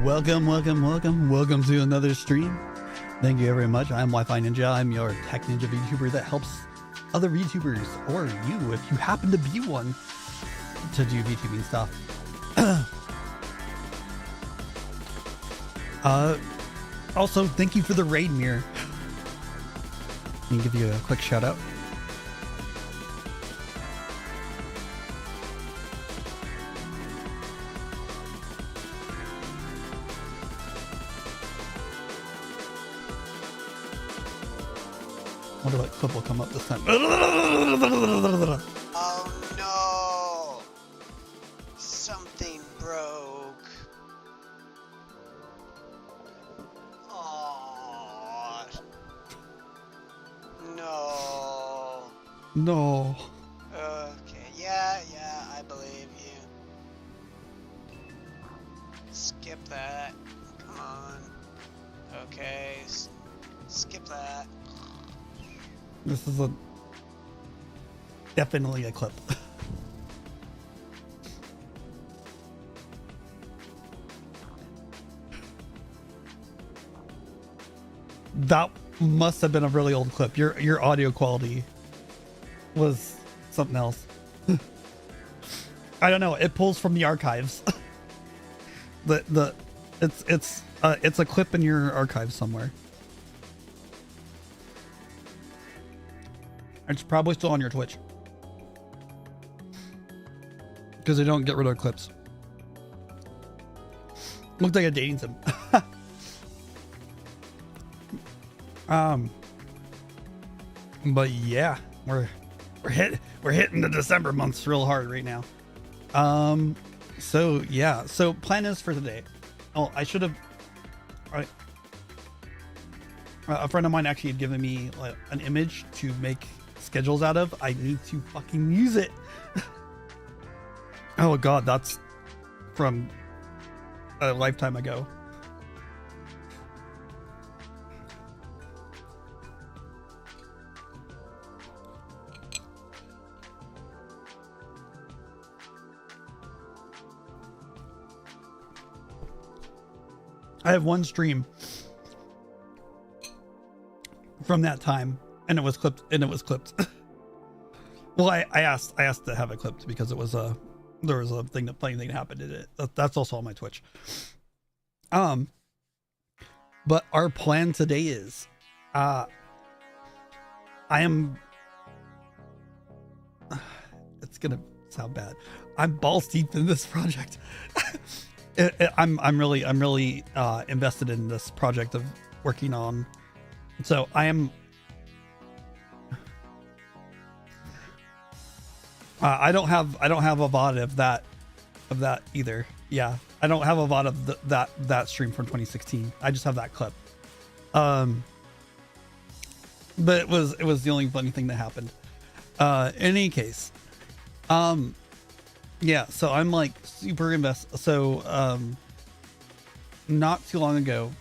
Welcome to another stream. Thank you very much. I'm Wi-Fi Ninja. I'm your tech ninja VTuber that helps other VTubers, or you, if you happen to be one, to do VTubing stuff. Also, thank you for the raid, Mir. Let me give you a quick shout out. Wonder what clip will come up this time. Oh no! Something broke. Oh no. No. Okay, yeah, I believe you. Skip that. Come on. Okay, skip that. This is definitely a clip. That must have been a really old clip. Your audio quality was something else. I don't know. It pulls from the archives. It's a clip in your archive somewhere. It's probably still on your Twitch, because they don't get rid of clips. Looks like a dating sim. But yeah, we're hitting the December months real hard right now. So yeah, so plan is for today. Oh, I should have. Right. A friend of mine actually had given me like an image to make schedules out of. I need to fucking use it. Oh god, that's from a lifetime ago. I have one stream from that time, and it was clipped. Well, I asked to have it clipped because it was there was a funny thing happened in it. That's also on my Twitch. But our plan today is, I am it's gonna sound bad. I'm balls deep in this project. I'm really invested in this project of working on. So I am. I don't have a VOD of that either. Yeah, I don't have a VOD of that stream from 2016. I just have that clip. But it was the only funny thing that happened. In any case, yeah. So I'm like super invested. So not too long ago,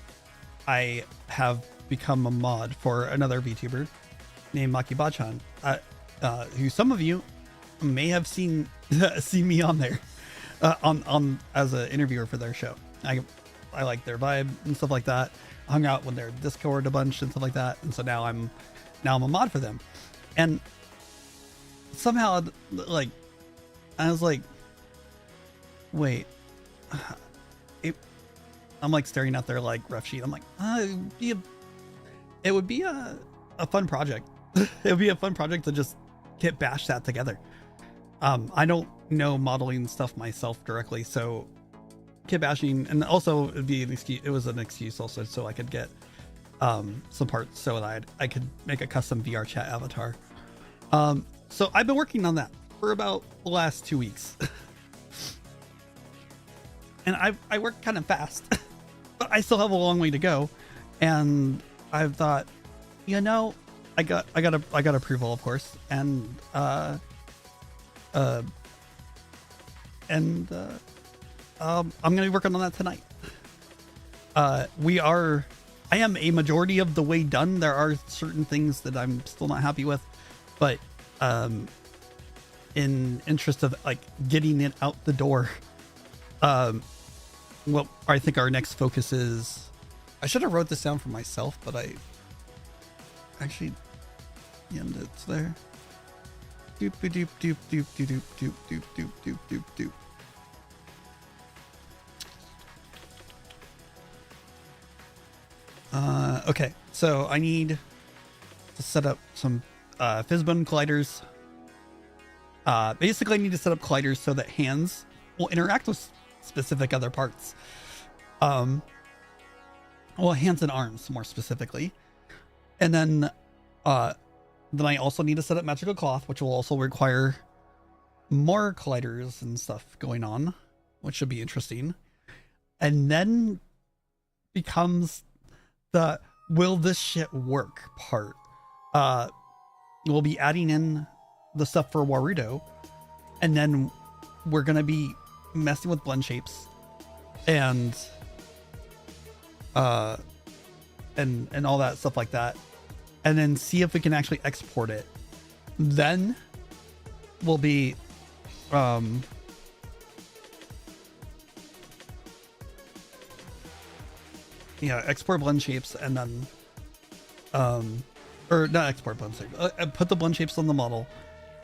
I have become a mod for another VTuber named Makibachan, who some of you may have seen me on there, on as an interviewer for their show. I like their vibe and stuff like that. Hung out with their Discord a bunch and stuff like that, and so now I'm a mod for them. And somehow, like, I was like, wait, I'm like staring at their like ref sheet. I'm like, it would be a fun project. It would be a fun project to just get bash that together. I don't know modeling stuff myself directly, so kit bashing, and also it'd be an excuse. It was an excuse also, so I could get some parts so that I could make a custom VR chat avatar. So I've been working on that for about the last 2 weeks, and I work kind of fast, but I still have a long way to go. And I've thought, you know, I got approval, of course, and I'm gonna be working on that tonight. I am a majority of the way done. There are certain things that I'm still not happy with, but in interest of like getting it out the door, well, I think our next focus is, I should have wrote this down for myself, but I actually, yeah, it's there. Doop doop doop doop doop doop doop doop doop doop doop. Okay, so I need to set up some Fizzbone colliders. Basically, I need to set up colliders so that hands will interact with specific other parts. Well, hands and arms more specifically. And then I also need to set up magical cloth, which will also require more colliders and stuff going on, which should be interesting. And then becomes the will this shit work part. We'll be adding in the stuff for Warudo, and then we're gonna be messing with blend shapes and all that stuff like that, and then see if we can actually export it. Then we'll be export blend shapes, and then or not export blend shapes, put the blend shapes on the model,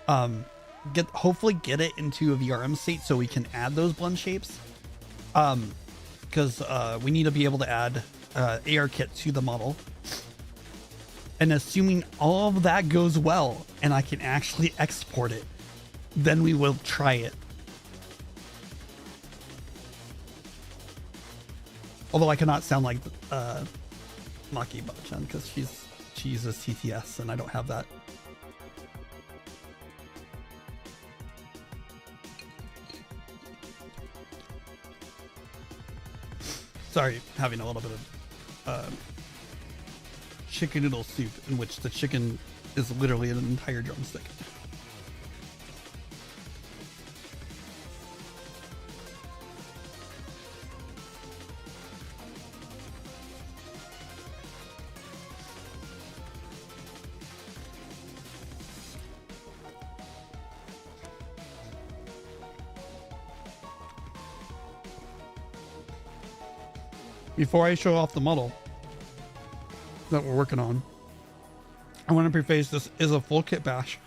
hopefully get it into a VRM state so we can add those blend shapes, because we need to be able to add AR kit to the model. And assuming all of that goes well and I can actually export it, then we will try it. Although I cannot sound like Maki Bachan because she uses TTS and I don't have that. Sorry, having a little bit of chicken noodle soup in which the chicken is literally an entire drumstick. Before I show off the model that we're working on, I want to preface this is a full kit bash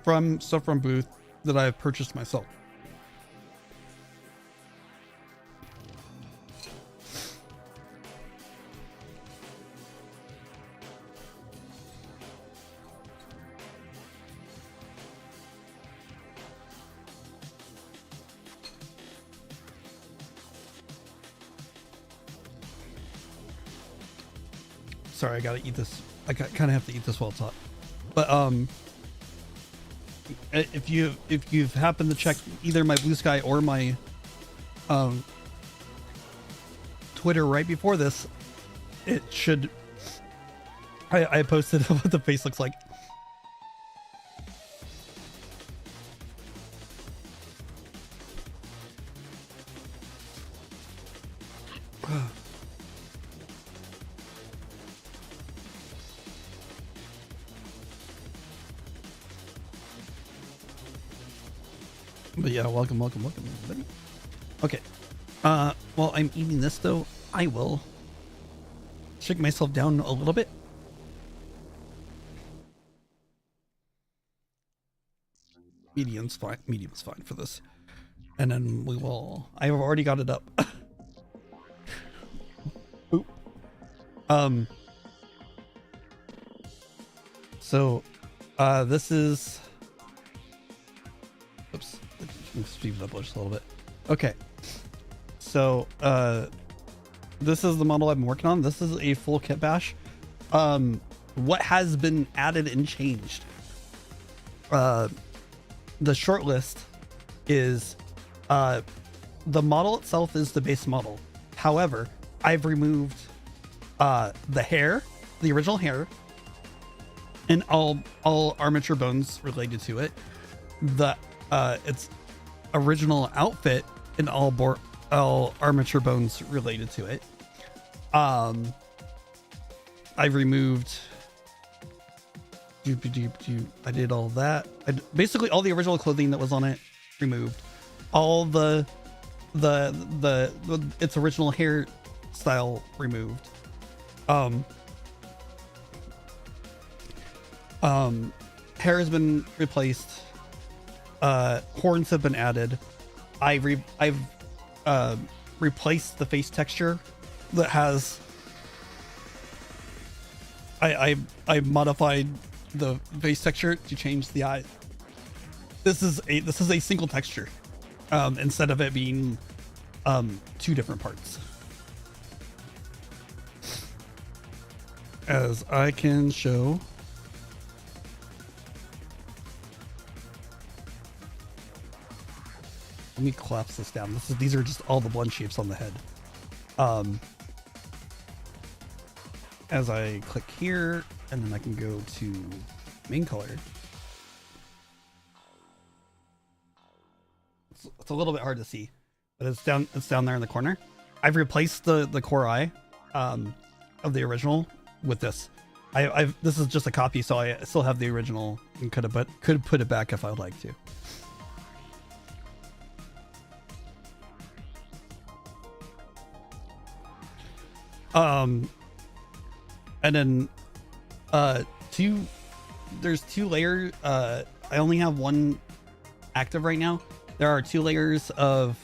from stuff from Booth that I've purchased myself. sorry, I gotta eat this. I kind of have to eat this while it's hot. But if you've happened to check either my Blue Sky or my Twitter right before this, it should. I posted what the face looks like. But yeah, welcome everybody. Okay. While I'm eating this though, I will shake myself down a little bit. Medium's fine for this. And then we will, I've already got it up. Oop. So this is, oops, speed it up just a little bit. Okay. So this is the model I've been working on. This is a full kit bash. What has been added and changed? The short list is the model itself is the base model. However, I've removed the hair, the original hair, and all armature bones related to it. The its original outfit and all armature bones related to it. I removed. I did all that. Basically all the original clothing that was on it removed. All the its original hairstyle removed. Hair has been replaced. Horns have been added. I've replaced the face texture that has. I modified the face texture to change the eye. This is a single texture, instead of it being two different parts. As I can show. Let me collapse this down. These are just all the blend shapes on the head. As I click here, and then I can go to main color. It's a little bit hard to see, but it's down there in the corner. I've replaced the core eye of the original with this. This is just a copy, so I still have the original and could put it back if I would like to. And then there's two layers. I only have one active right now. There are two layers of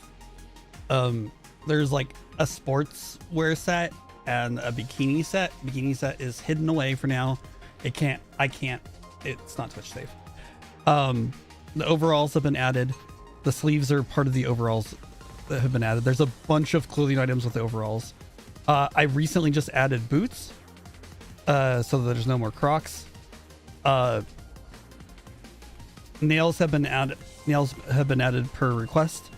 there's like a sports wear set and a bikini set. Bikini set is hidden away for now. It's not Twitch safe. The overalls have been added. The sleeves are part of the overalls that have been added. There's a bunch of clothing items with the overalls. I recently just added boots, so that there's no more Crocs. Nails have been added. Nails have been added per request,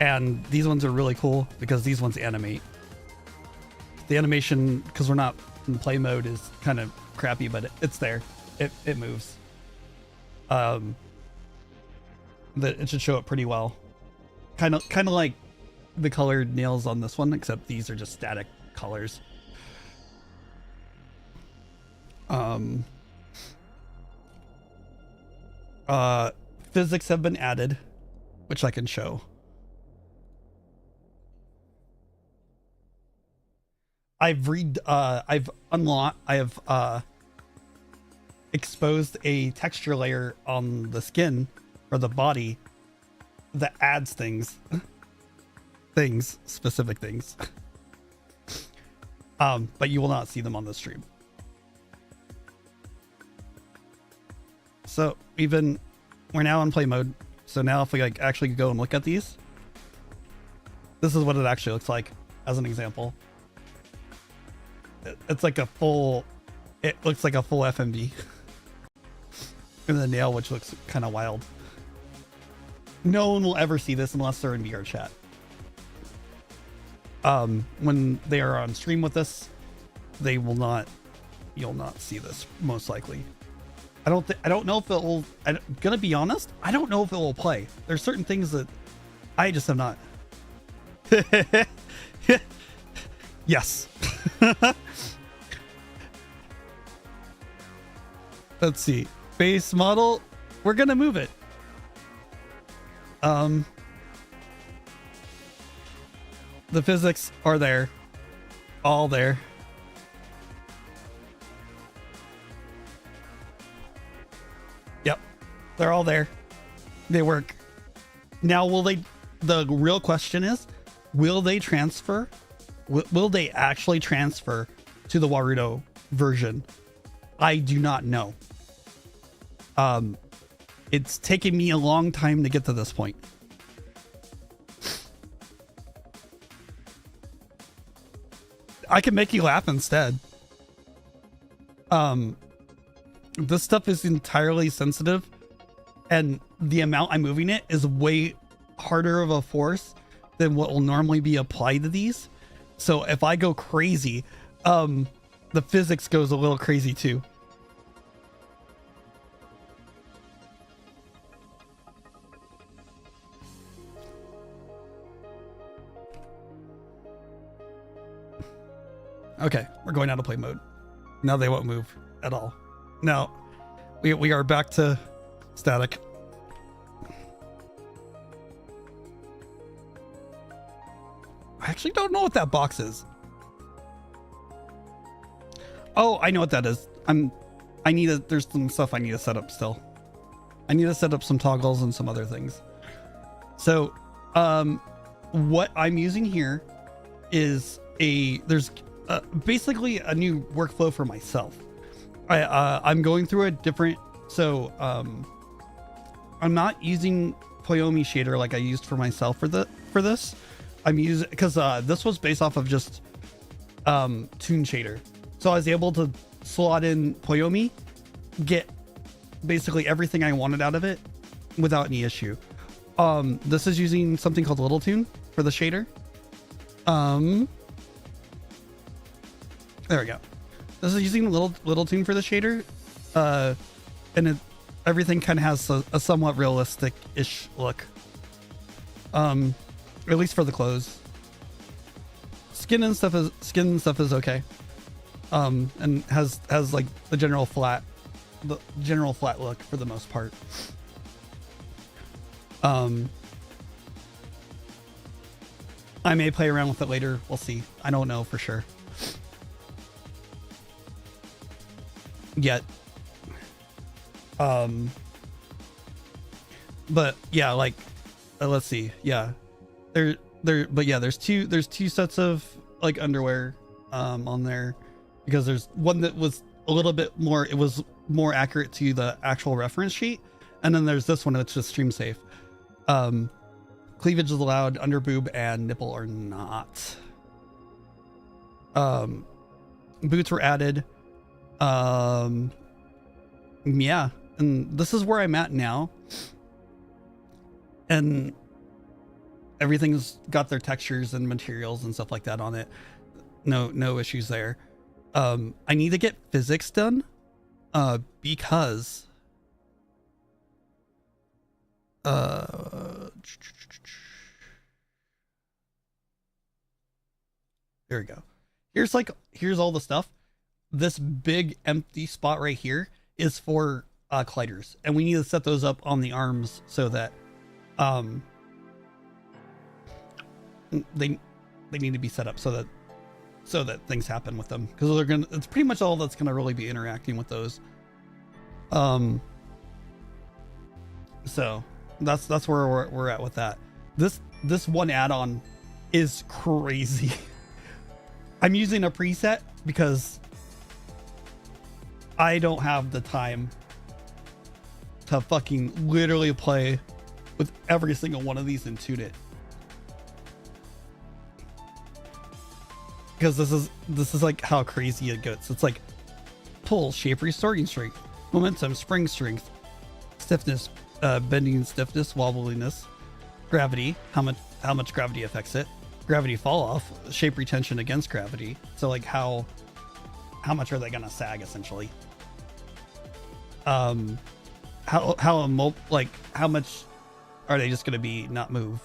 and these ones are really cool because these ones animate. The animation, because we're not in play mode, is kind of crappy, but it's there. It moves. It should show up pretty well. Kind of like the colored nails on this one, except these are just static colors. Physics have been added, which I can show. I have exposed a texture layer on the skin or the body that adds specific things. But you will not see them on the stream. So we're now in play mode. So now if we actually go and look at these, this is what it actually looks like as an example. it's like a full, it looks like a full FMV. And the nail, which looks kind of wild. No one will ever see this unless they're in VR chat. When they are on stream with us, they will not, you'll not see this most likely. I don't know if it will, I'm gonna be honest, I don't know if it will play. There's certain things that I just have not. Yes. Let's see. Base model, we're gonna move it. The physics are there. All there. Yep. They're all there. They work. Now, the real question is, will they transfer? Will they actually transfer to the Warudo version? I do not know. It's taken me a long time to get to this point. I can make you laugh instead. This stuff is entirely sensitive, and the amount I'm moving it is way harder of a force than what will normally be applied to these. So if I go crazy, the physics goes a little crazy too. Okay, we're going out of play mode. Now they won't move at all. Now we are back to static. I actually don't know what that box is. Oh, I know what that is. There's some stuff I need to set up still. I need to set up some toggles and some other things. So, what I'm using here is there's basically a new workflow for myself. I'm going through a different, so I'm not using Poyomi shader like I used for myself for this. I'm using, because this was based off of just Toon shader, so I was able to slot in Poyomi, get basically everything I wanted out of it without any issue. This is using something called Little Toon for the shader. There we go. This is using Little Toon for the shader, and everything kind of has a somewhat realistic-ish look. At least for the clothes. Skin and stuff is okay. And has like the general flat look for the most part. I may play around with it later. We'll see. I don't know for sure yet. But yeah, like let's see. Yeah. But yeah, there's two sets of like underwear on there, because there's one that was a little bit more, it was more accurate to the actual reference sheet, and then there's this one that's just stream safe. Cleavage is allowed, under boob and nipple are not. Boots were added. Yeah, and this is where I'm at now, and everything's got their textures and materials and stuff like that on it. No issues there. I need to get physics done, because there we go. Here's all the stuff. This big empty spot right here is for colliders, and we need to set those up on the arms so that they need to be set up so that things happen with them, because it's pretty much all that's gonna really be interacting with those. So that's where we're at with that. This one add-on is crazy. I'm using a preset because I don't have the time to fucking literally play with every single one of these and tune it. because this is like how crazy it gets. It's like pull, shape restoring strength, momentum, spring strength, stiffness, bending stiffness, wobbliness, gravity, how much gravity affects it, gravity fall off, shape retention against gravity. So like how much are they gonna sag essentially? How much are they just gonna be not move?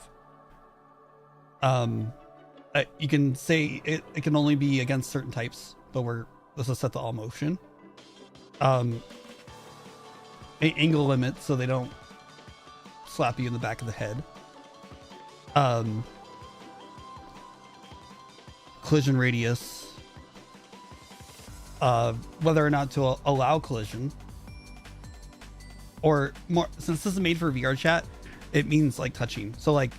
You can say it can only be against certain types, but this is set to all motion. Angle limit so they don't slap you in the back of the head. Collision radius, whether or not to allow collision, or more, since this is made for VR chat, it means like touching. So like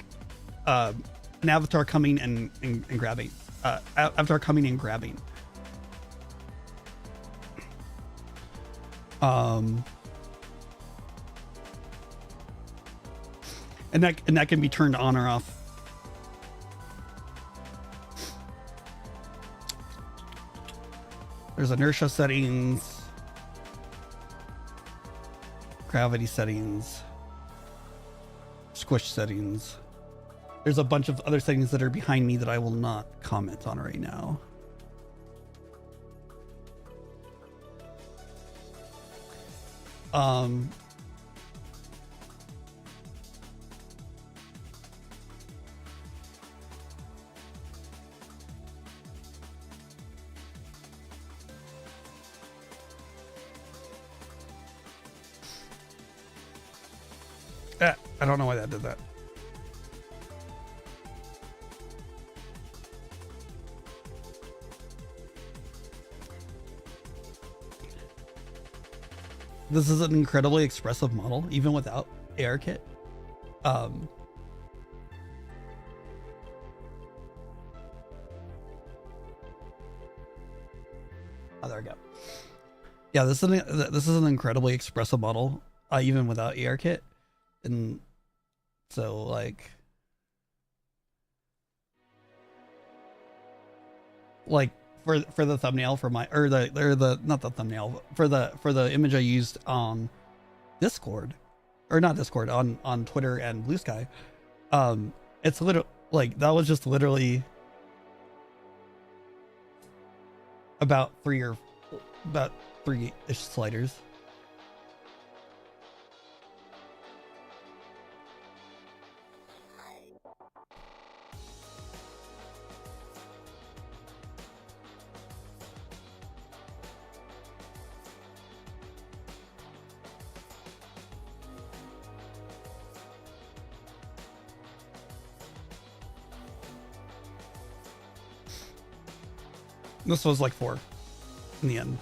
an avatar coming and grabbing, avatar coming and grabbing. And that can be turned on or off. There's inertia settings, gravity settings, squish settings. There's a bunch of other settings that are behind me that I will not comment on right now. I don't know why that did that. This is an incredibly expressive model, even without ARKit. Oh, there we go. Yeah, this is an incredibly expressive model, even without ARKit, and so like for the thumbnail for my not the thumbnail for the image I used on Discord, or not Discord, on Twitter and Blue Sky, it's literally like that was just literally about three-ish sliders. This was like 4 in the end.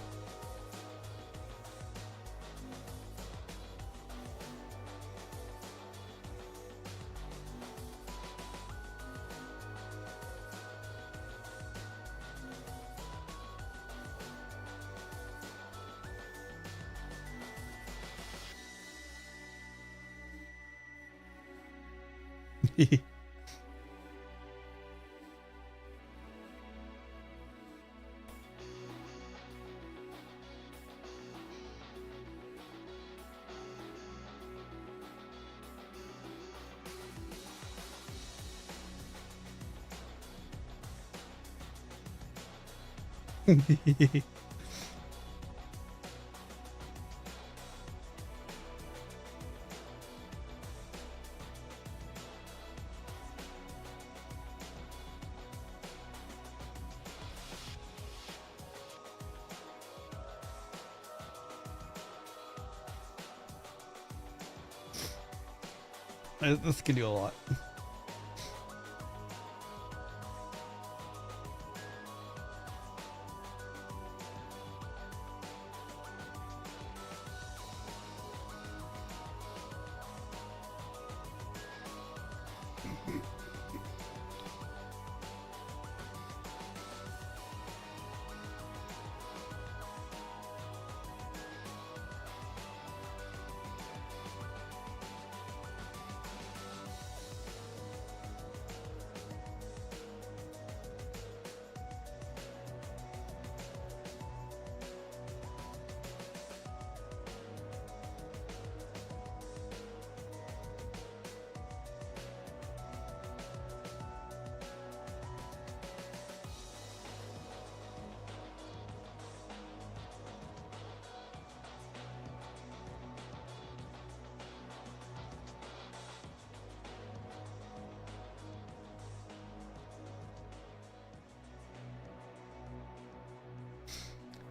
This can do a lot.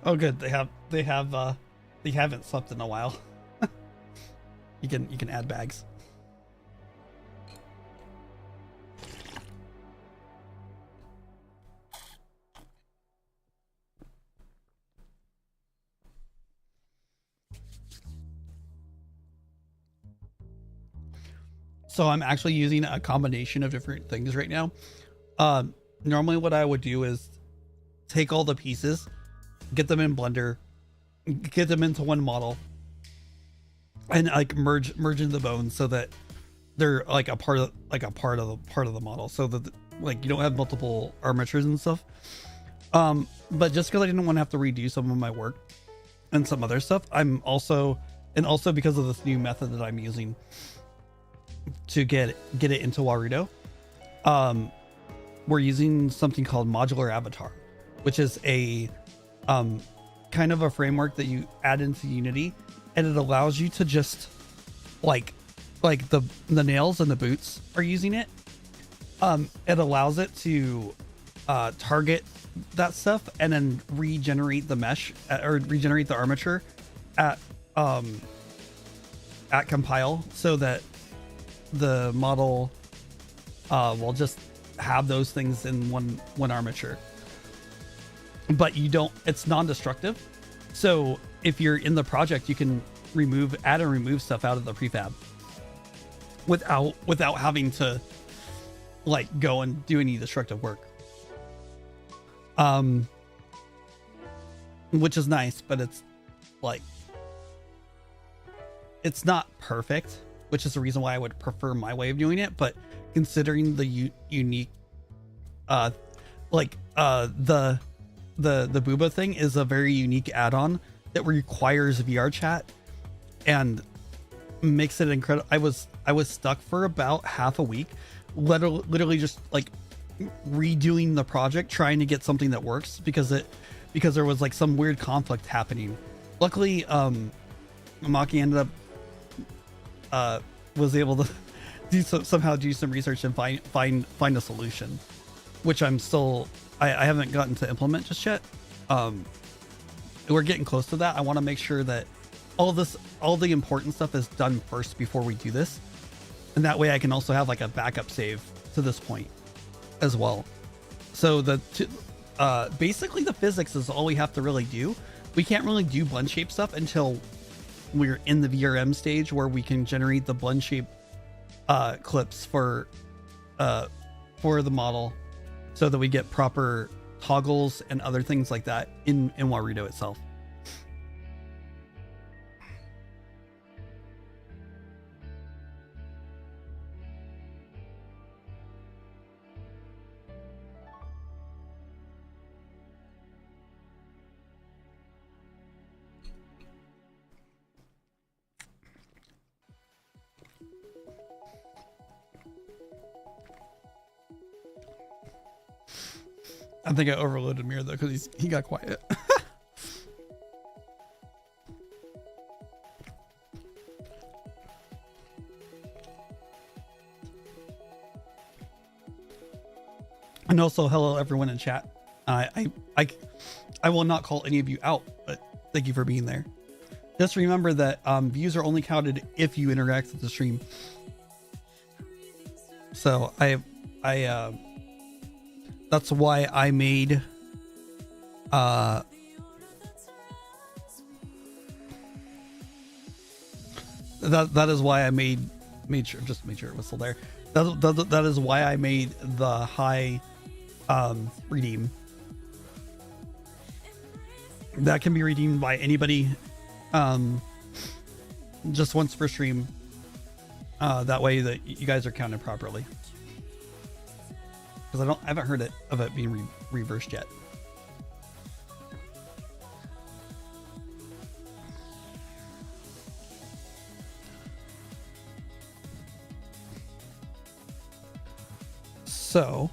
Oh, good. They haven't slept in a while. You can add bags. So I'm actually using a combination of different things right now. Normally what I would do is take all the pieces, get them in Blender, get them into one model, and like merge into the bones so that they're like a part of the model, so that like you don't have multiple armatures and stuff. But just because I didn't want to have to redo some of my work and some other stuff, also because of this new method that I'm using to get it into Warudo, we're using something called modular avatar, which is a kind of a framework that you add into Unity, and it allows you to just like the nails and the boots are using it. It allows it to target that stuff and then regenerate the mesh or regenerate the armature at compile, so that the model will just have those things in one armature. But it's non-destructive, so if you're in the project, you can add and remove stuff out of the prefab without having to like go and do any destructive work, which is nice, but it's like it's not perfect, which is the reason why I would prefer my way of doing it. But considering the unique the Booba thing is a very unique add-on that requires VR chat and makes it incredible. I was stuck for about half a week, literally just like redoing the project, trying to get something that works because there was like some weird conflict happening. Luckily, Maki ended up was able to somehow do some research and find a solution, which I haven't gotten to implement just yet. We're getting close to that. I want to make sure that all the important stuff is done first before we do this, and that way I can also have like a backup save to this point as well. So basically the physics is all we have to really do. We can't really do blend shape stuff until we're in the VRM stage where we can generate the blend shape clips for the model, so that we get proper toggles and other things like that in Warudo itself. I think I overloaded Mir though, because he got quiet. And also, hello everyone in chat. I will not call any of you out, but thank you for being there. Just remember that views are only counted if you interact with the stream. So that's why I made that is why I made sure it was still there. That is why I made the high redeem. That can be redeemed by anybody just once per stream. That way that you guys are counted properly. Because I haven't heard of it being reversed yet. So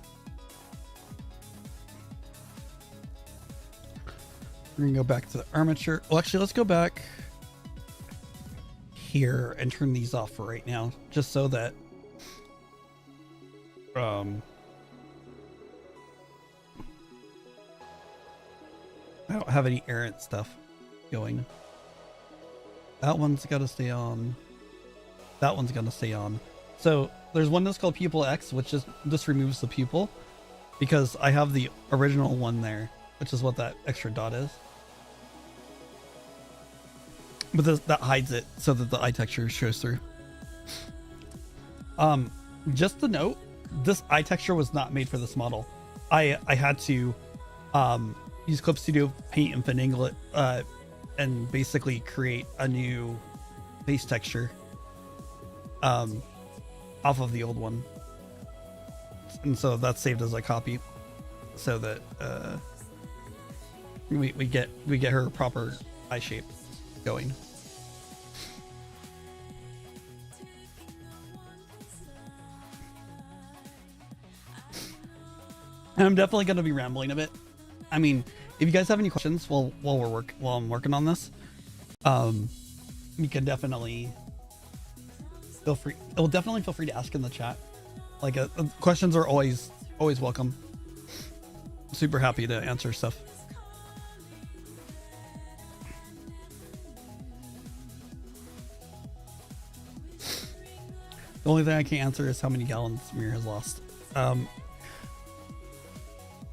we're gonna go back to the armature. Well, actually, let's go back here and turn these off for right now, just so that I don't have any errant stuff going. That one's got to stay on. That one's going to stay on. So there's one that's called Pupil X, which just removes the pupil, because I have the original one there, which is what that extra dot is. But that hides it so that the eye texture shows through. Just to note, this eye texture was not made for this model. I had to use Clip Studio Paint and finagle it and basically create a new face texture off of the old one. And so that's saved as a copy so that we get her proper eye shape going. And I'm definitely going to be rambling a bit. I mean, if you guys have any questions while I'm working on this, you can definitely feel free. Definitely feel free to ask in the chat. Like, questions are always welcome. Super happy to answer stuff. The only thing I can't answer is how many gallons Mir has lost.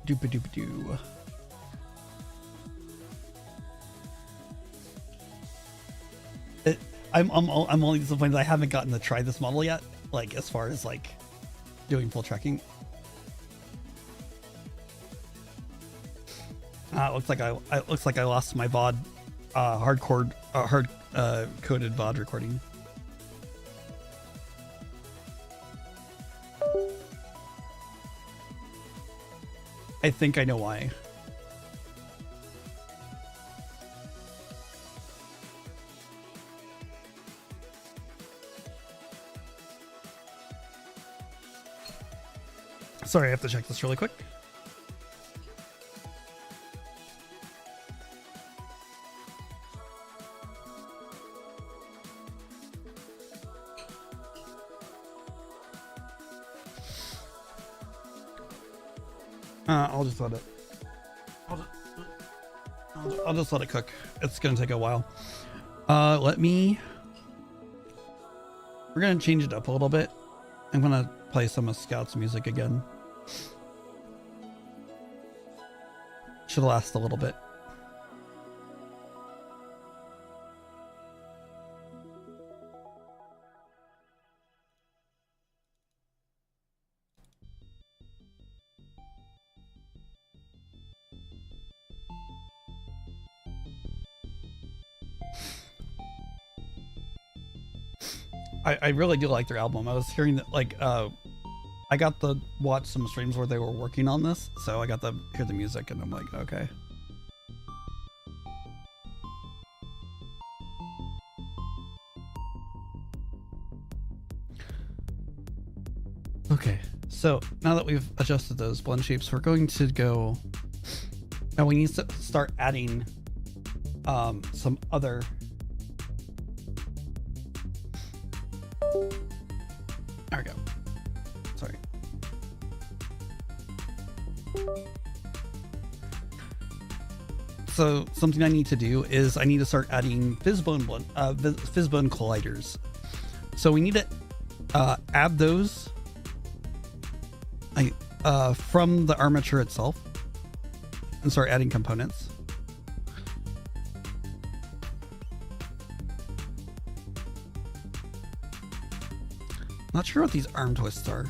Doopa-doopa-doo. I'm only disappointed I haven't gotten to try this model yet. Like, as far as like doing full tracking. It looks like I lost my VOD, hard coded VOD recording. I think I know why. Sorry, I have to check this really quick. I'll just let it. I'll just let it cook. It's gonna take a while. We're gonna change it up a little bit. I'm gonna play some of Scout's music again. Should last a little bit. I really do like their album. I was hearing that, like, I got to watch some streams where they were working on this, so I got to hear the music, and I'm like, okay. Okay, so now that we've adjusted those blend shapes, we're going to go, and we need to start adding some other. There we go. Sorry. So something I need to do is I need to start adding fizzbone colliders. So we need to add those from the armature itself and start adding components. Not sure what these arm twists are.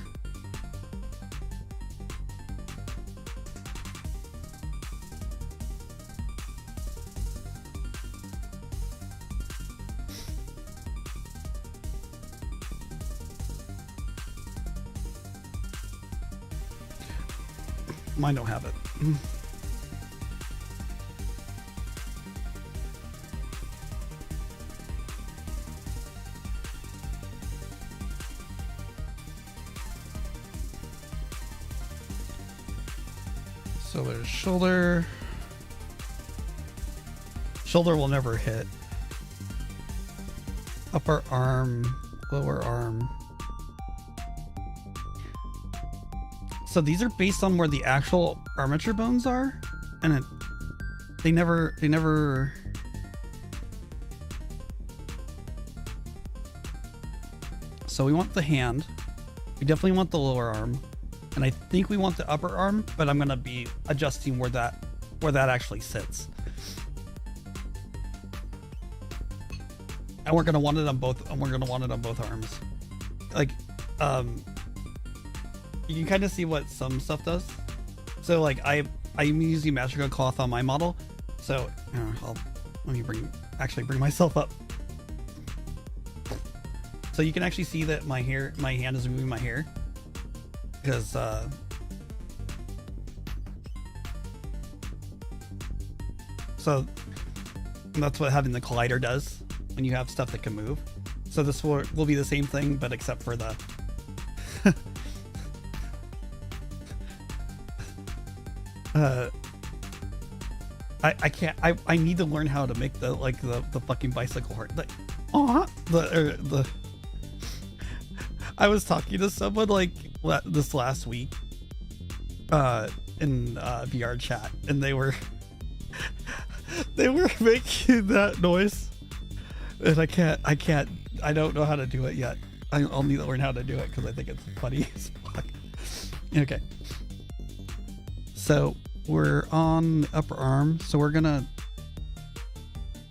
Mine don't have it. So there's shoulder. Shoulder will never hit. Upper arm, lower arm. So these are based on where the actual armature bones are, and they never. So we want the hand. We definitely want the lower arm, and I think we want the upper arm, but I'm gonna be adjusting where that actually sits. And we're gonna want it on both. And we're gonna want it on both arms. Like, you can kind of see what some stuff does. So like I'm using magical cloth on my model. So let me bring myself up. So you can actually see that my hand is moving my hair, because so that's what having the collider does when you have stuff that can move. So this will be the same thing, but except for the I need to learn how to make the fucking bicycle heart. I was talking to someone like this last week in VR chat, and they were making that noise, and I don't know how to do it yet. I'll need to learn how to do it because I think it's funny as fuck. Okay, so we're on the upper arm, so we're gonna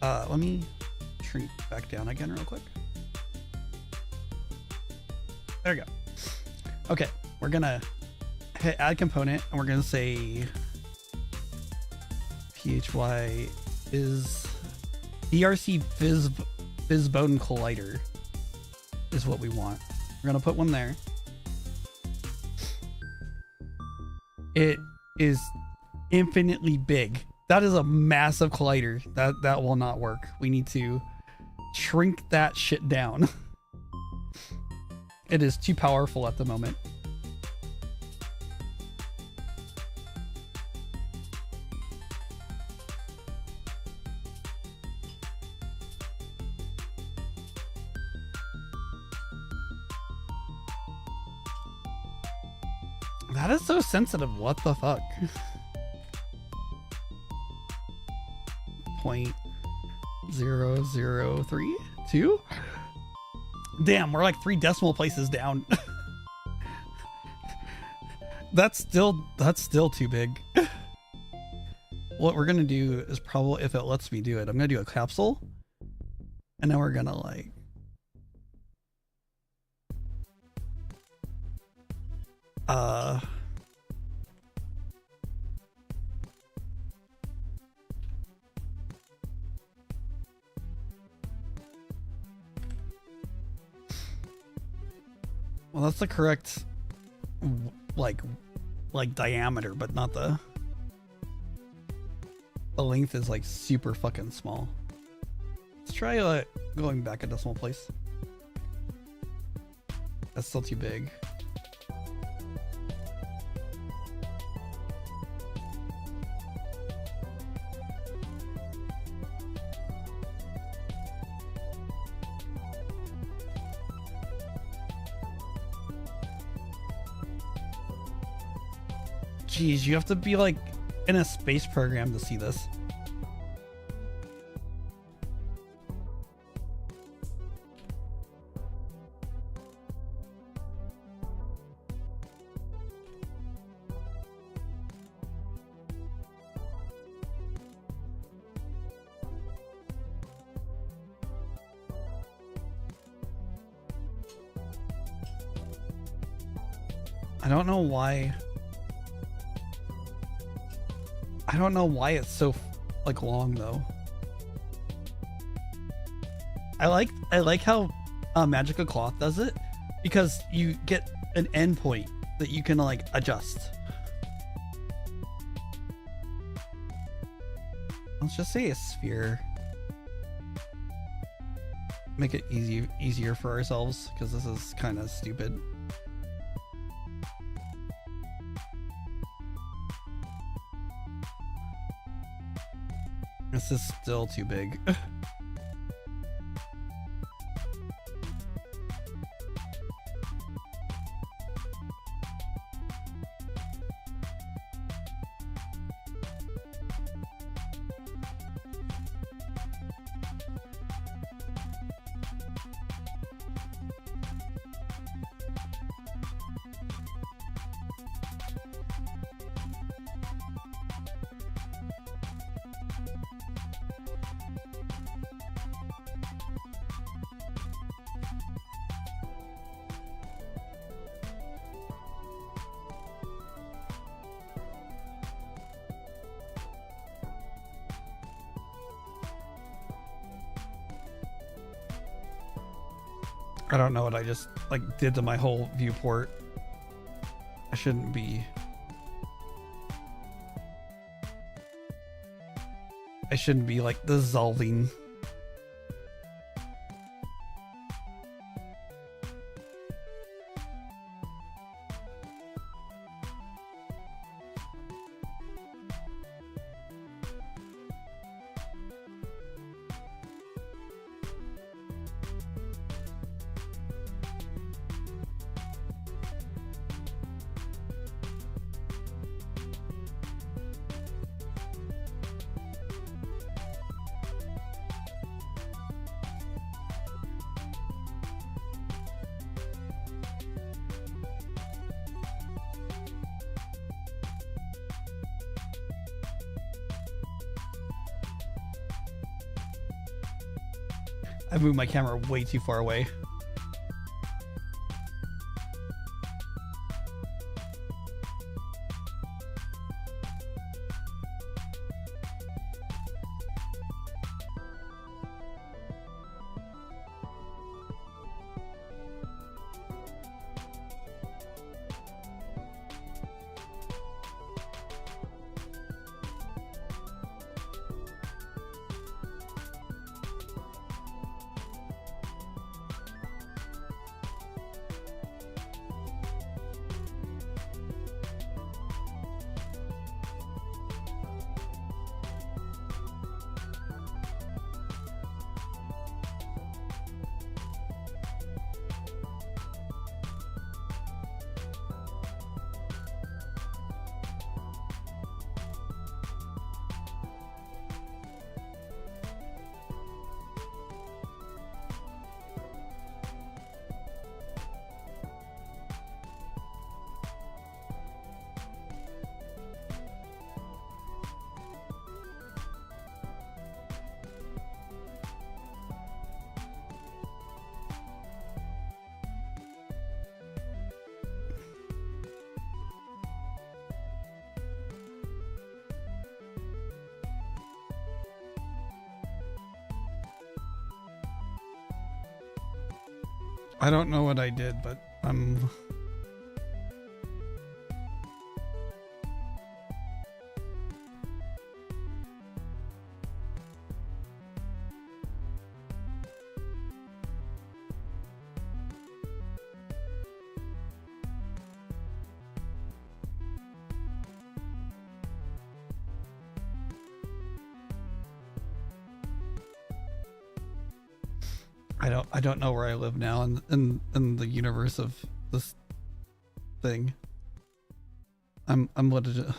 let me shrink back down again real quick. There we go. Okay, we're gonna hit add component, and we're gonna say phy is DRC Fizz Bone Collider is what we want. We're gonna put one there. It is infinitely big. That is a massive collider. That will not work. We need to shrink that shit down. It is too powerful at the moment. That is so sensitive. What the fuck? 0.0032? Damn, we're like 3 decimal places down. That's still too big. What we're gonna do is probably, if it lets me do it, I'm gonna do a capsule, and then we're gonna like well, that's the correct like diameter, but not the length is like super fucking small. Let's try going back a decimal place. That's still too big. Jeez, you have to be like in a space program to see this. I don't know why. I don't know why it's so like long though. I like how Magical Cloth does it, because you get an endpoint that you can like adjust. Let's just say a sphere. Make it easier for ourselves, because this is kind of stupid. This is still too big. I don't know what I just like did to my whole viewport. I shouldn't be. I shouldn't be like dissolving. I moved my camera way too far away. I don't know what I did, but I don't know where I live now in the universe of this thing. I'm literally.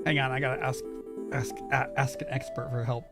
Hang on, I gotta ask an expert for help.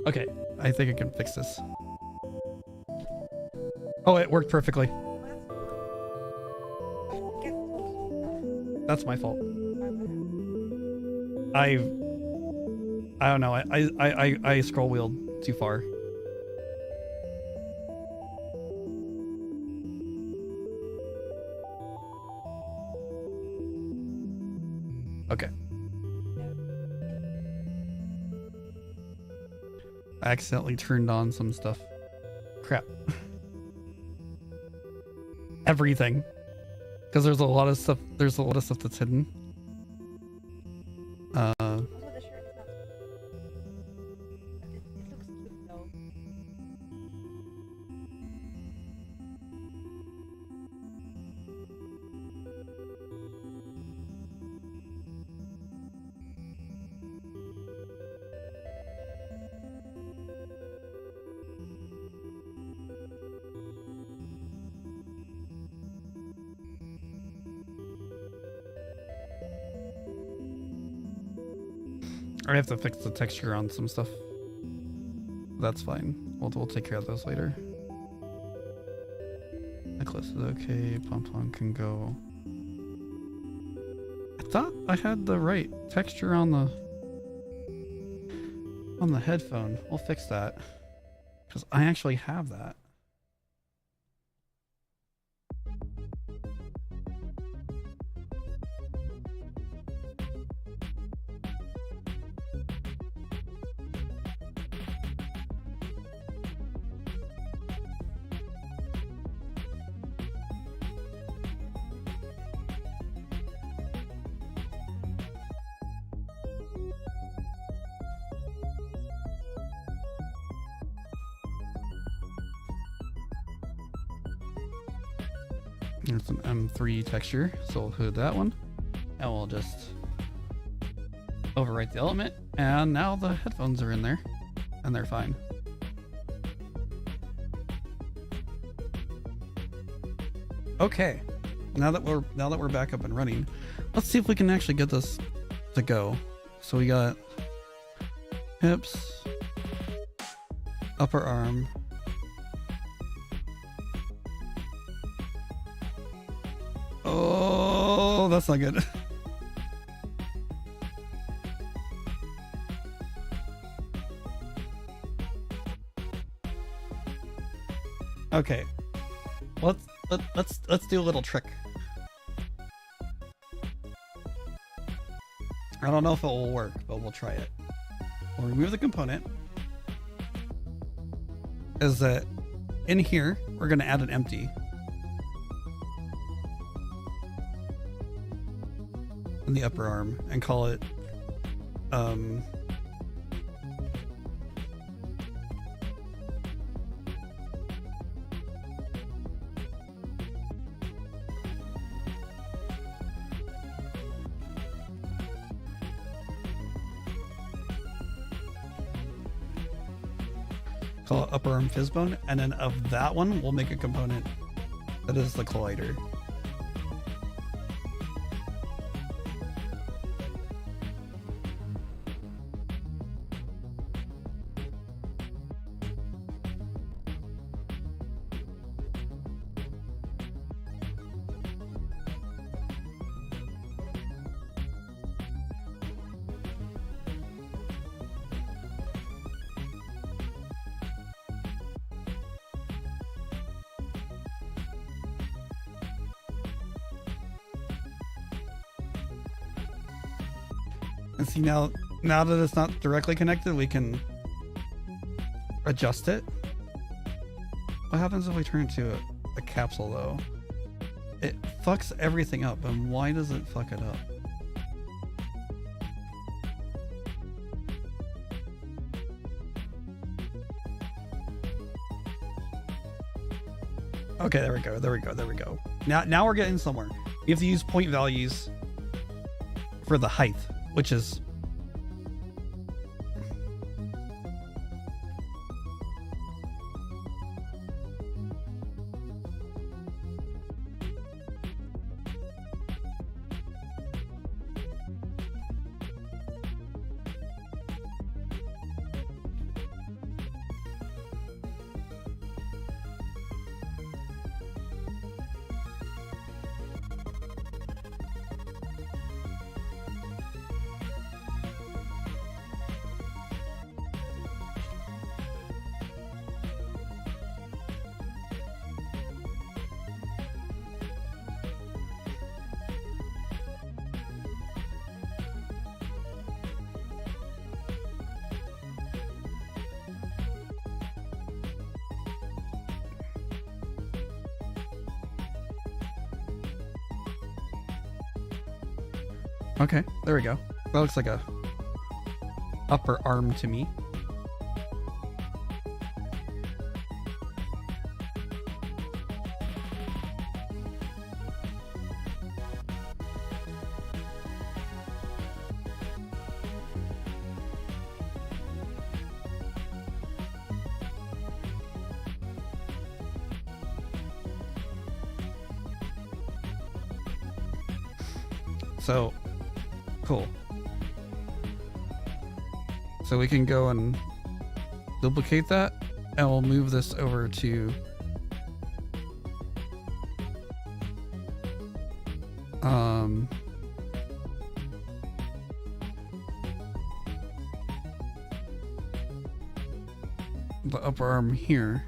Okay, I think I can fix this. Oh, it worked perfectly. That's my fault. I don't know. I scroll wheeled too far. Okay. I accidentally turned on some stuff. Crap. Everything. Because there's a lot of stuff. There's a lot of stuff that's hidden. I have to fix the texture on some stuff. That's fine. We'll take care of those later. Necklace is okay. Pom-pom can go. I thought I had the right texture on the headphone. We'll fix that. Because I actually have that. It's an M3 texture, so we'll hood that one. And we'll just overwrite the element. And now the headphones are in there. And they're fine. Okay. Now that we're back up and running, let's see if we can actually get this to go. So we got hips, upper arm. Oh, that's not good. Okay. Let's do a little trick. I don't know if it will work, but we'll try it. We'll remove the component. Is that in here, we're going to add an empty. In the upper arm and call it upper arm fizz bone, and then of that one we'll make a component that is the collider. And see, now that it's not directly connected, we can adjust it. What happens if we turn it to a capsule though? It fucks everything up, and why does it fuck it up? Okay, there we go. Now we're getting somewhere. You have to use point values for the height, which is okay. There we go. That looks like a upper arm to me. So, cool. So we can go and duplicate that, and we'll move this over to the upper arm here.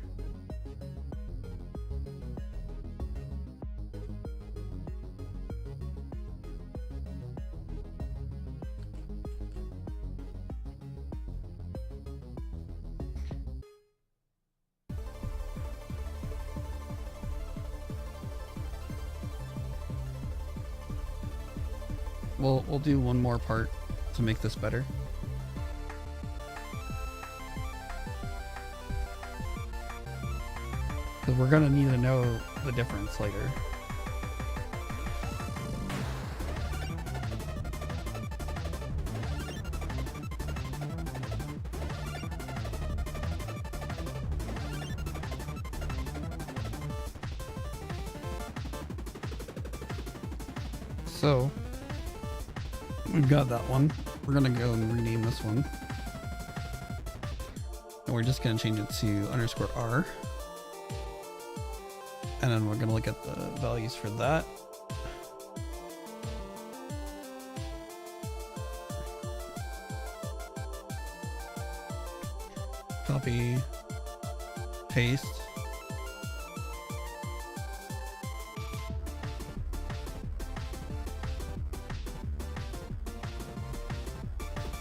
We'll do one more part to make this better. Because we're gonna need to know the difference later. So we've got that one. We're gonna go and rename this one. And we're just gonna change it to _R. And then we're gonna look at the values for that. Copy, paste.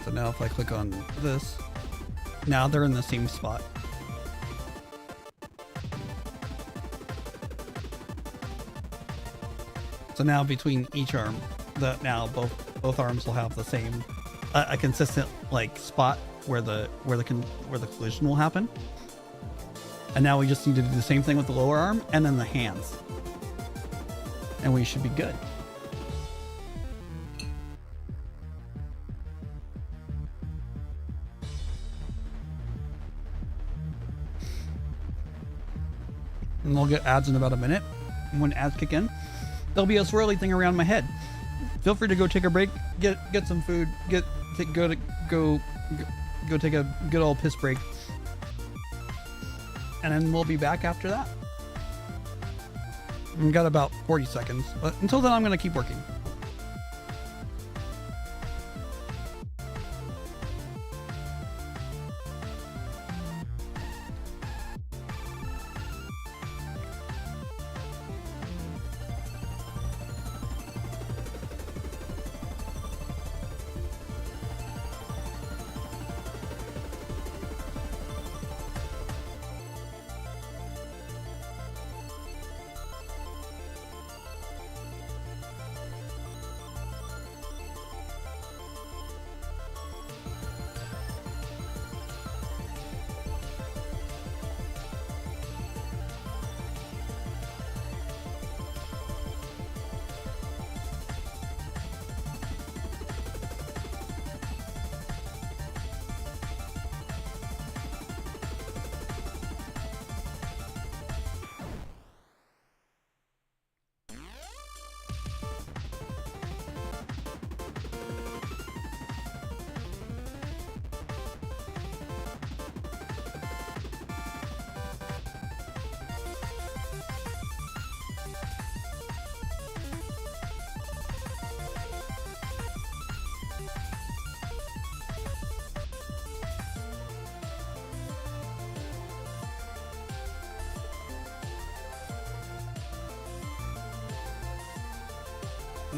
So now if I click on this, now they're in the same spot. So now between each arm, now both arms will have the same, a consistent like spot where the collision will happen. And now we just need to do the same thing with the lower arm and then the hands, and we should be good. And we'll get ads in about a minute. And when ads kick in, there'll be a swirly thing around my head. Feel free to go take a break, get some food, go take a good old piss break, and then we'll be back after that. We've got about 40 seconds, but until then I'm gonna keep working.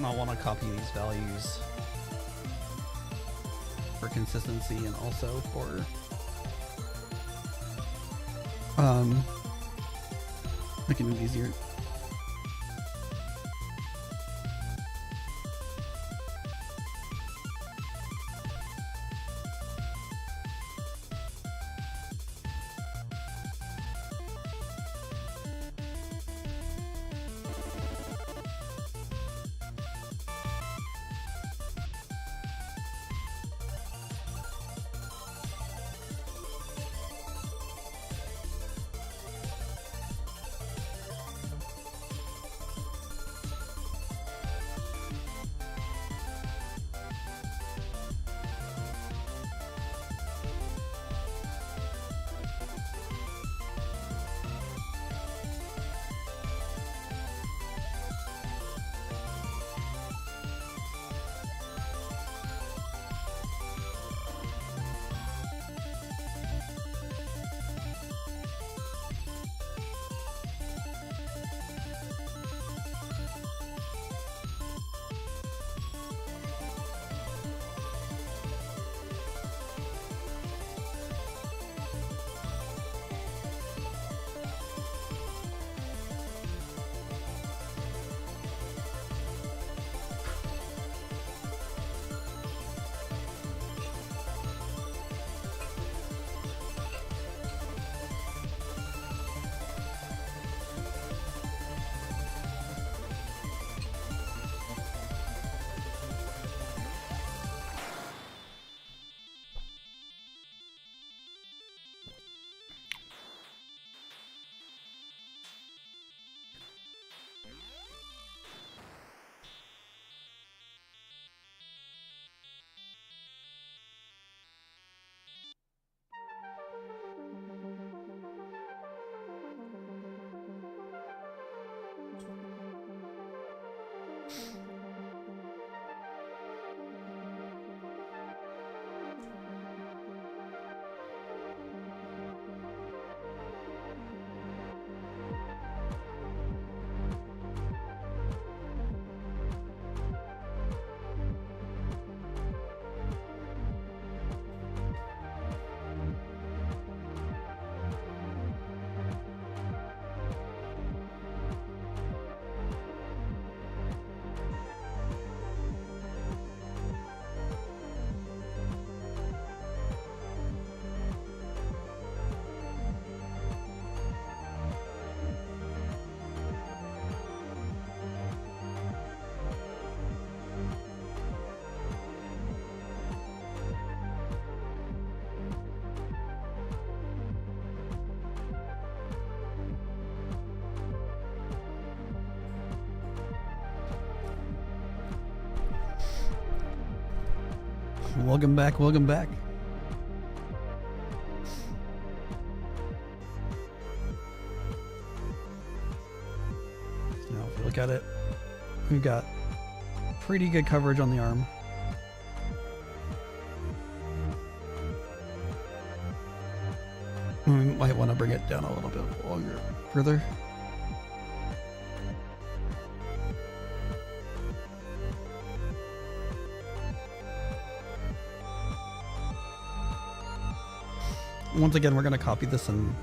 I want to copy these values for consistency and also for making it easier. Welcome back, welcome back. Now, if you look at it, we've got pretty good coverage on the arm. We might want to bring it down a little bit longer, further. Once again, we're going to copy this and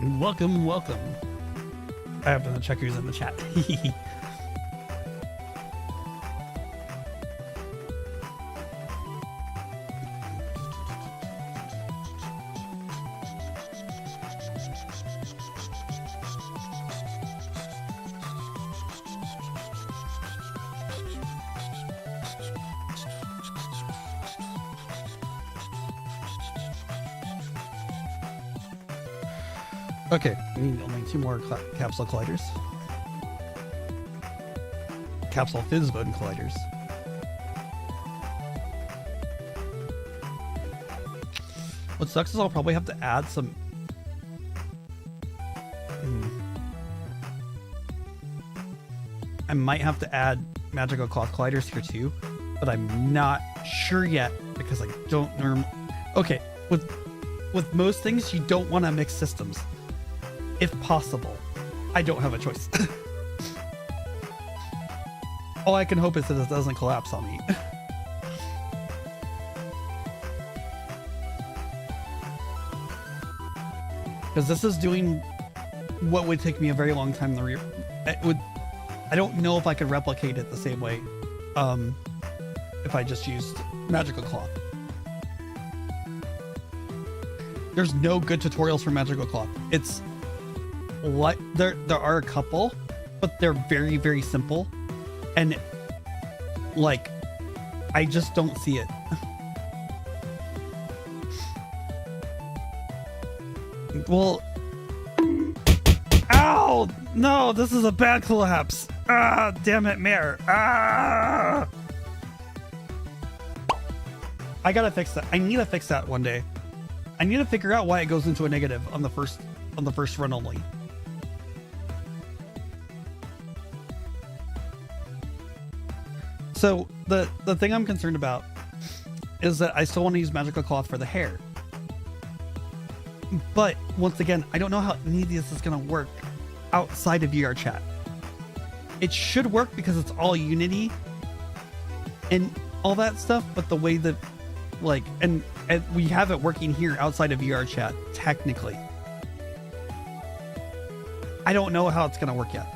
Welcome, welcome. I happen to check who's in the chat. Okay, we need only 2 more capsule colliders. Capsule fizzbone colliders. What sucks is I'll probably have to add some... I might have to add magical cloth colliders here too, but I'm not sure yet because I don't know. Okay, with most things, you don't want to mix systems. If possible, I don't have a choice. All I can hope is that it doesn't collapse on me. Because this is doing what would take me a very long time to I don't know if I could replicate it the same way if I just used magical cloth. There's no good tutorials for magical cloth. It's what there are a couple, but they're very, very simple, and like I just don't see it. Well, ow, no, this is a bad collapse. Ah, damn it, Mare. Ah, I gotta fix that. I need to fix that one day. I need to figure out why it goes into a negative on the first run only. So the thing I'm concerned about is that I still want to use magical cloth for the hair. But once again, I don't know how any of this is going to work outside of VR chat. It should work because it's all Unity and all that stuff, but the way that like, and we have it working here outside of VR chat, technically. I don't know how it's going to work yet.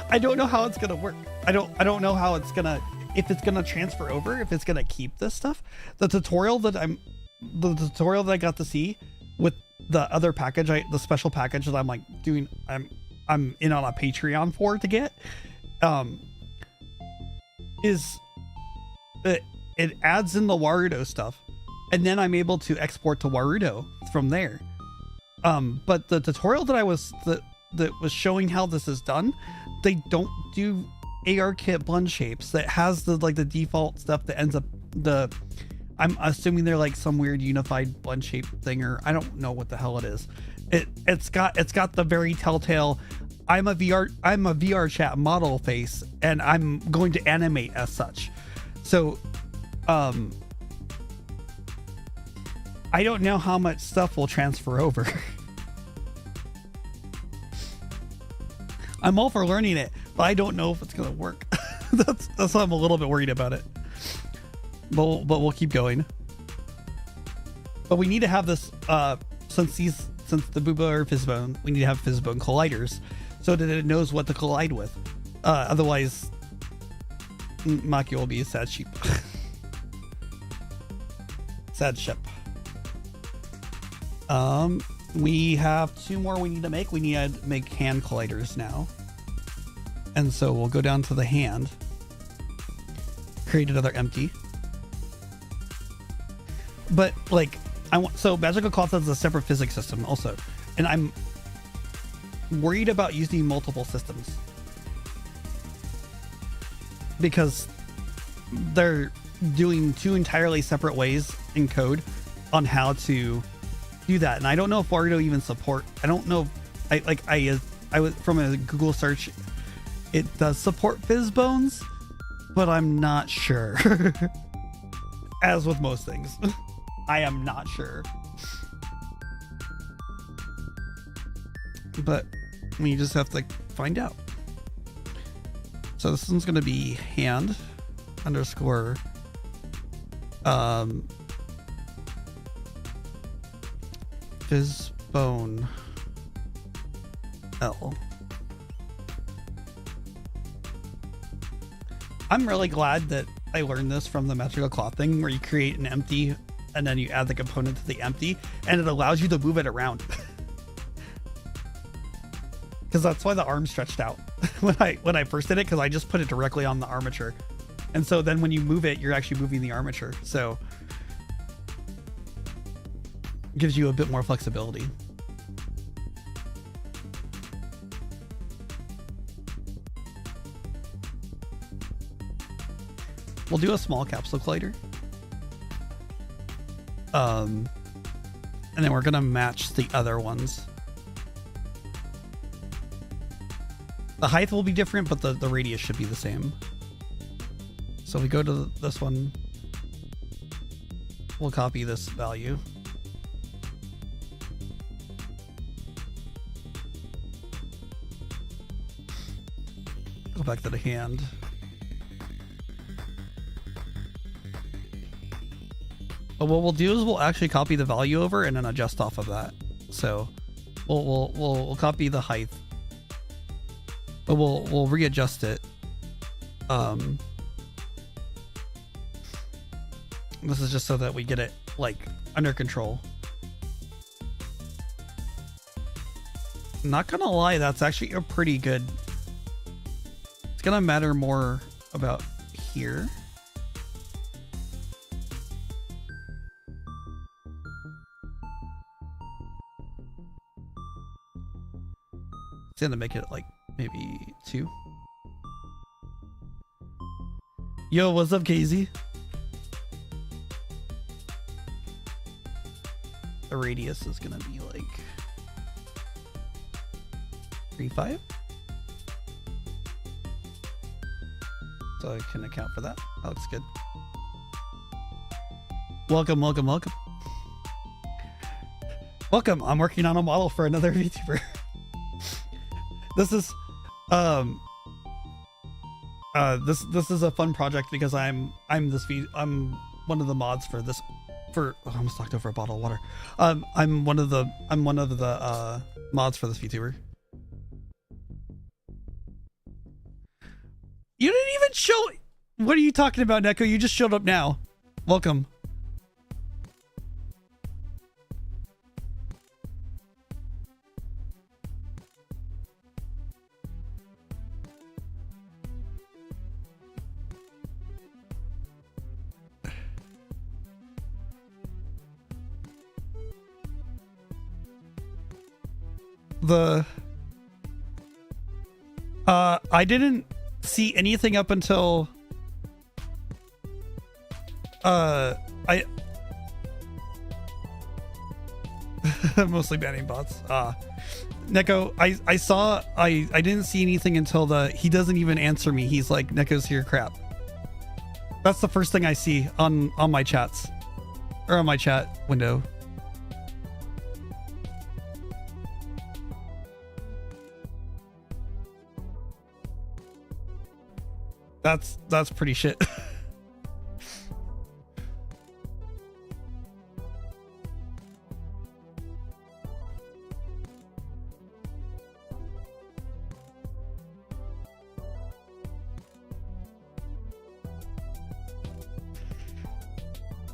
I don't know how it's going to work. I don't know how it's going to, if it's going to transfer over, if it's going to keep this stuff. The tutorial that I got to see with the other package, the special package that I'm like doing, I'm in on a Patreon for to get, is it adds in the Warudo stuff, and then I'm able to export to Warudo from there. But the tutorial that that was showing how this is done, they don't do ARKit blend shapes that has the default stuff that ends up I'm assuming they're like some weird unified blend shape thing, or I don't know what the hell it is. It's got the very telltale I'm a VR chat model face and I'm going to animate as such. So I don't know how much stuff will transfer over. I'm all for learning it, but I don't know if it's gonna work. that's why I'm a little bit worried about it. But we'll keep going. But we need to have this since the Booba are Fizzbone, we need to have Fizzbone colliders so that it knows what to collide with. Otherwise, Maki will be a sad sheep. Sad ship. We have 2 more we need to make. We need to make hand colliders now. And so we'll go down to the hand. Create another empty. But like so magical cloth is a separate physics system also. And I'm worried about using multiple systems. Because they're doing 2 entirely separate ways in code on how to do that, and I don't know if Warudo even support. I don't know. I was from a Google search. It does support Fizzbones, but I'm not sure. As with most things, I am not sure. But we just have to find out. So this one's going to be hand underscore Fizzbone L. I'm really glad that I learned this from the magical cloth thing, where you create an empty and then you add the component to the empty, and it allows you to move it around. Because that's why the arm stretched out when I first did it, because I just put it directly on the armature, and so then when you move it, you're actually moving the armature, so it gives you a bit more flexibility. We'll do a small capsule collider. And then we're gonna match the other ones. The height will be different, but the radius should be the same. So we go to this one. We'll copy this value. Go back to the hand. But what we'll do is we'll actually copy the value over and then adjust off of that. So we'll copy the height, but we'll readjust it. This is just so that we get it like under control. Not gonna lie, that's actually a pretty good. It's gonna matter more about here. It's gonna make it like maybe 2. Yo, what's up, Casey? The radius is gonna be like 3.5. So I can account for that. That looks good. Welcome, welcome, welcome. Welcome. I'm working on a model for another VTuber. This is this is a fun project because I'm one of the mods for this. Oh, I almost knocked over a bottle of water. I'm one of the mods for this VTuber. You didn't even show. What are you talking about, Neko? You just showed up now. Welcome. I didn't see anything up until mostly banning bots. Neko, I saw I didn't see anything until he doesn't even answer me. He's like, Neko's here, crap. That's the first thing I see on my chats or on my chat window. That's pretty shit.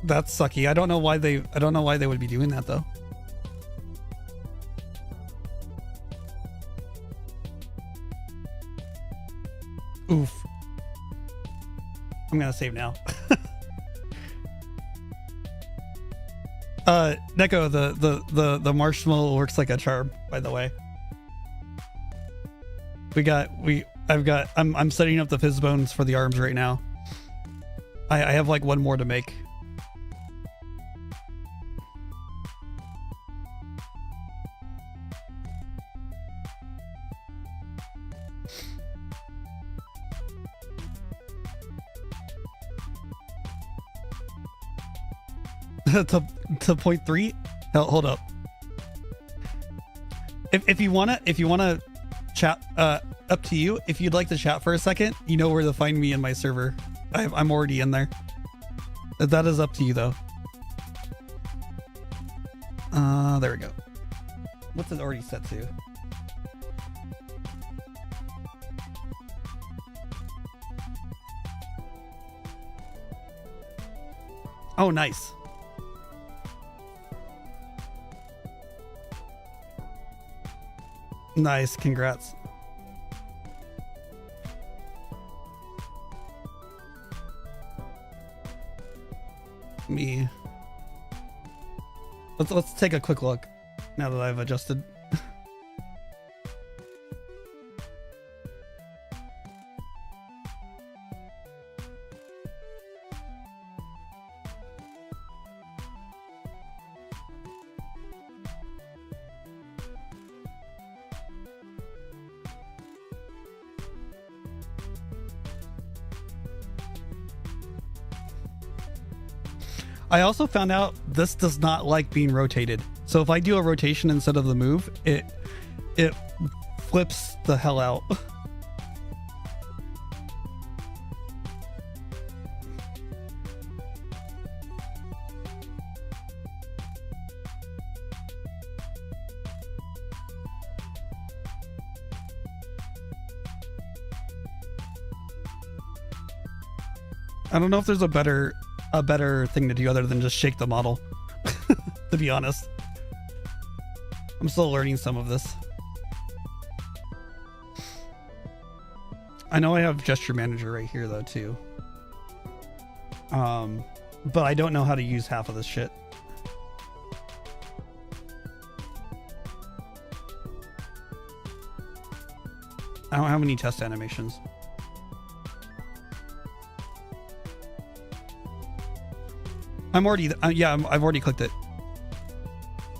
That's sucky. I don't know why they would be doing that though. Oof. I'm gonna save now. Neko, the marshmallow works like a charm, by the way. I'm setting up the fizz bones for the arms right now. I have like one more to make. to 0.3. Hold up. If you wanna chat, up to you. If you'd like to chat for a second, you know where to find me in my server. I'm already in there. That is up to you though. There we go. What's it already set to? Oh, nice. Nice, congrats. Me. Let's take a quick look now that I've adjusted. I also found out this does not like being rotated. So if I do a rotation instead of the move, it flips the hell out. I don't know if there's a better thing to do other than just shake the model. To be honest, I'm still learning some of this. I know I have gesture manager right here though too, but I don't know how to use half of this shit. I don't have any test animations. I'm already, yeah, I've already clicked it.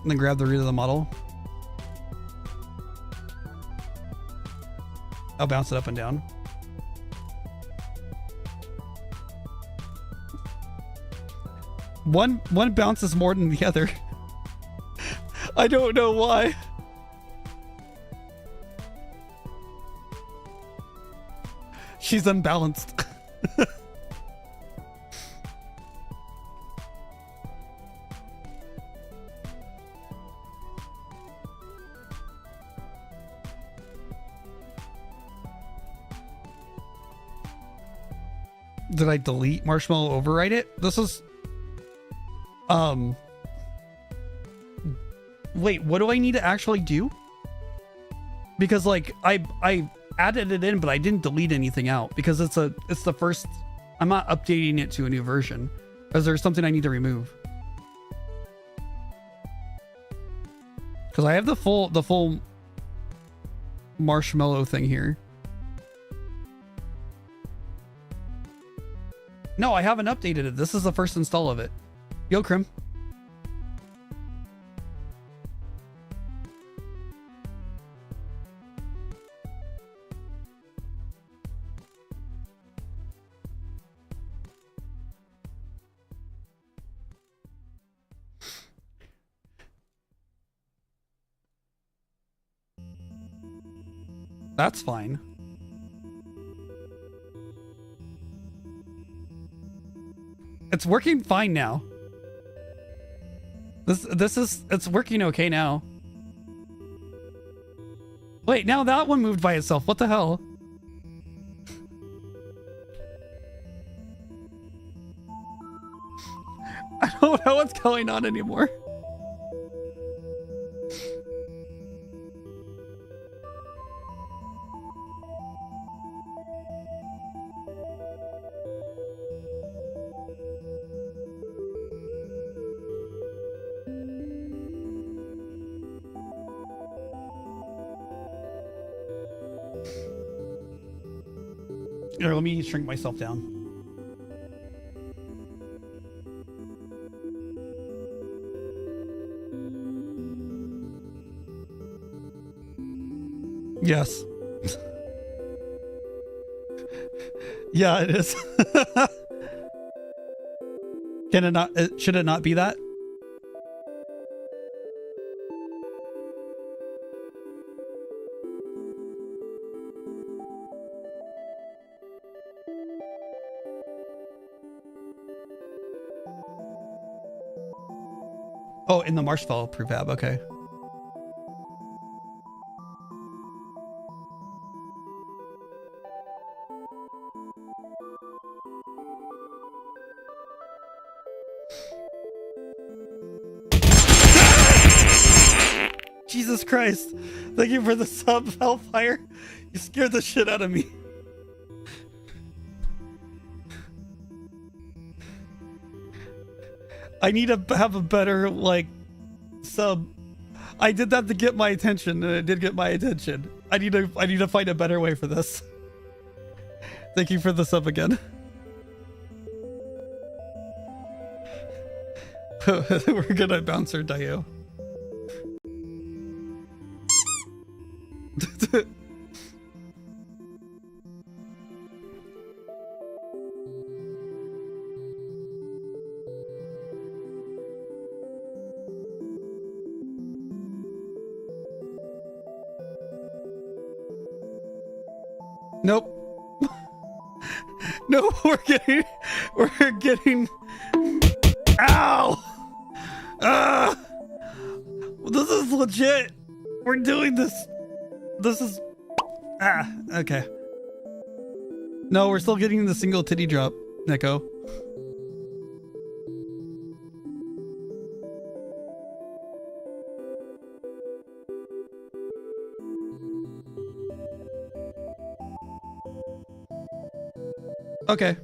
And then grab the root of the model. I'll bounce it up and down. One bounces more than the other. I don't know why. She's unbalanced. Did I delete Marshmallow, overwrite it? This is wait, what do I need to actually do? Because like I added it in, but I didn't delete anything out because it's the first. I'm not updating it to a new version. Is there something I need to remove? Because I have the full Marshmallow thing here. No, I haven't updated it. This is the first install of it. Yo, Krim. That's fine. It's working fine now. It's working okay now. Wait, now that one moved by itself. What the hell? I don't know what's going on anymore. Here, let me shrink myself down. Yes. Yeah, it is. Can it not? Should it not be that? Oh, in the Marshmallow prefab, okay. Jesus Christ. Thank you for the sub, Hellfire. You scared the shit out of me. I need to have a better, like, sub. I did that to get my attention, and it did get my attention. I need to find a better way for this. Thank you for the sub again. We're gonna bounce our Dio. Nope. No, we're getting. Ow! This is legit. We're doing this. This is. Okay. No, we're still getting the single titty drop, Neko. Okay.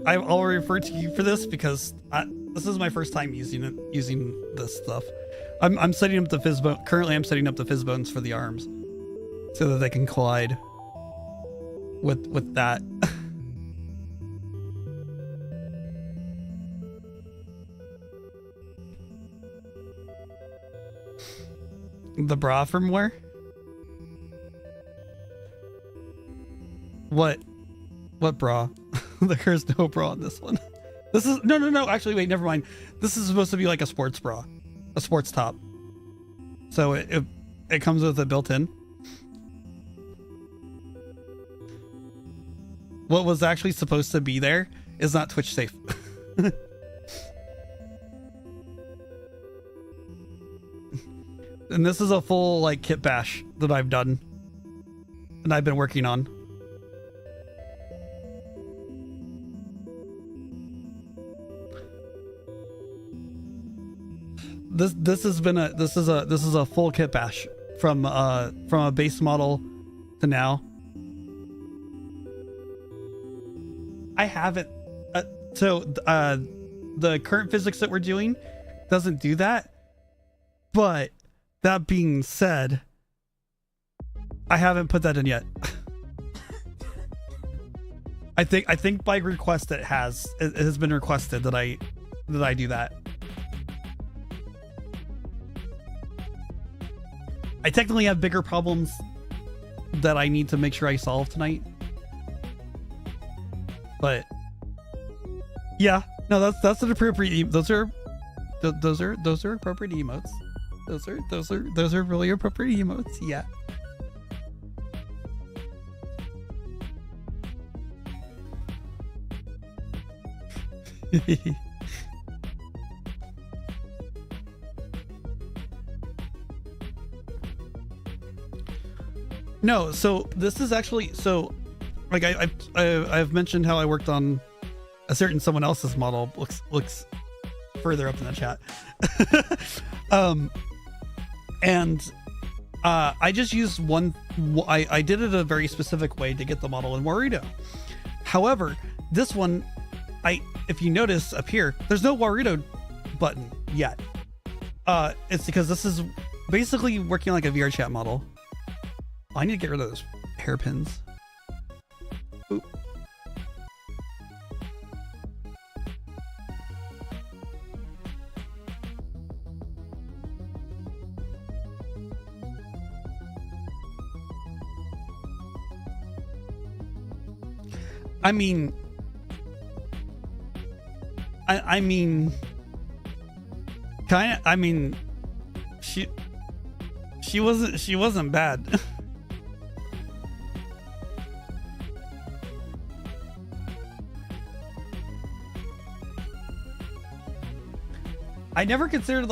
I'll refer to you for this because this is my first time using this stuff. I'm setting up the fizzbone. Currently, I'm setting up the fizzbones for the arms so that they can collide with that. The bra firmware? What bra? There's no bra on this one. This is no. Actually, wait, never mind. This is supposed to be like a sports bra, a sports top. So it comes with it built in. What was actually supposed to be there is not Twitch safe. And this is a full like kit bash that I've done and I've been working on. This is a full kit bash from a base model to now. I haven't the current physics that we're doing doesn't do that, but that being said, I haven't put that in yet. I think by request it has been requested that I do that. I technically have bigger problems that I need to make sure I solve tonight. But yeah, no, that's an appropriate. Those are appropriate emotes. Those are really appropriate emotes. Yeah. No, so this is actually like I've mentioned how I worked on a certain someone else's model. Looks further up in the chat. I just used one. I did it a very specific way to get the model in Warudo. However, this one, if you notice up here, there's no Warudo button yet. It's because this is basically working like a VR chat model. I need to get rid of those hairpins. Oop. I mean, kind of. I mean, she wasn't bad. I never considered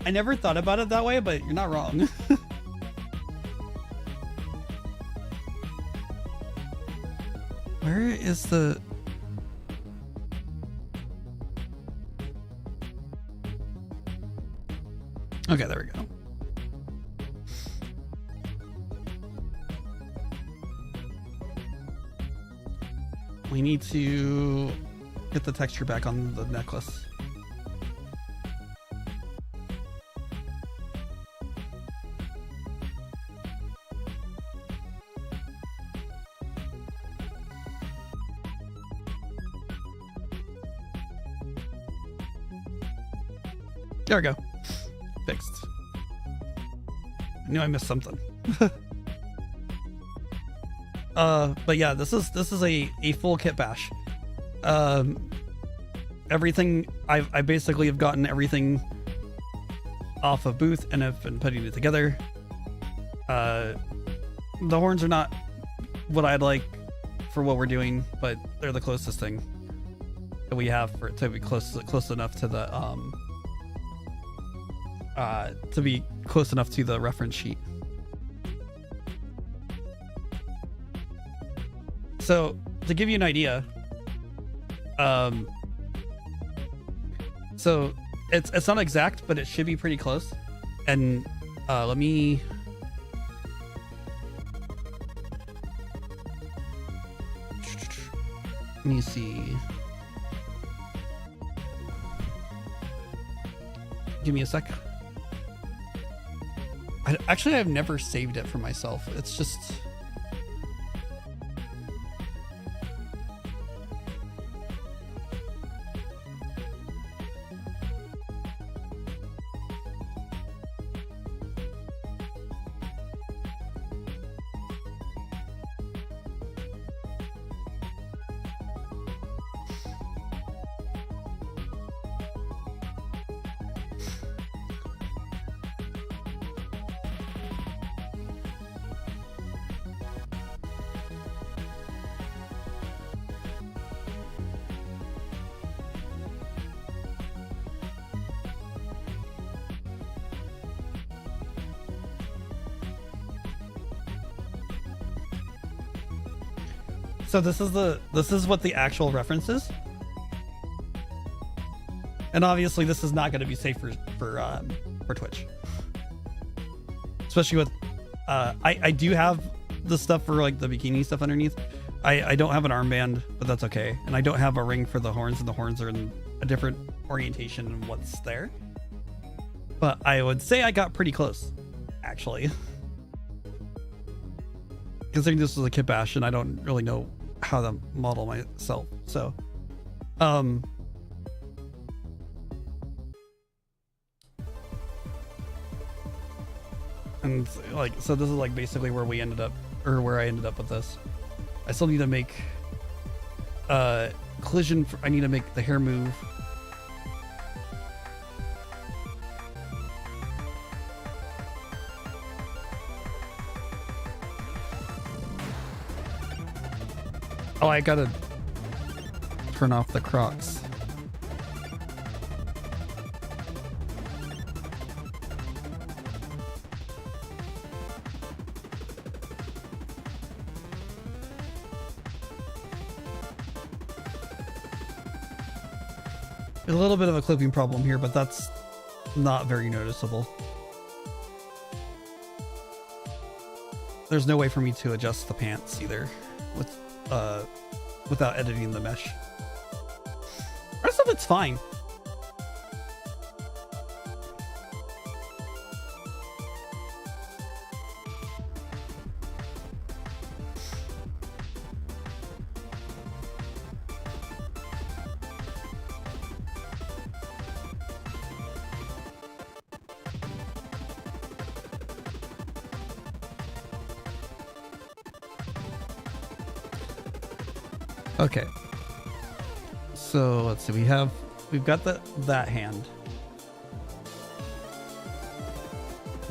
I never thought about it that way, but you're not wrong. Where is the... Okay, there we go. We need to get the texture back on the necklace. There we go. Fixed. I knew I missed something. But yeah, this is a full kit bash. Everything I basically have gotten everything off of Booth and have been putting it together. The horns are not what I'd like for what we're doing, but they're the closest thing that we have for it to be close enough to the reference sheet. So to give you an idea, so it's not exact, but it should be pretty close. And let me see. Give me a sec. Actually, I've never saved it for myself. It's just... So this is what the actual reference is, and obviously this is not going to be safe for Twitch, especially with I do have the stuff for like the bikini stuff underneath. I don't have an armband, but that's okay, and I don't have a ring for the horns, and the horns are in a different orientation than what's there. But I would say I got pretty close, actually. Considering this was a kit bash and I don't really know how to model myself, so and like, so this is like basically where we ended up, or where I ended up with this. I still need to make collision I need to make the hair move. Oh, I gotta turn off the Crocs. A little bit of a clipping problem here, but that's not very noticeable. There's no way for me to adjust the pants either without editing the mesh. The rest of it's fine. Okay, so let's see, we've got that hand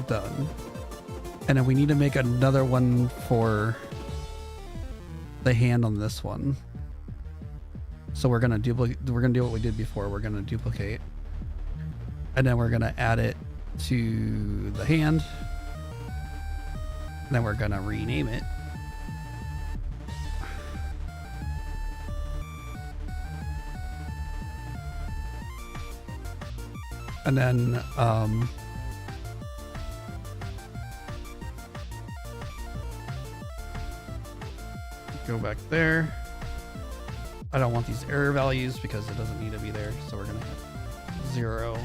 done, and then we need to make another one for the hand on this one. So we're gonna do what we did before. We're gonna duplicate, and then we're gonna add it to the hand, and then we're gonna rename it. And then go back there. I don't want these error values because it doesn't need to be there. So we're gonna hit 0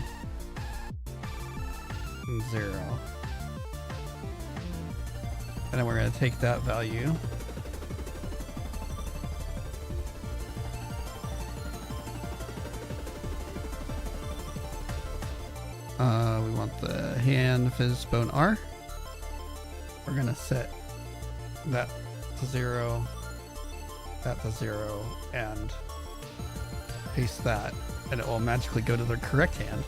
and 0. And then we're gonna take that value. We want the hand fizz bone R. We're gonna set that to 0, that to 0, and paste that, and it will magically go to the correct hand.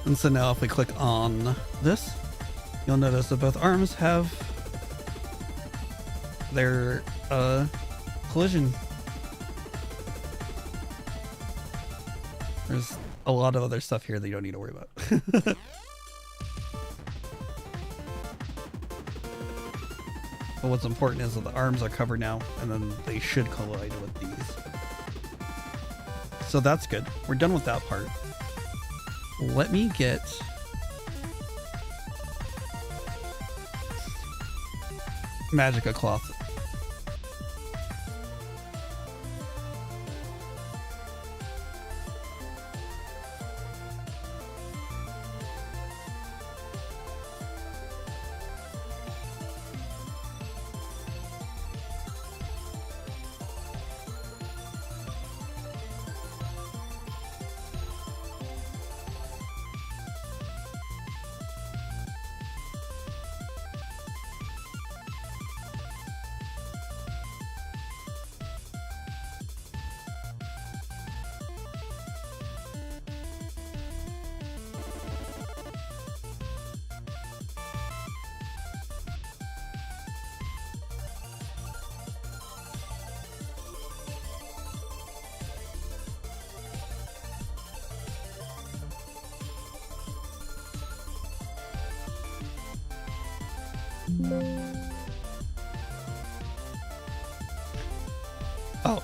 And so now if we click on this, you'll notice that both arms have their collision. There's a lot of other stuff here that you don't need to worry about. But what's important is that the arms are covered now, and then they should collide with these. So that's good. We're done with that part. Let me get Magica cloth. Oh.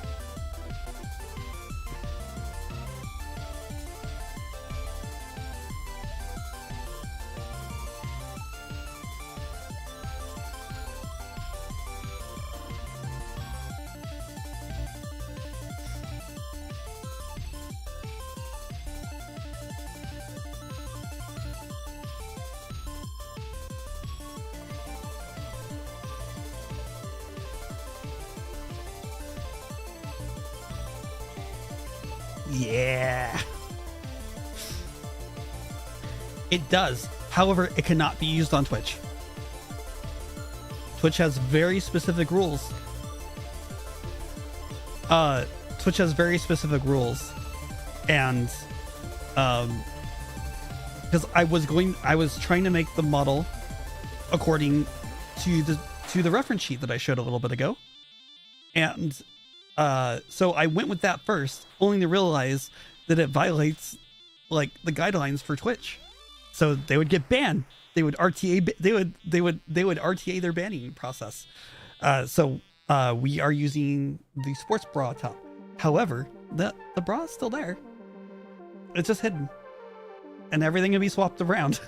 Yeah. It does. However, it cannot be used on Twitch. Twitch has very specific rules. Twitch has very specific rules. And because I was trying to make the model according to the reference sheet that I showed a little bit ago. And so I went with that first, only to realize that it violates like the guidelines for Twitch. So they would get banned. They would RTA. They would RTA their banning process. So we are using the sports bra top. However, the bra is still there. It's just hidden, and everything can be swapped around.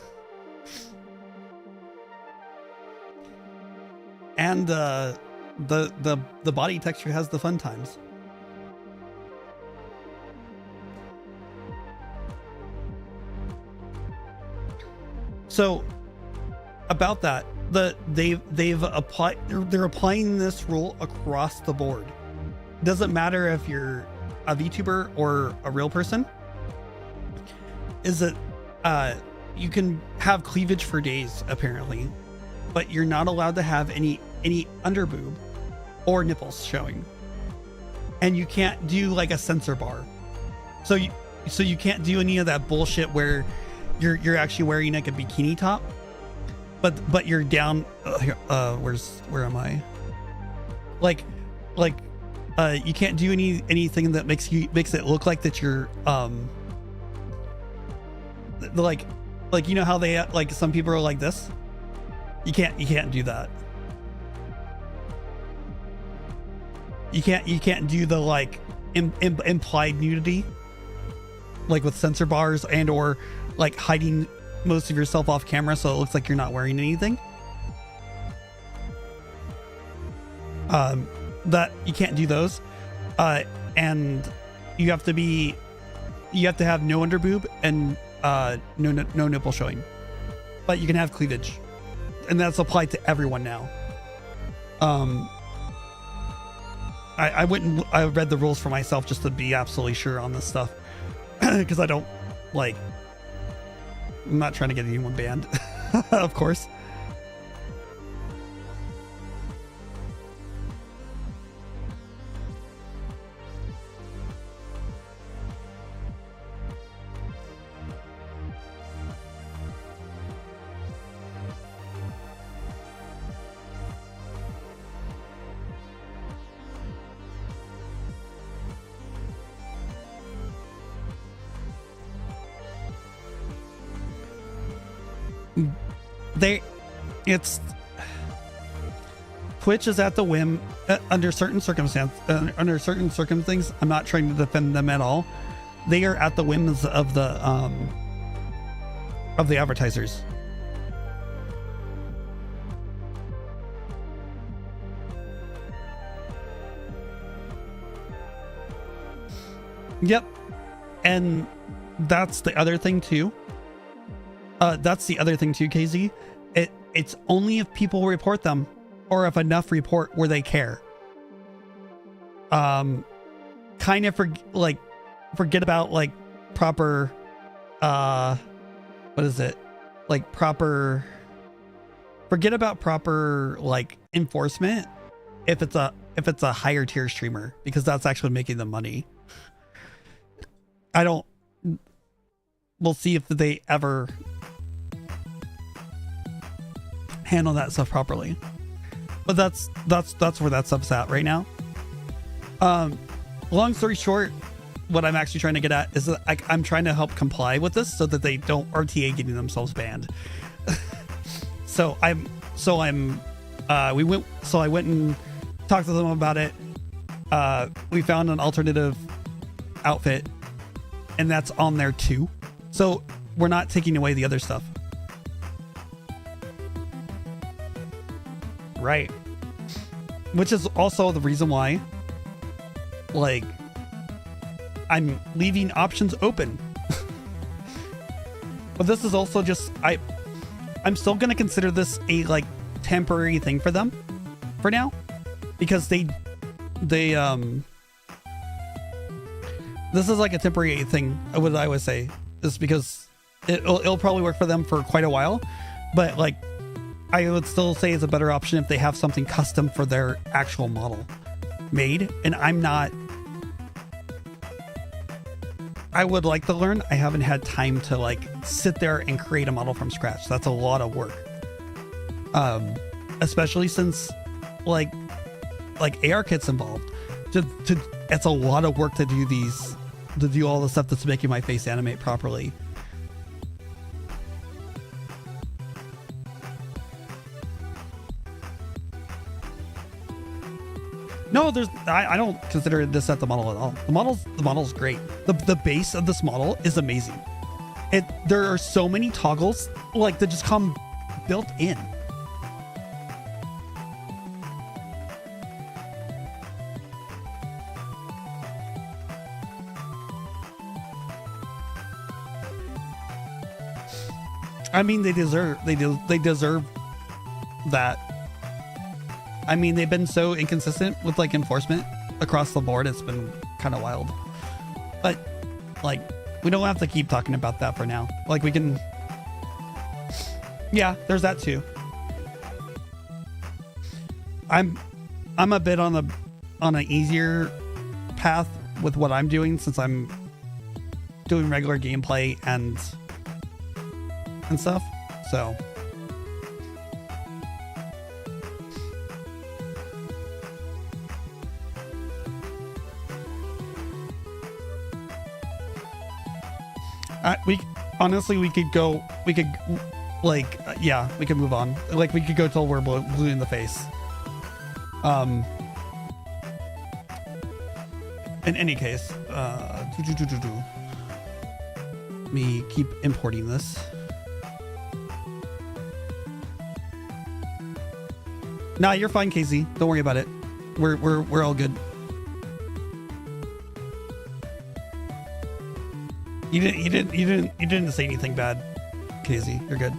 And the body texture has the fun times. So about that, they're applying this rule across the board. Doesn't matter if you're a VTuber or a real person. Is that you can have cleavage for days apparently, but you're not allowed to have any underboob or nipples showing, and you can't do like a sensor bar. So you can't do any of that bullshit where you're actually wearing like a bikini top, but you're down. Where am I? Like you can't do anything that makes it look like that you're like you know how they like some people are like this. You can't do that. You can't do the like implied nudity, like with sensor bars and or like hiding most of yourself off camera so it looks like you're not wearing anything. That you can't do those, and you have to have no underboob and no nipple showing, but you can have cleavage, and that's applied to everyone now. I went and I read the rules for myself just to be absolutely sure on this stuff, because I don't like. I'm not trying to get anyone banned, of course. Twitch is at the whim under certain circumstances. I'm not trying to defend them at all. They are at the whims of the advertisers. Yep. And that's the other thing too. KZ. It's only if people report them, or if enough report where they care. Kind of forget about like proper, forget about proper like enforcement if it's a higher tier streamer, because that's actually making them money. We'll see if they ever handle that stuff properly, but that's where that stuff's at right now. Long story short, what I'm actually trying to get at is that I'm trying to help comply with this so that they don't RTA getting themselves banned. I went and talked to them about it. We found an alternative outfit, and that's on there too. So we're not taking away the other stuff. Right. Which is also the reason why, like, I'm leaving options open. But this is also just, I'm still going to consider this a, like, temporary thing for them for now, because this is like a temporary thing, what I would say, is because it'll probably work for them for quite a while, but like, I would still say it's a better option if they have something custom for their actual model made. And I would like to learn. I haven't had time to like sit there and create a model from scratch. That's a lot of work. Especially since like AR kit's involved. It's a lot of work to do all the stuff that's making my face animate properly. No, I don't consider this at the model at all. The model's great. The base of this model is amazing. There are so many toggles like that just come built in. I mean, they deserve that. I mean, they've been so inconsistent with like enforcement across the board. It's been kind of wild, but like, we don't have to keep talking about that for now. Like, we can, yeah, there's that too. I'm a bit on an easier path with what I'm doing, since I'm doing regular gameplay and stuff. So we could move on. Like, we could go till we're blue in the face. In any case, me keep importing this. Nah, you're fine, Casey. Don't worry about it. We're all good. You didn't say anything bad, Casey. You're good.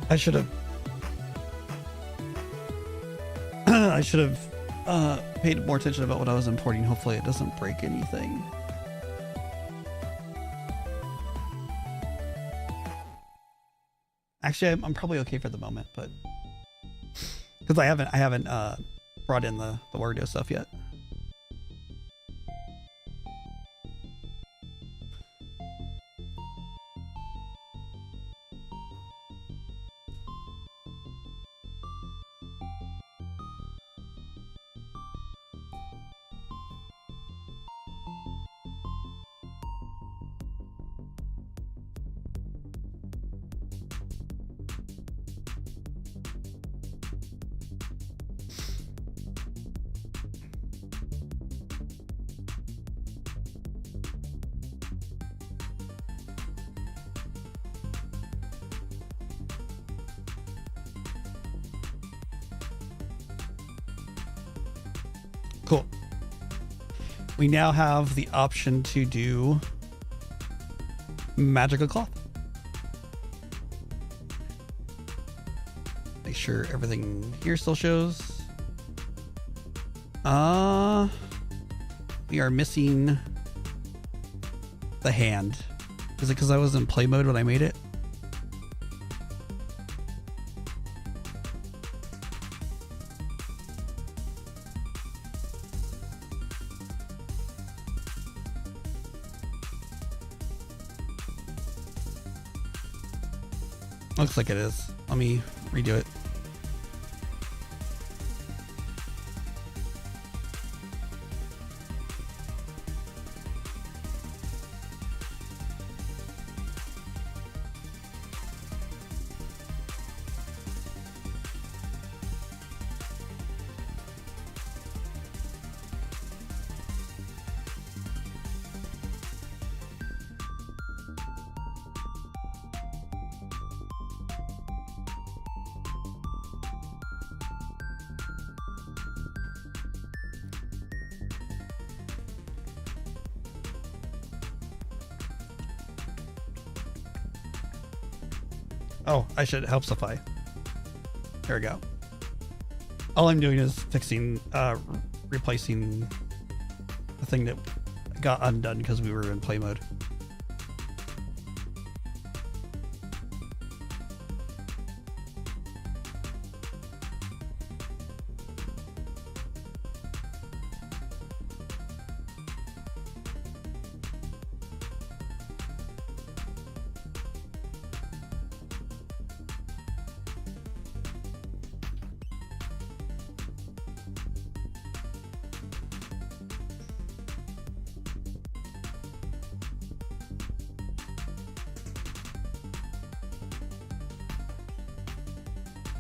I should have paid more attention about what I was importing. Hopefully it doesn't break anything. Actually, I'm probably okay for the moment, but because I haven't brought in the Wario stuff yet. Cool. We now have the option to do magical cloth. Make sure everything here still shows. We are missing the hand. Is it because I was in play mode when I made it? Looks like it is. Let me redo it. Oh, I should helpsify. There we go. All I'm doing is fixing, replacing the thing that got undone because we were in play mode.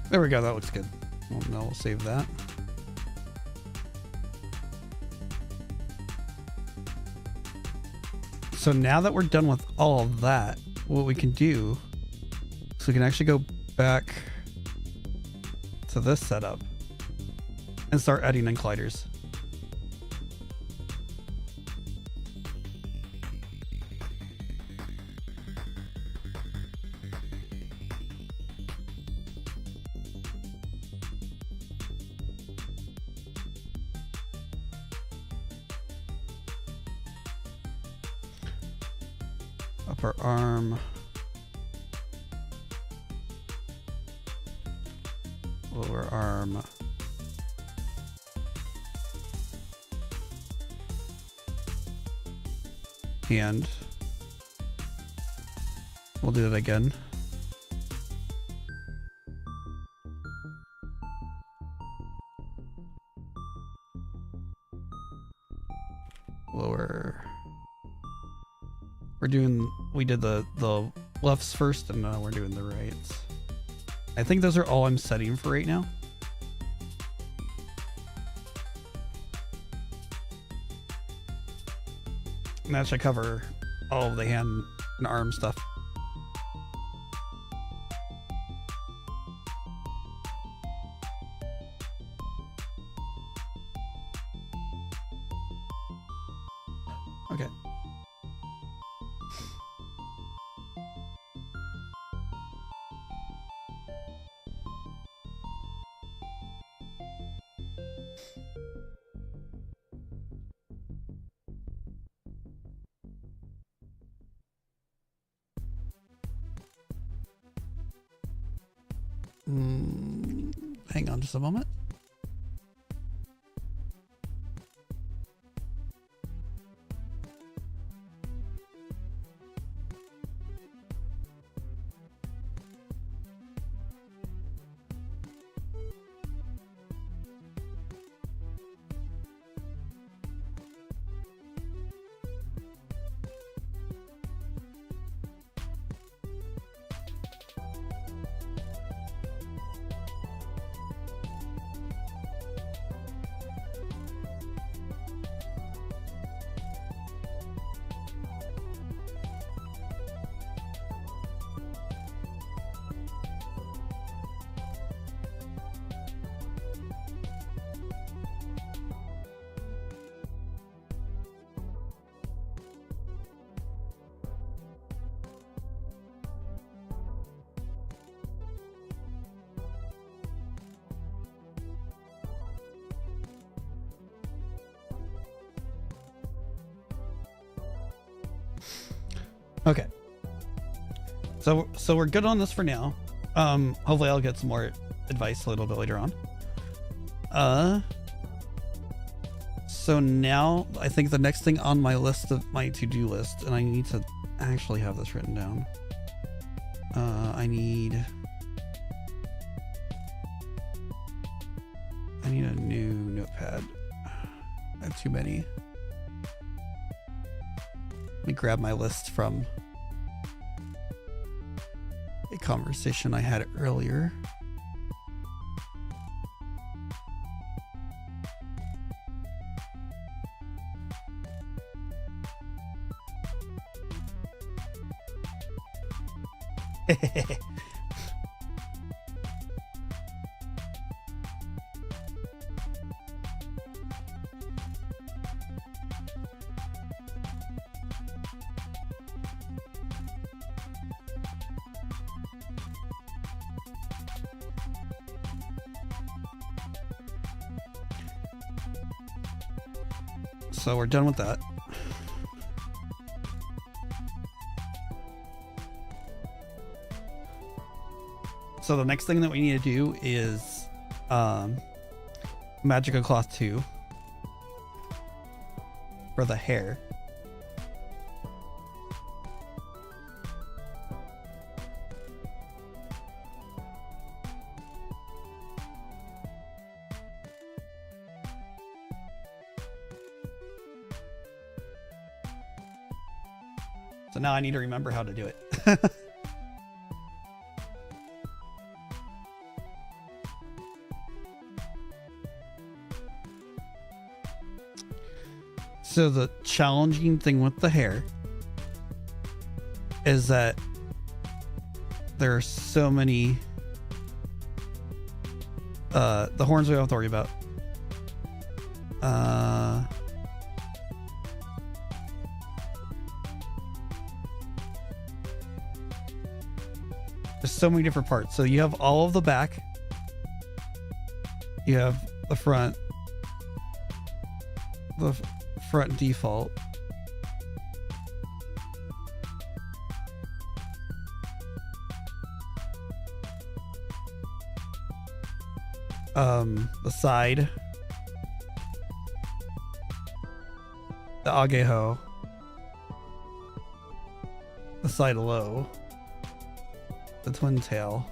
There we go, that looks good. Well, now we'll save that. So now that we're done with all of that, what we can do is we can actually go back to this setup and start adding in colliders. Upper arm. Lower arm. Hand. We'll do that again. Lower. We did the lefts first, and now we're doing the rights. I think those are all I'm setting for right now. And that should cover all of the hand and arm stuff. Okay. Hang on just a moment. Okay. So we're good on this for now. Hopefully I'll get some more advice a little bit later on. So now I think the next thing on my list of my to-do list, and I need to actually have this written down. I need a new notepad. I have too many. Let me grab my list from a conversation I had earlier. So we're done with that. So the next thing that we need to do is Magical Cloth 2 for the hair. So now I need to remember how to do it. So the challenging thing with the hair is that there are so many the horns we don't have to worry about. There's so many different parts. So you have all of the back, you have the front default, the side, the ageho, the side low, the twin tail,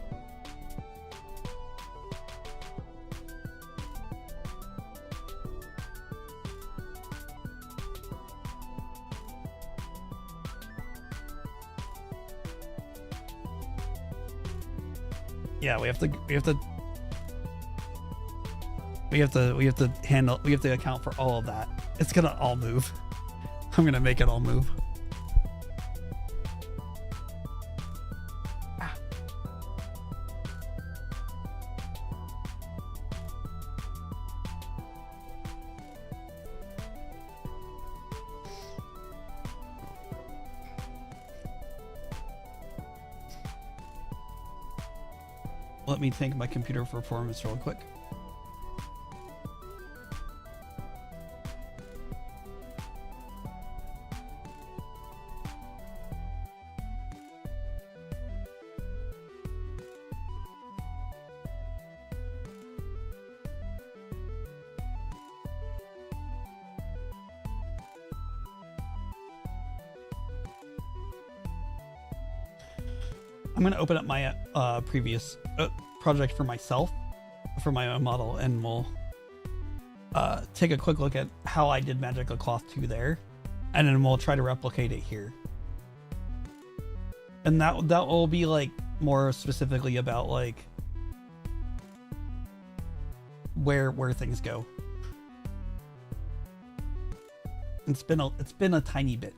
yeah, we have to account for all of that. It's gonna all move. I'm gonna make it all move. Ah. Let me thank my computer for performance real quick. I'm going to open up my previous project for myself, for my own model, and we'll take a quick look at how I did Magical Cloth 2 there, and then we'll try to replicate it here. And that will be like more specifically about like where things go. It's been a tiny bit.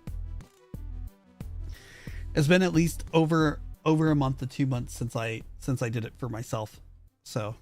It's been at least over a month to 2 months since I did it for myself. So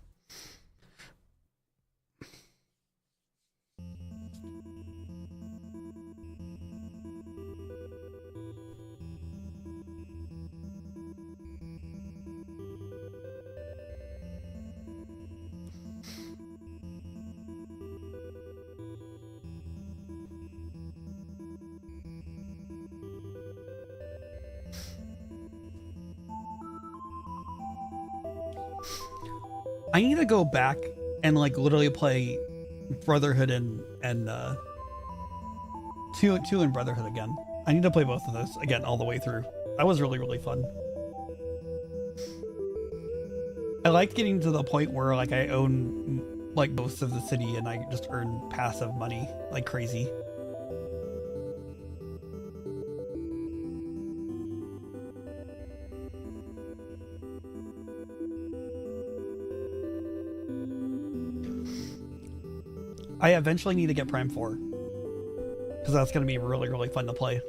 I need to go back and like literally play Brotherhood and two and Brotherhood again. I need to play both of those again all the way through. That was really fun. I liked getting to the point where like I own like most of the city and I just earn passive money like crazy. I eventually need to get Prime 4 because that's going to be really fun to play.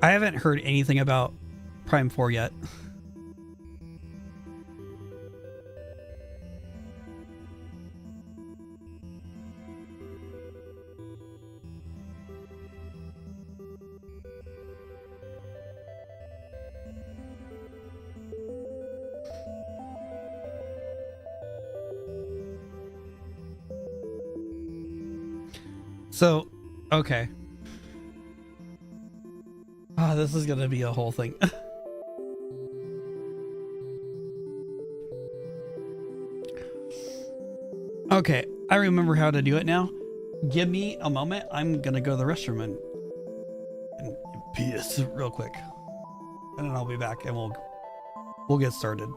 I haven't heard anything about Prime 4 yet. So, okay. Ah, this is gonna be a whole thing. Okay, I remember how to do it now. Give me a moment. I'm gonna go to the restroom and piss real quick, and then I'll be back and we'll get started.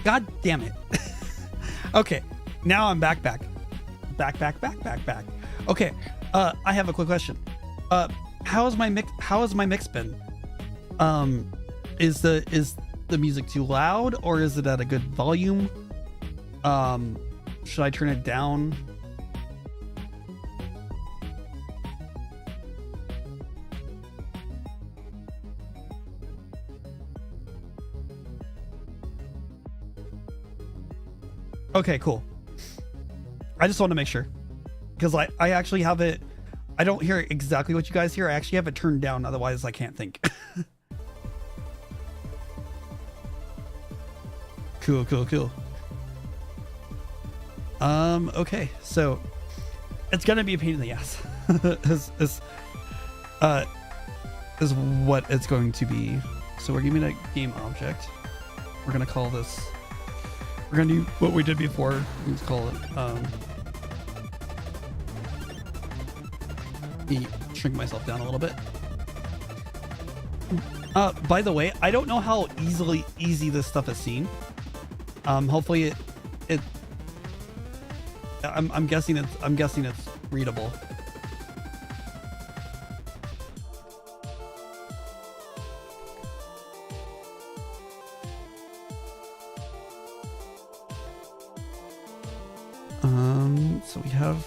God damn it. Okay, now I'm back. Okay, I have a quick question. How is my mix been? Is the music too loud, or is it at a good volume? Should I turn it down? Okay, cool. I just want to make sure, because I actually have it. I don't hear exactly what you guys hear. I actually have it turned down, otherwise I can't think. Cool. Okay, so it's gonna be a pain in the ass. is what it's going to be. So we're giving it a game object. We're gonna call this. We're gonna do what we did before. Let's call it. Let me shrink myself down a little bit. By the way, I don't know how easy this stuff is seen. Hopefully I'm guessing it's readable. So we have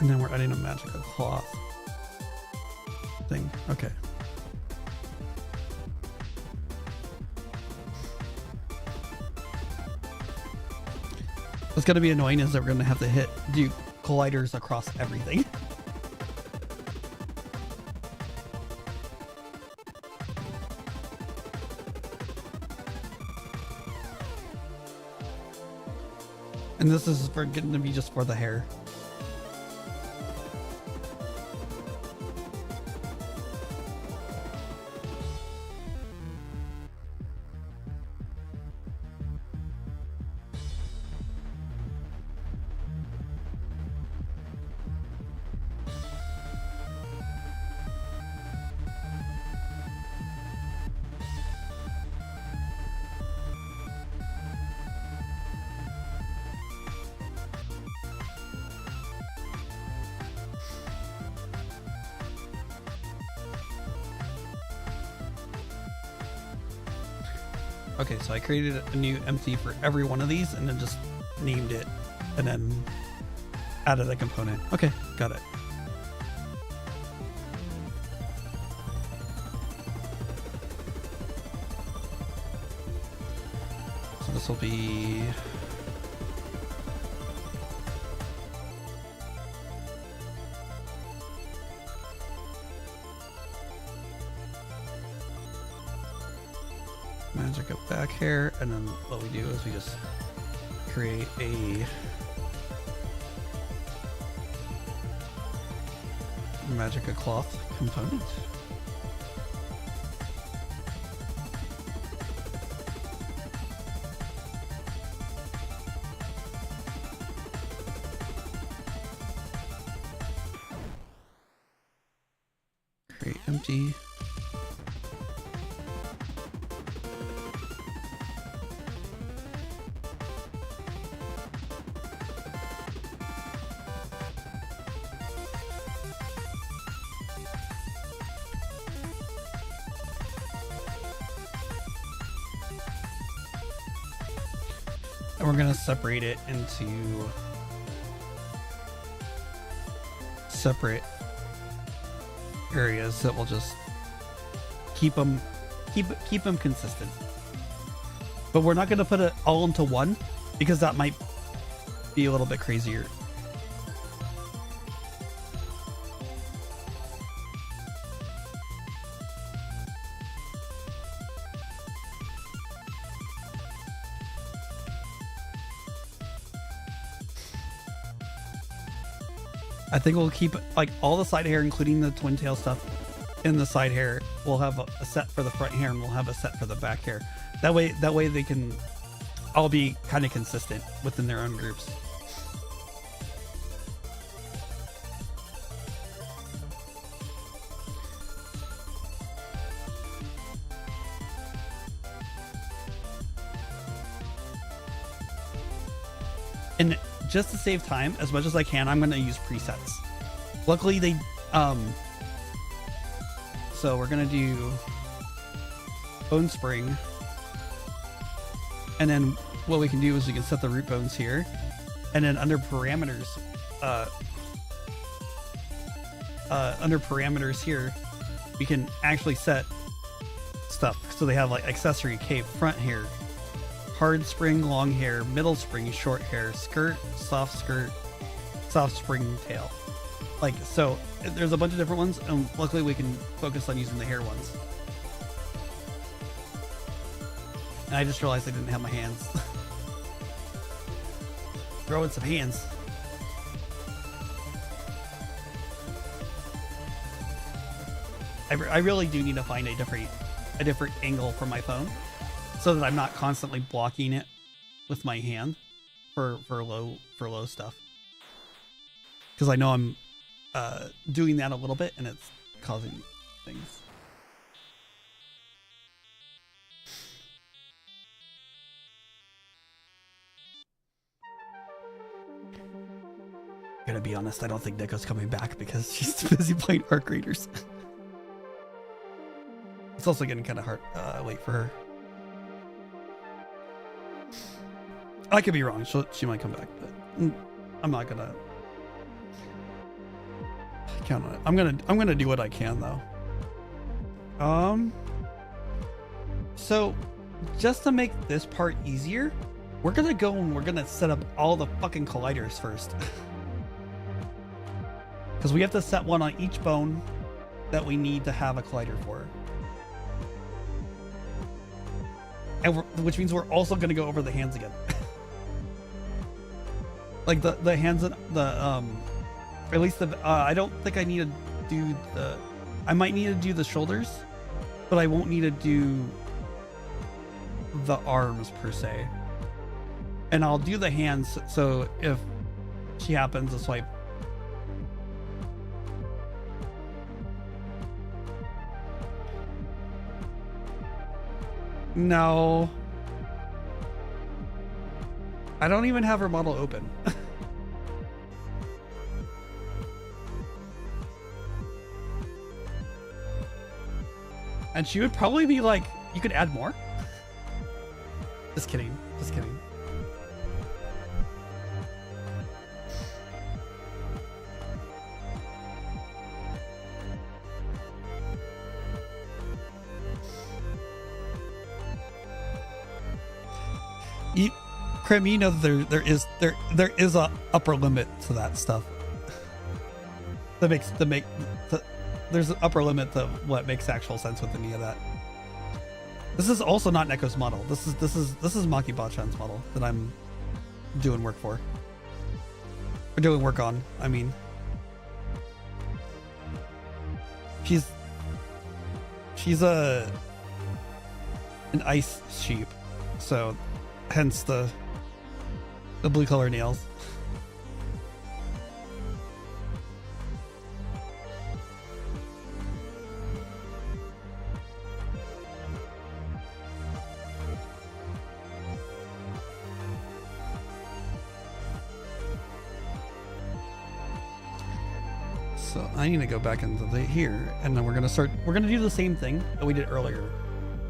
and then we're adding a magical cloth thing. Okay. What's going to be annoying is that we're going to have to do colliders across everything. And this is going to be just for the hair. Okay, so I created a new empty for every one of these and then just named it and then added a component. Okay, got it. So this will be magic up back hair, and then what we do is we just create a magic cloth component. Create empty. And we're going to separate it into separate areas that will just keep them consistent. But we're not going to put it all into one because that might be a little bit crazier. I think we'll keep like all the side hair, including the twin tail stuff in the side hair. We'll have a set for the front hair and we'll have a set for the back hair. That way they can all be kind of consistent within their own groups. And just to save time as much as I can, I'm going to use presets. Luckily they so we're going to do bone spring, and then what we can do is we can set the root bones here, and then under parameters here we can actually set stuff. So they have like accessory cape, front hair, hard spring, long hair, middle spring, short hair, skirt, soft spring tail. Like, so there's a bunch of different ones, and luckily we can focus on using the hair ones. And I just realized I didn't have my hands. Throw in some hands. I really do need to find a different angle for my phone, so that I'm not constantly blocking it with my hand for low stuff. Because I know I'm doing that a little bit, and it's causing things. Gonna be honest, I don't think Nico's coming back because she's busy playing Arc Raiders. It's also getting kind of hard late for her. I could be wrong. She might come back, but I'm not gonna count on it. I'm gonna do what I can though. So just to make this part easier, we're gonna go and we're gonna set up all the fucking colliders first. Because we have to set one on each bone that we need to have a collider for. And which means we're also going to go over the hands again. Like the hands, at least I don't think I need to do I might need to do the shoulders, but I won't need to do the arms per se. And I'll do the hands, so if she happens to swipe. No. I don't even have her model open. And she would probably be like, you could add more? Just kidding. Just kidding. Krim, you know that there is a upper limit to that stuff. There's an upper limit to what makes actual sense with any of that. This is also not Neko's model. This is Maki Bachan's model that I'm doing work for. Or doing work on, I mean. She's an ice sheep, so hence the blue color nails. So I need to go back into here, and then we're gonna do the same thing that we did earlier.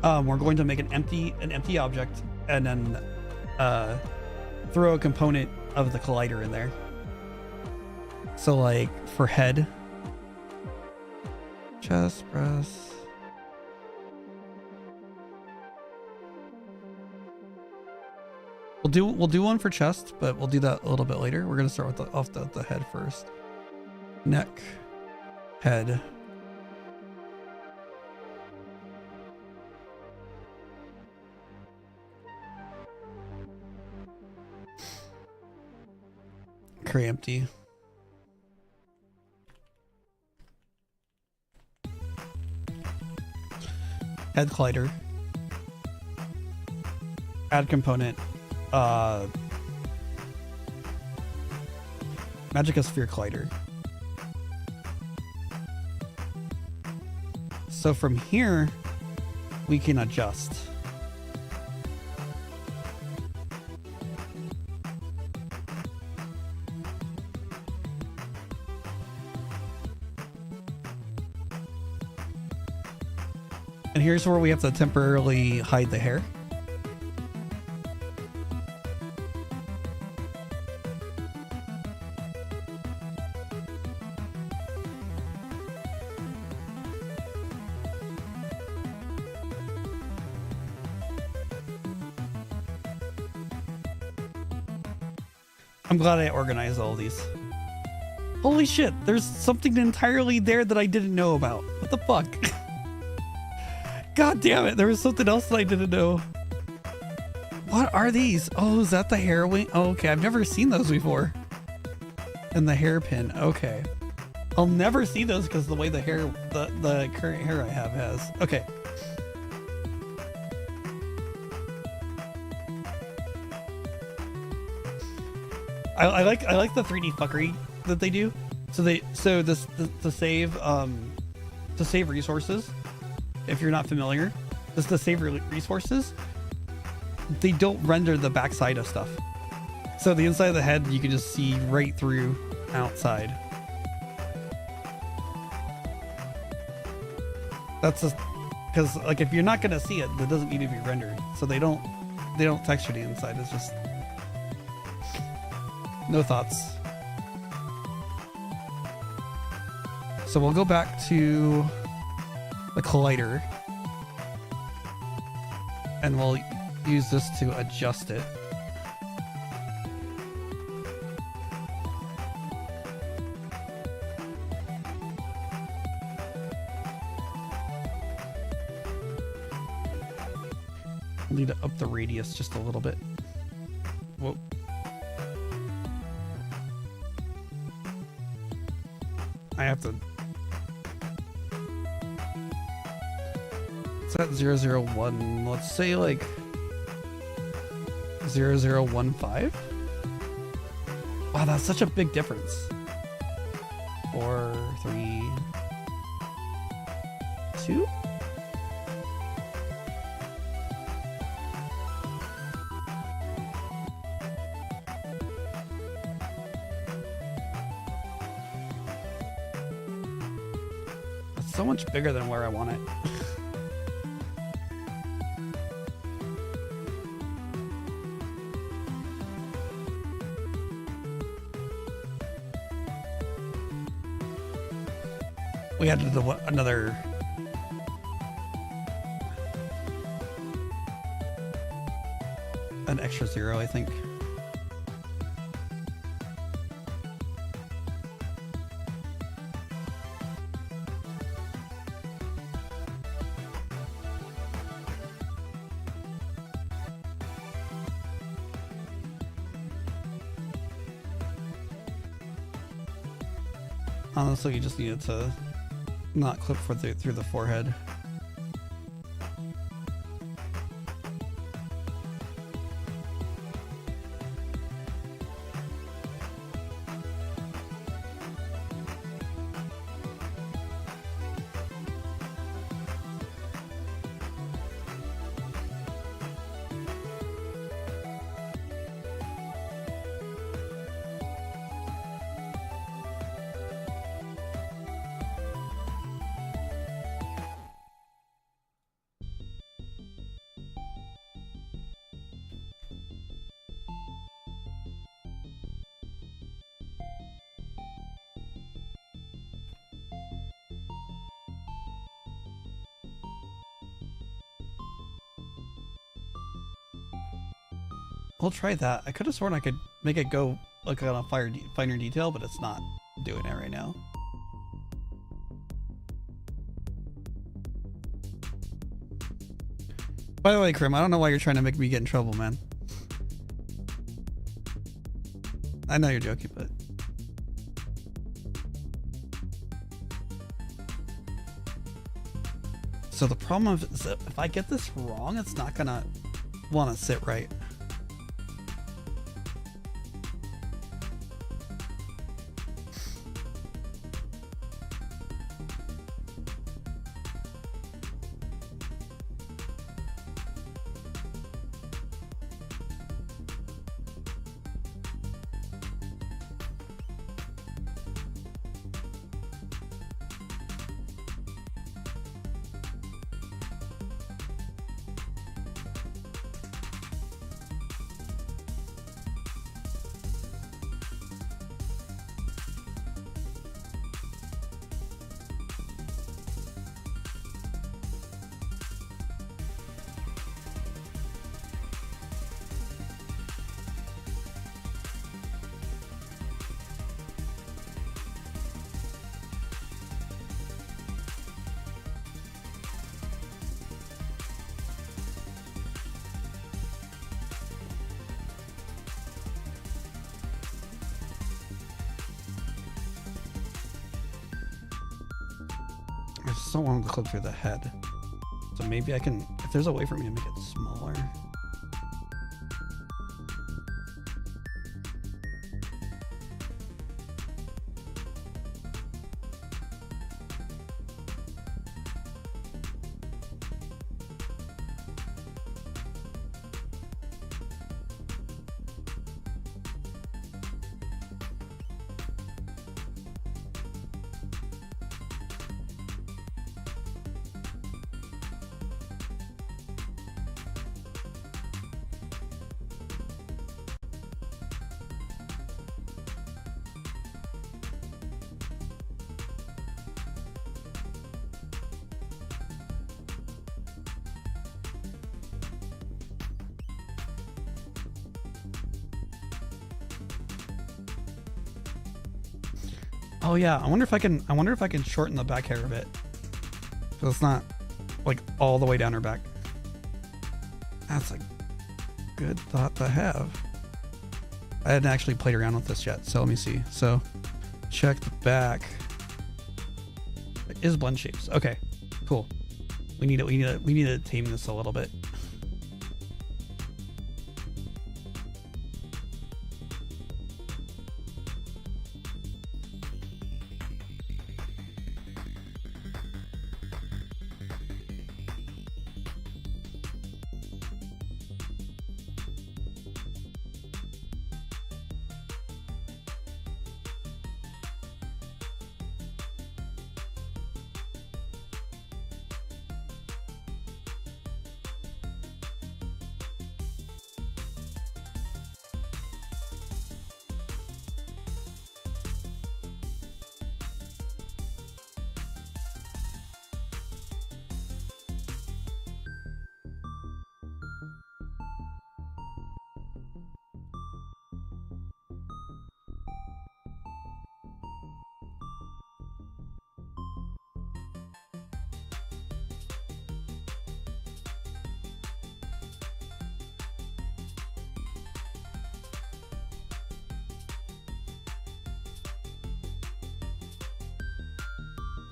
We're going to make an empty object, and then throw a component of the collider in there. So like for head, chest, breast, we'll do one for chest, but we'll do that a little bit later. We're gonna start with the head first. Neck, head. Carry empty. Head collider. Add component. Magica sphere collider. So from here, we can adjust. here's where we have to temporarily hide the hair. I'm glad I organized all these. Holy shit, there's something entirely there that I didn't know about. What the fuck? God damn it, there was something else that I didn't know. What are these? Oh, is that the hair wing? Oh, okay, I've never seen those before. And the hairpin, okay. I'll never see those because the way the hair, the current hair I have has. Okay. I like the 3D fuckery that they do. So to save resources, if you're not familiar, just to save resources, they don't render the backside of stuff. So the inside of the head you can just see right through outside. That's just because like if you're not gonna see it, it doesn't need to be rendered. So they don't texture the inside. It's just no thoughts. So we'll go back to the collider and we'll use this to adjust it. Need to up the radius just a little bit. Whoa. I have to set 001. Let's say like 0015. Wow, that's such a big difference. 4, 3, 2. So much bigger than where I want it. We added another an extra 0, I think. Honestly, you just needed to not clip through the forehead. We'll try that. I could have sworn I could make it go like on a finer detail, but it's not doing it right now. By the way, Krim, I don't know why you're trying to make me get in trouble, man. I know you're joking, but... So the problem is that if I get this wrong, it's not gonna want to sit right. just don't want them to clip through the head. So maybe I can, if there's a way for me to make it smaller. Oh yeah, I wonder if I can shorten the back hair a bit. So it's not like all the way down her back. That's a good thought to have. I hadn't actually played around with this yet, so let me see. So check the back. It is blend shapes. Okay, cool. We need to tame this a little bit.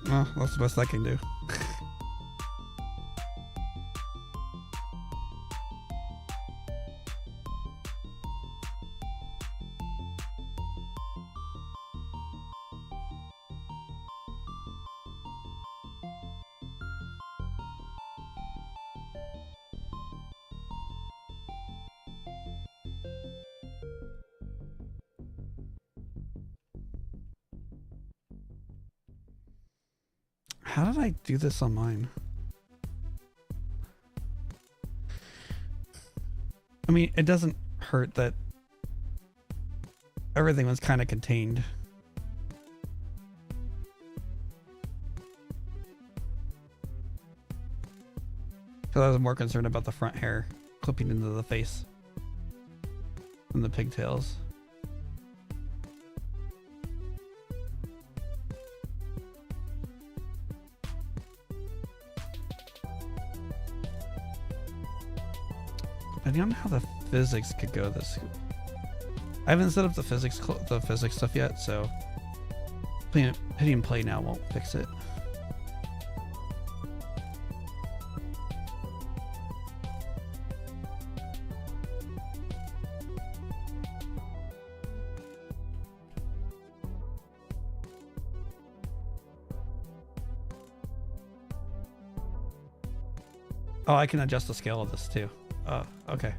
Well, that's the best I can do. How did I do this on mine? I mean, it doesn't hurt that everything was kind of contained. Because I was more concerned about the front hair clipping into the face than the pigtails. I don't know how the physics could go this. I haven't set up the physics stuff yet, so hitting play now won't fix it. Oh, I can adjust the scale of this too. Okay.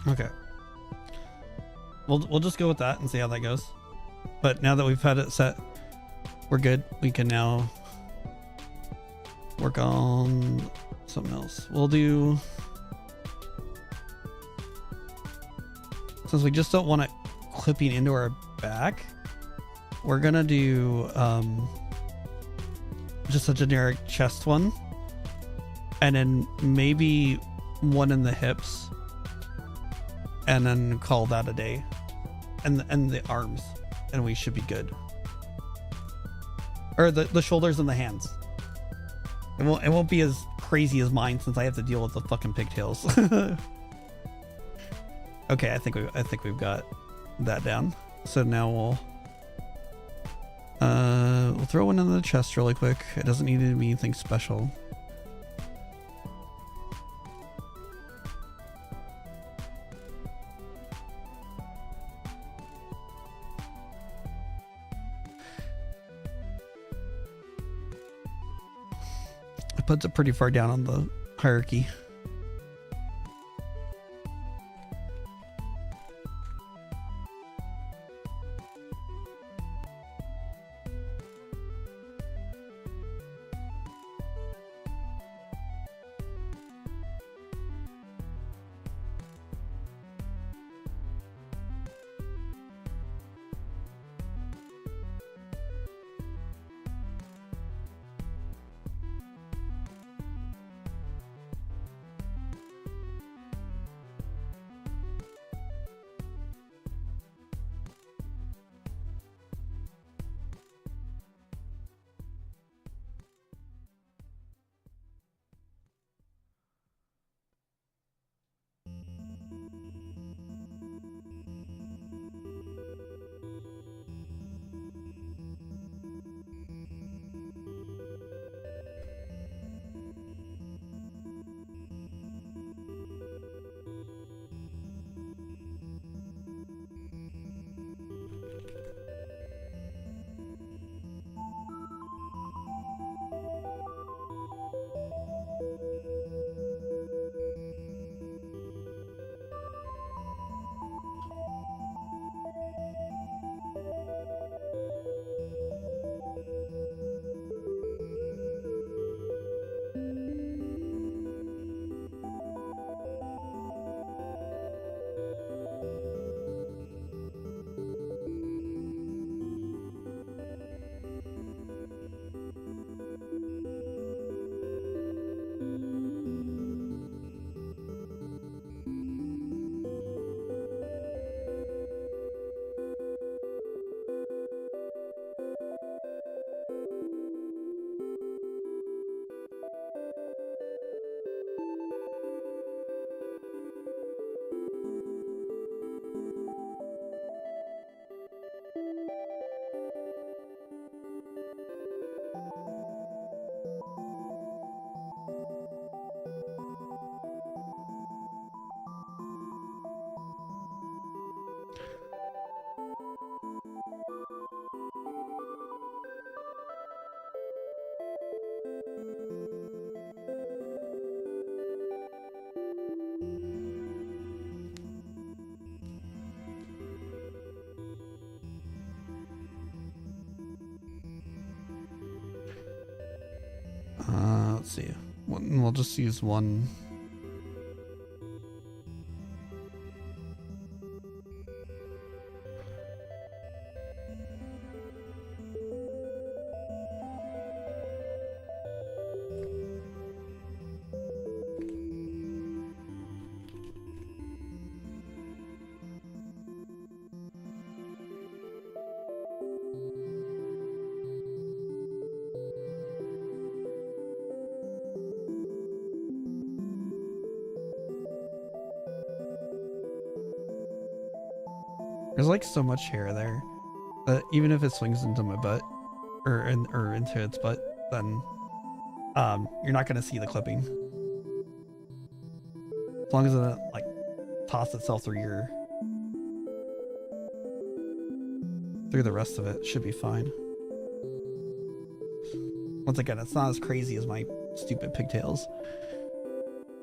Okay. We'll just go with that and see how that goes. But now that we've had it set, we're good. We can now work on something else. We'll do, since we just don't want it clipping into our back, we're gonna do just a generic chest one, and then maybe one in the hips, and then call that a day, and the arms, and we should be good. Or the shoulders and the hands. It won't be as crazy as mine since I have to deal with the fucking pigtails. Okay, I think we've got that down. So now we'll throw one in the chest really quick. It doesn't need to be anything special. It puts it pretty far down on the hierarchy. Let's see. We'll just use one. There's like so much hair there that even if it swings into my butt or into its butt, then you're not gonna see the clipping. As long as it doesn't like toss itself through the rest of it, it should be fine. Once again, it's not as crazy as my stupid pigtails.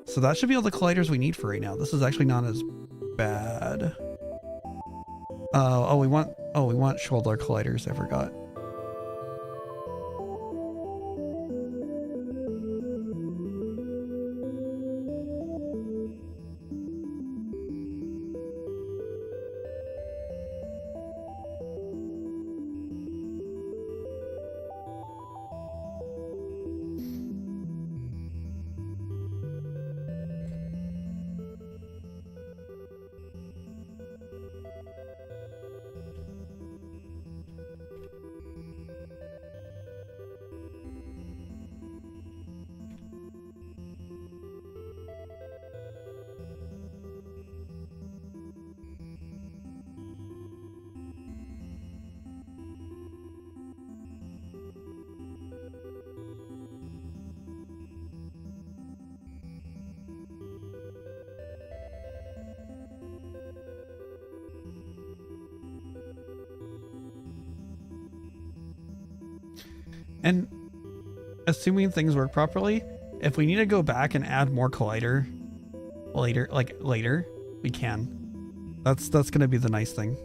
So that should be all the colliders we need for right now. This is actually not as bad. We want shoulder colliders, I forgot. And assuming things work properly, if we need to go back and add more collider later, we can. That's going to be the nice thing.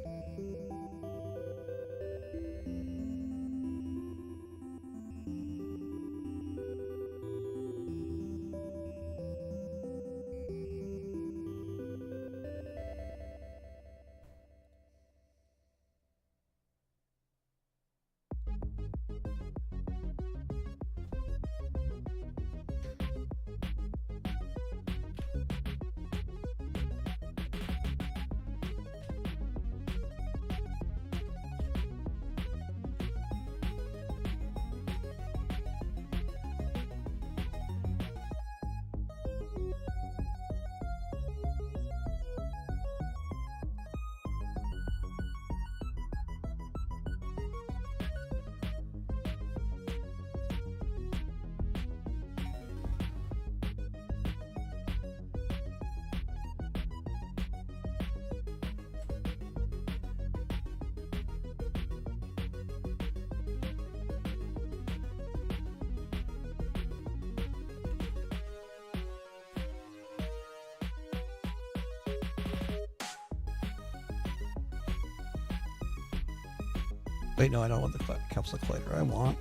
Wait, no, I don't want the capsule collider. I want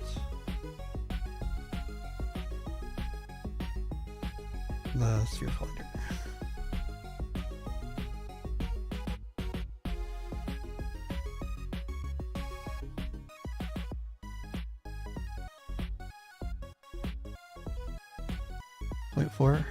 the sphere collider. Point 4.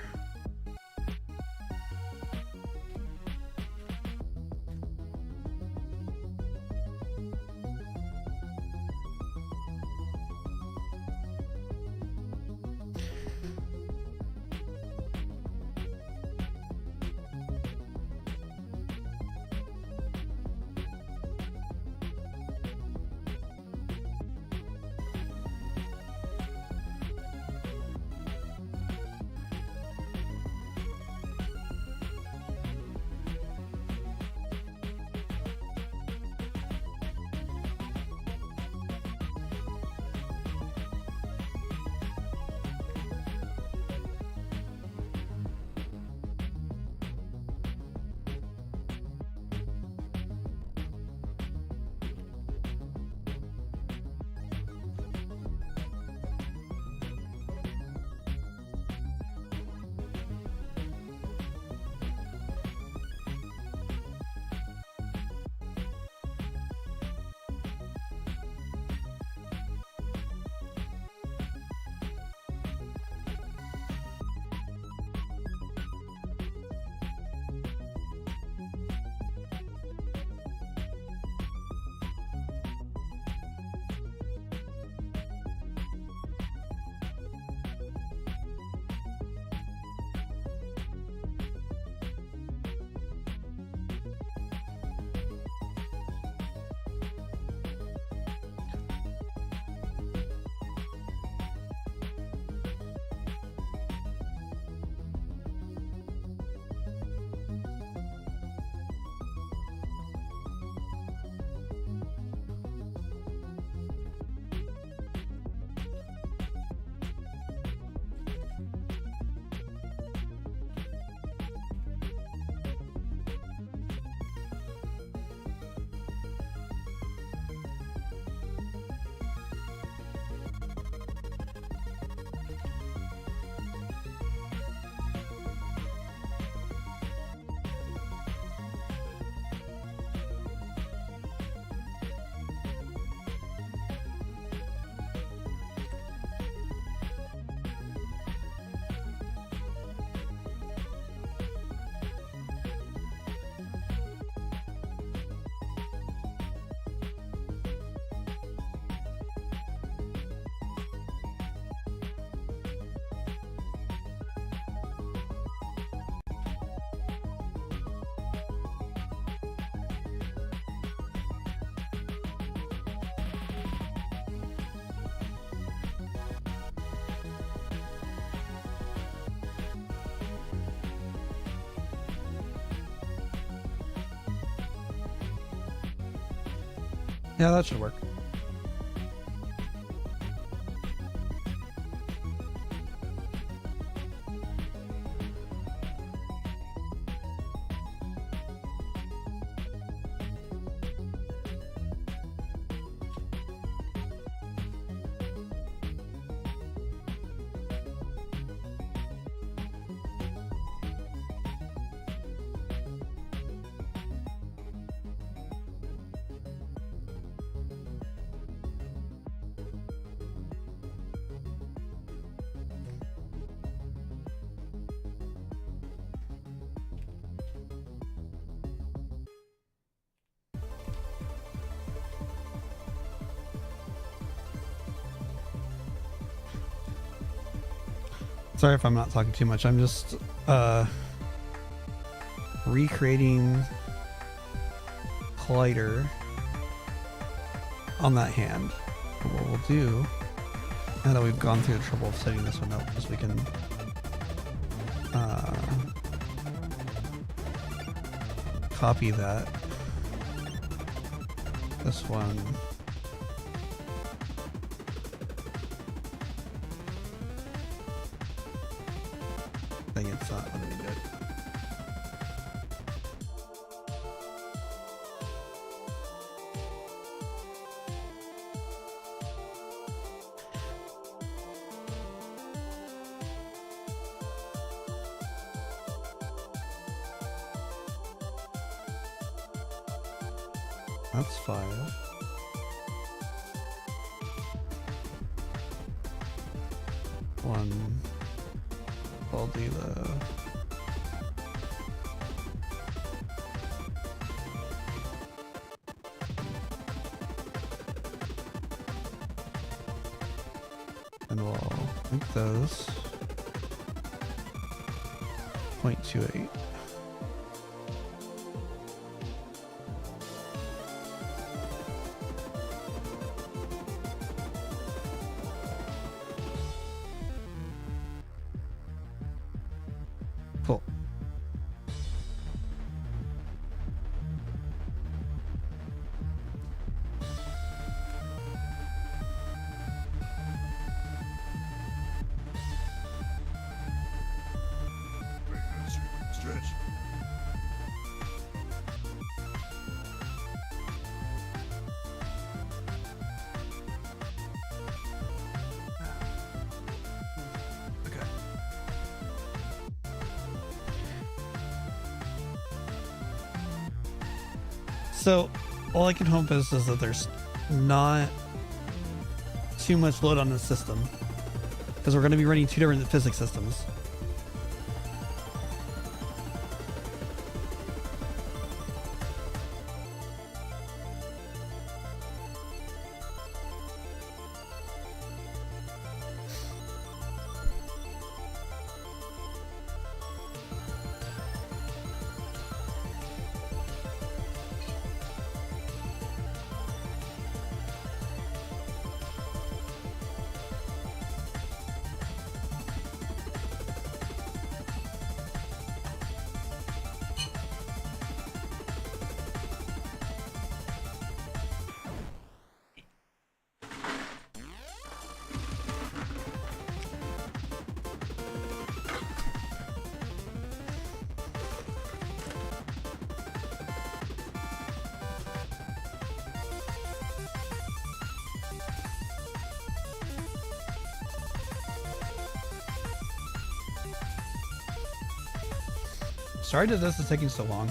Yeah, that should work. Sorry if I'm not talking too much. I'm just recreating Collider on that hand. And what we'll do, now that we've gone through the trouble of setting this one up, is we can copy that. This one. It's not going to be good. That's 5. One. I'll do the and we'll make those 0.28. Cool. Stretch. So all I can hope is that there's not too much load on the system, because we're going to be running 2 different physics systems. Sorry that this is taking so long.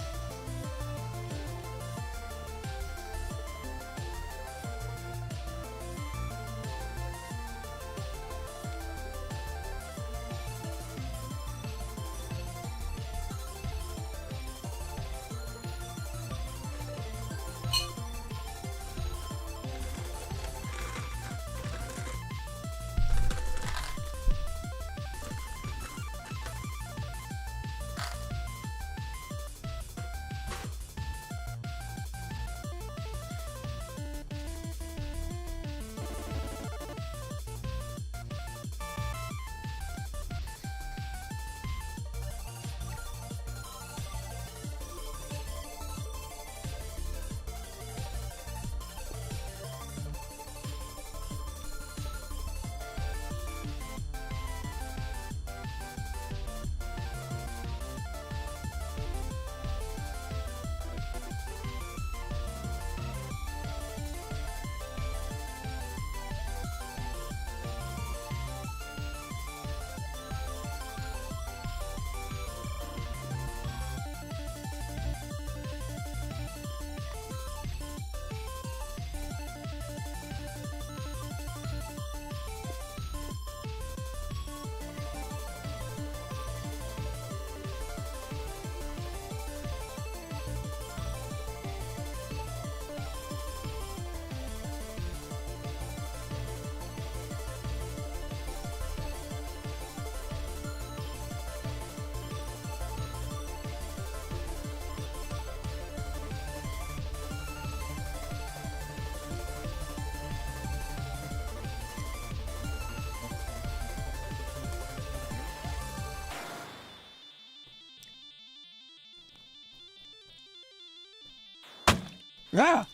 Ah!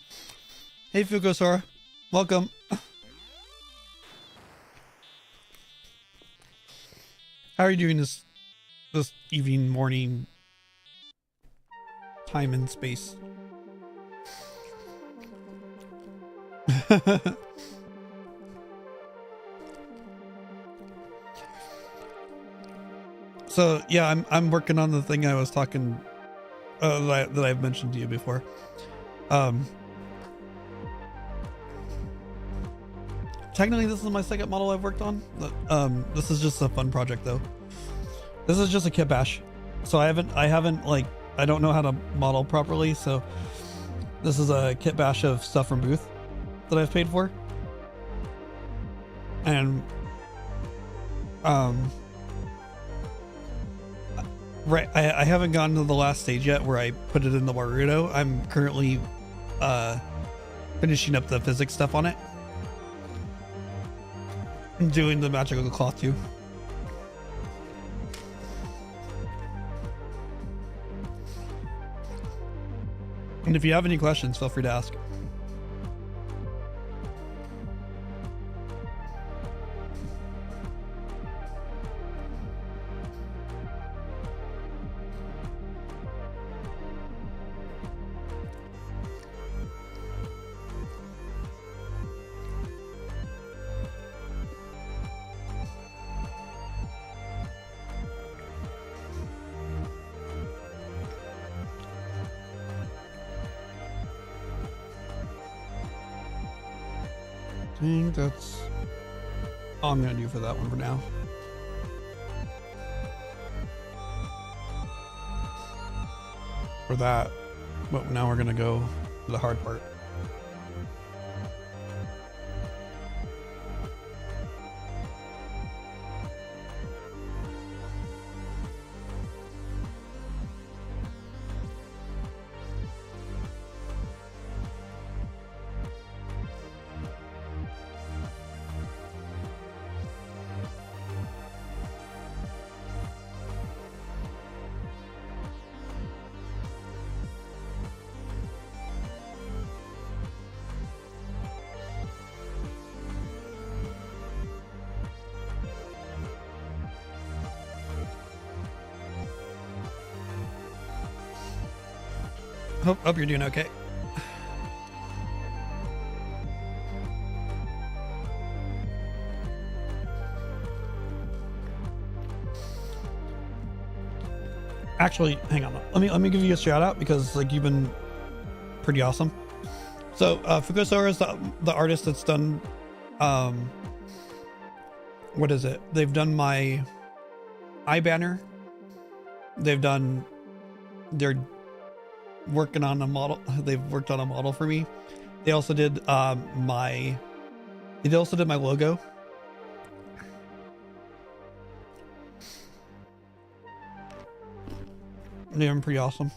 Hey, Fukosora. Welcome. How are you doing this evening, morning, time and space? So yeah, I'm working on the thing I was talking that I've mentioned to you before. Technically, this is my second model I've worked on. This is just a fun project though. This is just a kit bash, so I haven't like, I don't know how to model properly. So this is a kit bash of stuff from Booth that I've paid for, and right, I haven't gotten to the last stage yet where I put it in the Warudo. I'm currently finishing up the physics stuff on it. I'm doing the magical cloth too. And if you have any questions, feel free to ask. I think that's all I'm gonna do for that one for now. For that, but now we're gonna go to the hard part. Hope you're doing okay. Actually, hang on. Let me give you a shout out because like you've been pretty awesome. So Fukosora is the artist that's done what is it? They've done my eye banner. They're working on a model. They've worked on a model for me. They also did my logo. They're pretty awesome.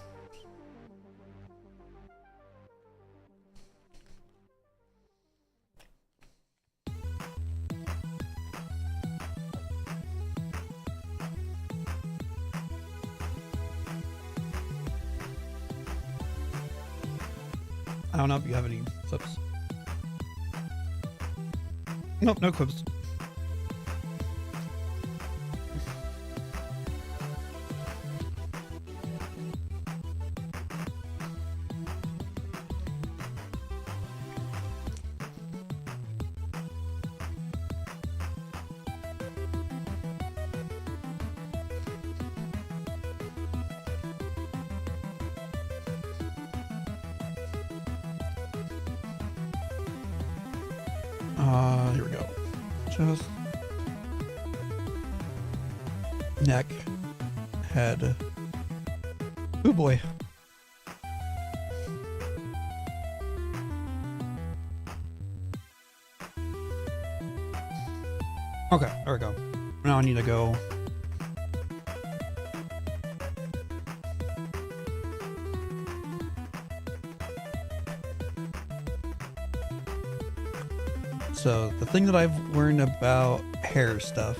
I don't know if you have any clips. Nope, no clips. Here we go. Just neck, head. Oh boy. Okay, there we go. Now I need to go. So the thing that I've learned about hair stuff,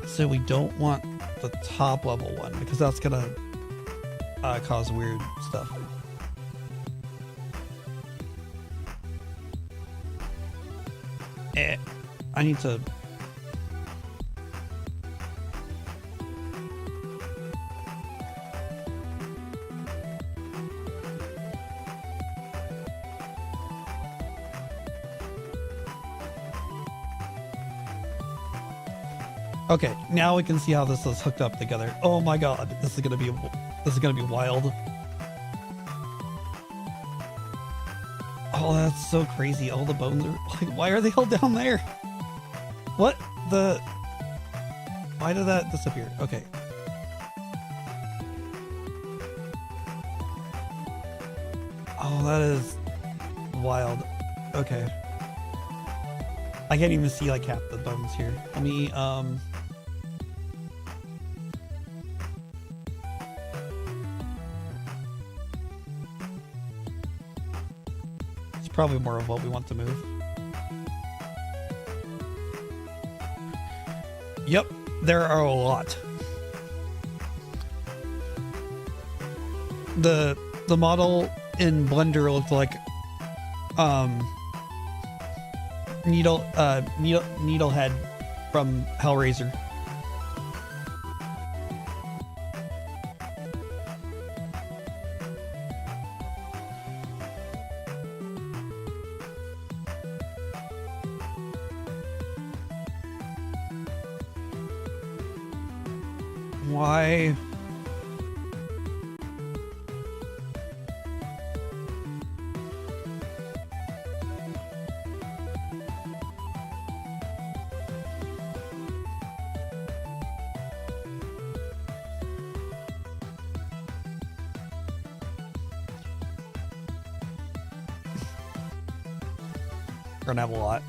so we don't want the top level one because that's gonna cause weird stuff. I need to... Okay, now we can see how this is hooked up together. Oh my god, this is gonna be wild. Oh, that's so crazy. All the bones are like, why are they all down there? What the? Why did that disappear? Okay. Oh, that is wild. Okay. I can't even see like half the bones here. Let me it's probably more of what we want to move. Yep, there are a lot. The model in Blender looked like Needlehead from Hellraiser. Why? We're gonna have a lot.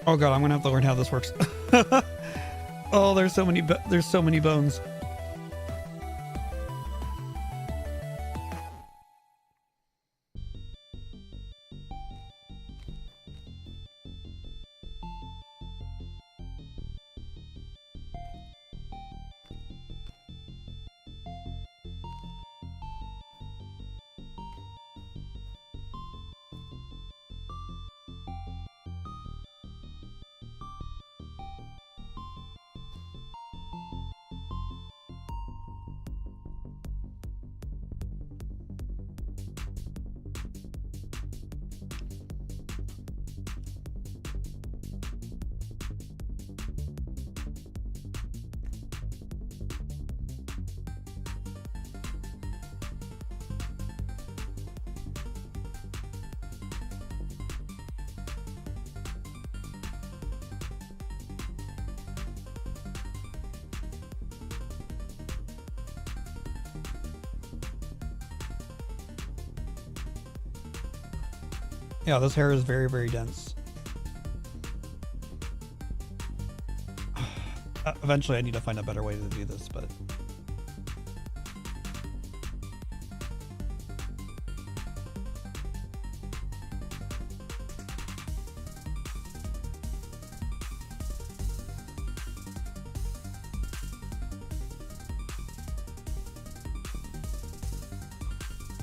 Oh god, I'm gonna have to learn how this works. Oh, there's so many bones. Yeah, this hair is very, very dense. Eventually I need to find a better way to do this, but...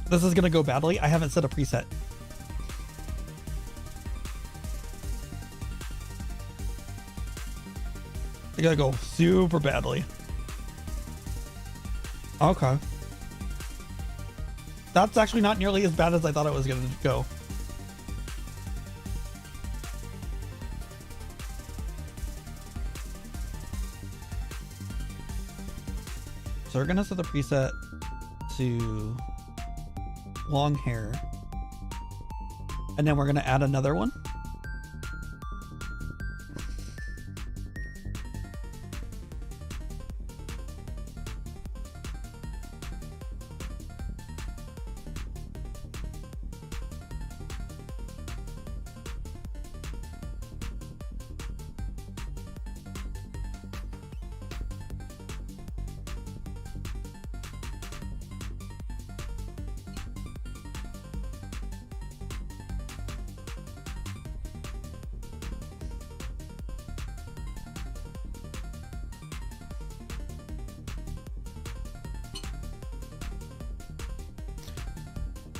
This is gonna go badly. I haven't set a preset. I gotta go super badly. Okay. That's actually not nearly as bad as I thought it was gonna go. So we're gonna set the preset to long hair. And then we're gonna add another one.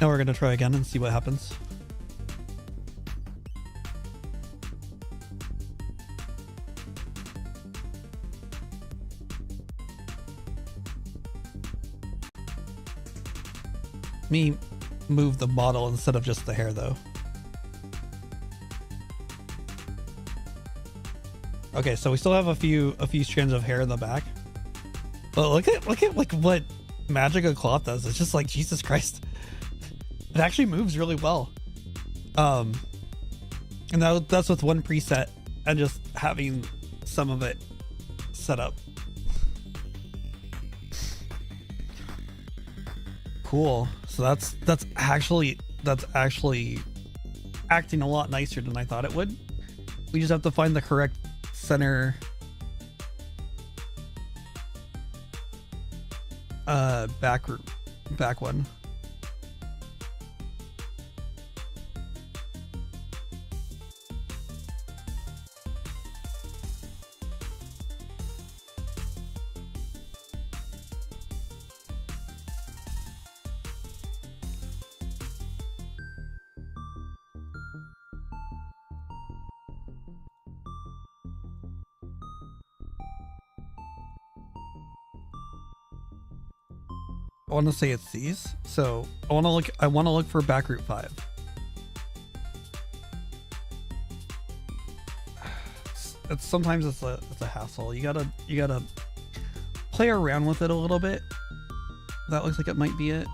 Now we're gonna try again and see what happens. Me move the model instead of just the hair though. Okay, so we still have a few strands of hair in the back. But look at like what magic of cloth does. It's just like, Jesus Christ. It actually moves really well. And that's with one preset and just having some of it set up. Cool. So that's actually acting a lot nicer than I thought it would. We just have to find the correct center back one. I want to say it's these. So I want to look for back root 5. Sometimes it's a hassle. You gotta play around with it a little bit. That looks like it might be it.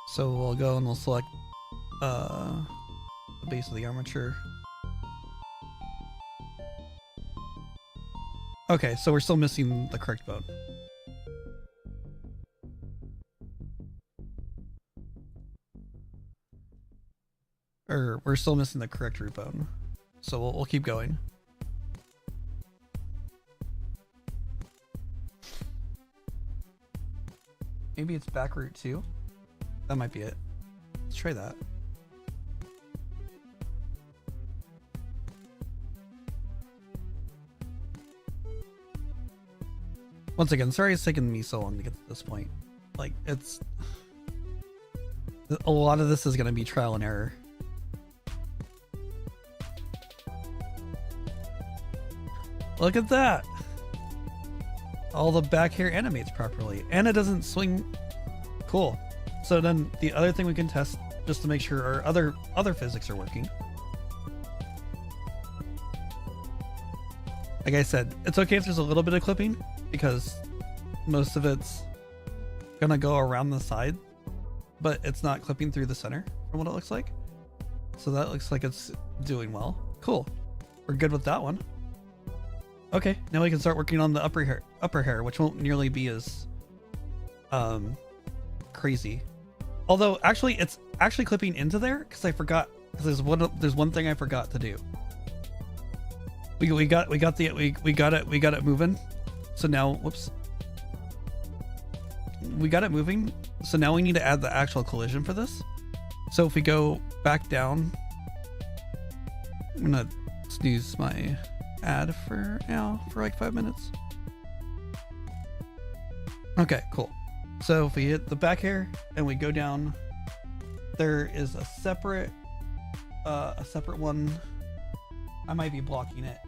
So we'll go and we'll select the base of the armature. Okay, so we're still missing the correct bone. Or we're still missing the correct root bone. So we'll keep going. Maybe it's back root 2. That might be it. Let's try that. Once again, sorry it's taken me so long to get to this point. Like, it's... a lot of this is going to be trial and error. Look at that! All the back hair animates properly. And it doesn't swing... Cool. So then the other thing we can test, just to make sure our other physics are working. Like I said, it's okay if there's a little bit of clipping, because most of it's gonna go around the side, but it's not clipping through the center from what it looks like. So that looks like it's doing well. Cool. We're good with that one. Okay, now we can start working on the upper hair, which won't nearly be as crazy. Although actually it's actually clipping into there because I forgot, because there's one thing I forgot to do. We got it moving. So now, whoops. We got it moving. So now we need to add the actual collision for this. So if we go back down, I'm gonna snooze my ad for now for like 5 minutes. Okay, cool. So if we hit the back hair and we go down, there is a separate one. I might be blocking it.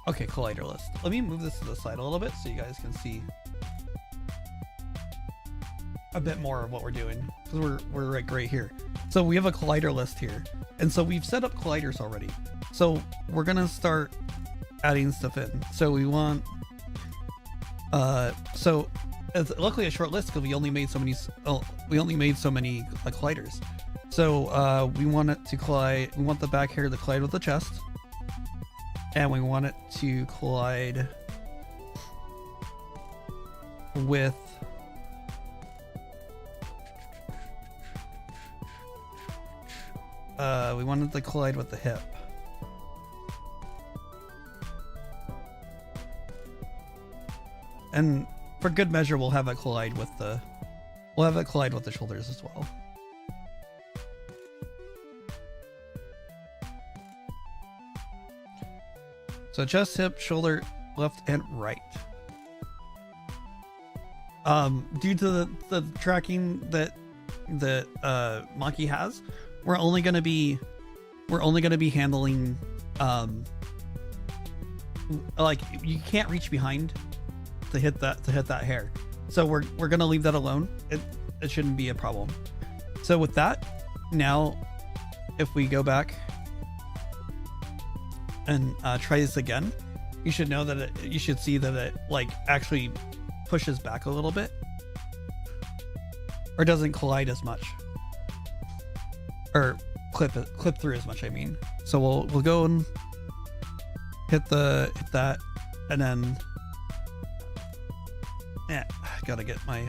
Okay, collider list. Let me move this to the side a little bit so you guys can see a bit more of what we're doing, because we're like right here. So we have a collider list here, and so we've set up colliders already. So we're gonna start adding stuff in. So we want so it's luckily a short list because we only made so many colliders. So we want it to collide. We want the back hair to collide with the chest. And we want it to collide with we want it to collide with the hip. And for good measure, we'll have it collide with the shoulders as well. So chest, hip, shoulder, left and right. Due to the tracking that Maki has, we're only gonna be handling like you can't reach behind to hit that hair. So we're gonna leave that alone. It shouldn't be a problem. So with that, now if we go back and try this again, you should know that you should see that it like actually pushes back a little bit, or doesn't collide as much, or clip through as much. I mean, so we'll go and hit that, and then gotta get my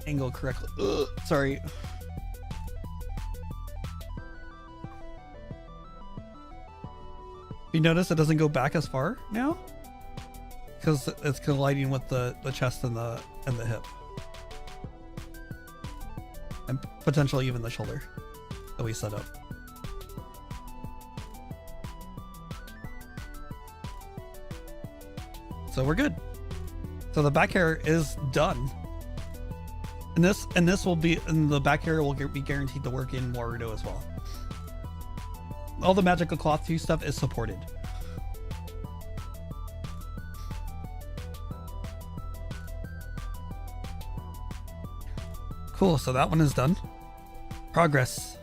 angle correctly. Ugh, sorry. You notice it doesn't go back as far now because it's colliding with the chest and the hip, and potentially even the shoulder that we set up. So we're good. So the back hair is done, and the back hair will be guaranteed to work in Warudo as well. All the magical cloth 2 stuff is supported. Cool, so that one is done. Progress.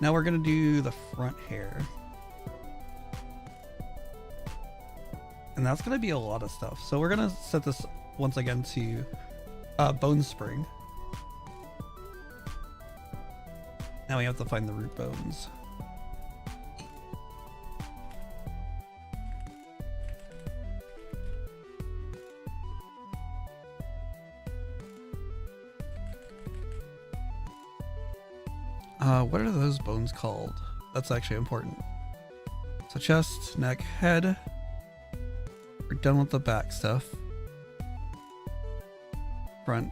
Now we're gonna do the front hair. And that's gonna be a lot of stuff. So we're gonna set this once again to bone spring. Now we have to find the root bones. What are those bones called? That's actually important. So chest, neck, head. We're done with the back stuff. Front.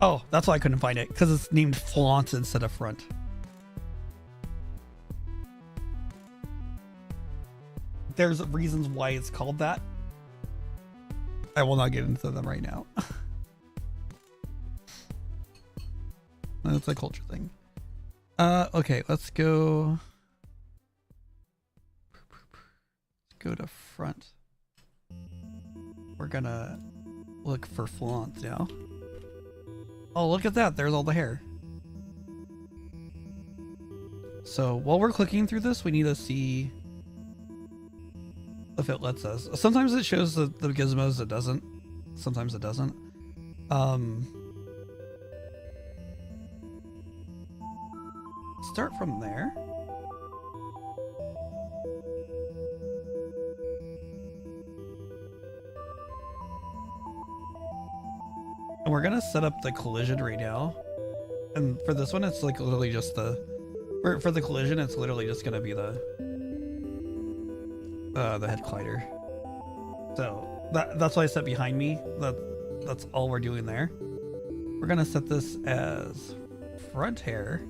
Oh, that's why I couldn't find it, because it's named flaunt instead of front. There's reasons why it's called that. I will not get into them right now. That's a culture thing. Okay, let's go to front. We're gonna look for flaunt now. Oh, look at that. There's all the hair. So while we're clicking through this, we need to see if it lets us. Sometimes it shows the gizmos, it doesn't. Sometimes it doesn't. Start from there. And we're gonna set up the collision right now. And for this one, it's like literally just for the collision, it's literally just gonna be the head collider. So that's why I set behind me. That's all we're doing there. We're gonna set this as front hair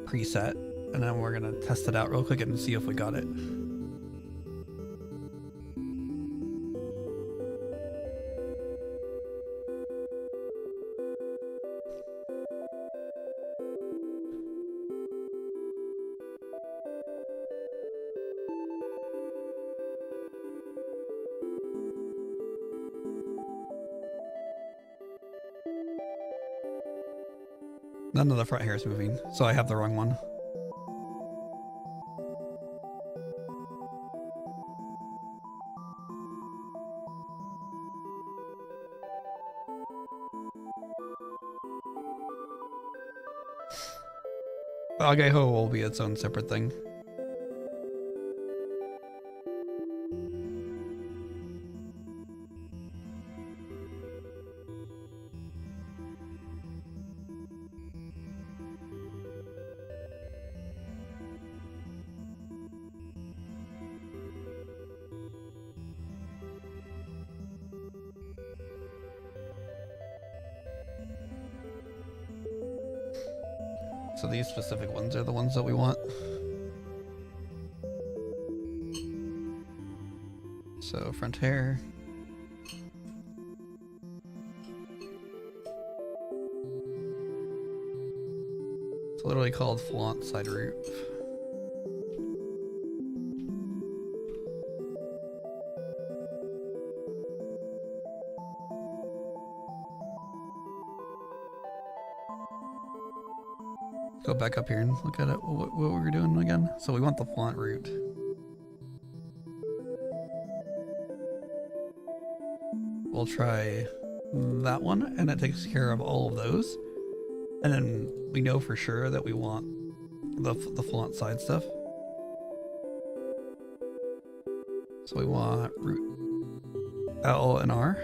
preset, and then we're gonna test it out real quick and see if we got it. None of the front hair is moving, so I have the wrong one. Ageho will be its own separate thing. So these specific ones are the ones that we want. So front hair. It's literally called flaunt side roof. Go back up here and look at it. What we were doing again? So we want the flaunt root. We'll try that one, and it takes care of all of those. And then we know for sure that we want the flaunt side stuff. So we want root L and R.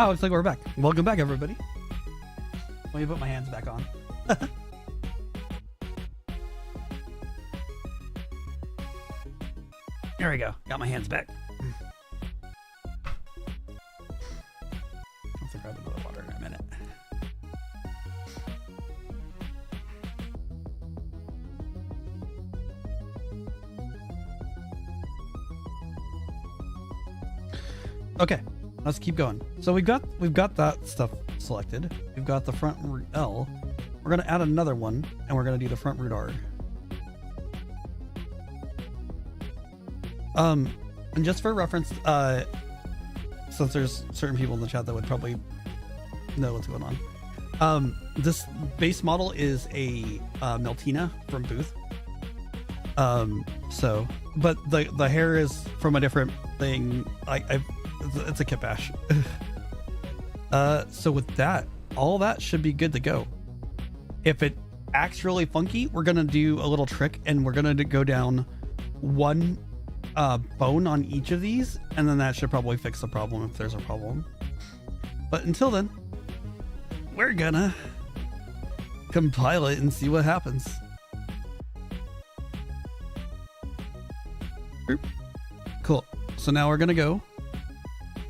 Oh, looks like we're back. Welcome back, everybody. Let me put my hands back on. There we go. Got my hands back. I'll have to grab a little water in a minute. Okay. Let's keep going. So we've got that stuff selected. We've got the front root L. We're gonna add another one, and we're gonna do the front root R. And just for reference, since there's certain people in the chat that would probably know what's going on, this base model is a Meltina from Booth. But the hair is from a different thing. It's a kit bash. So with that, all that should be good to go. If it acts really funky, we're gonna do a little trick, and we're gonna go down one bone on each of these, and then that should probably fix the problem if there's a problem. But until then, we're gonna compile it and see what happens. Cool. So so now we're gonna go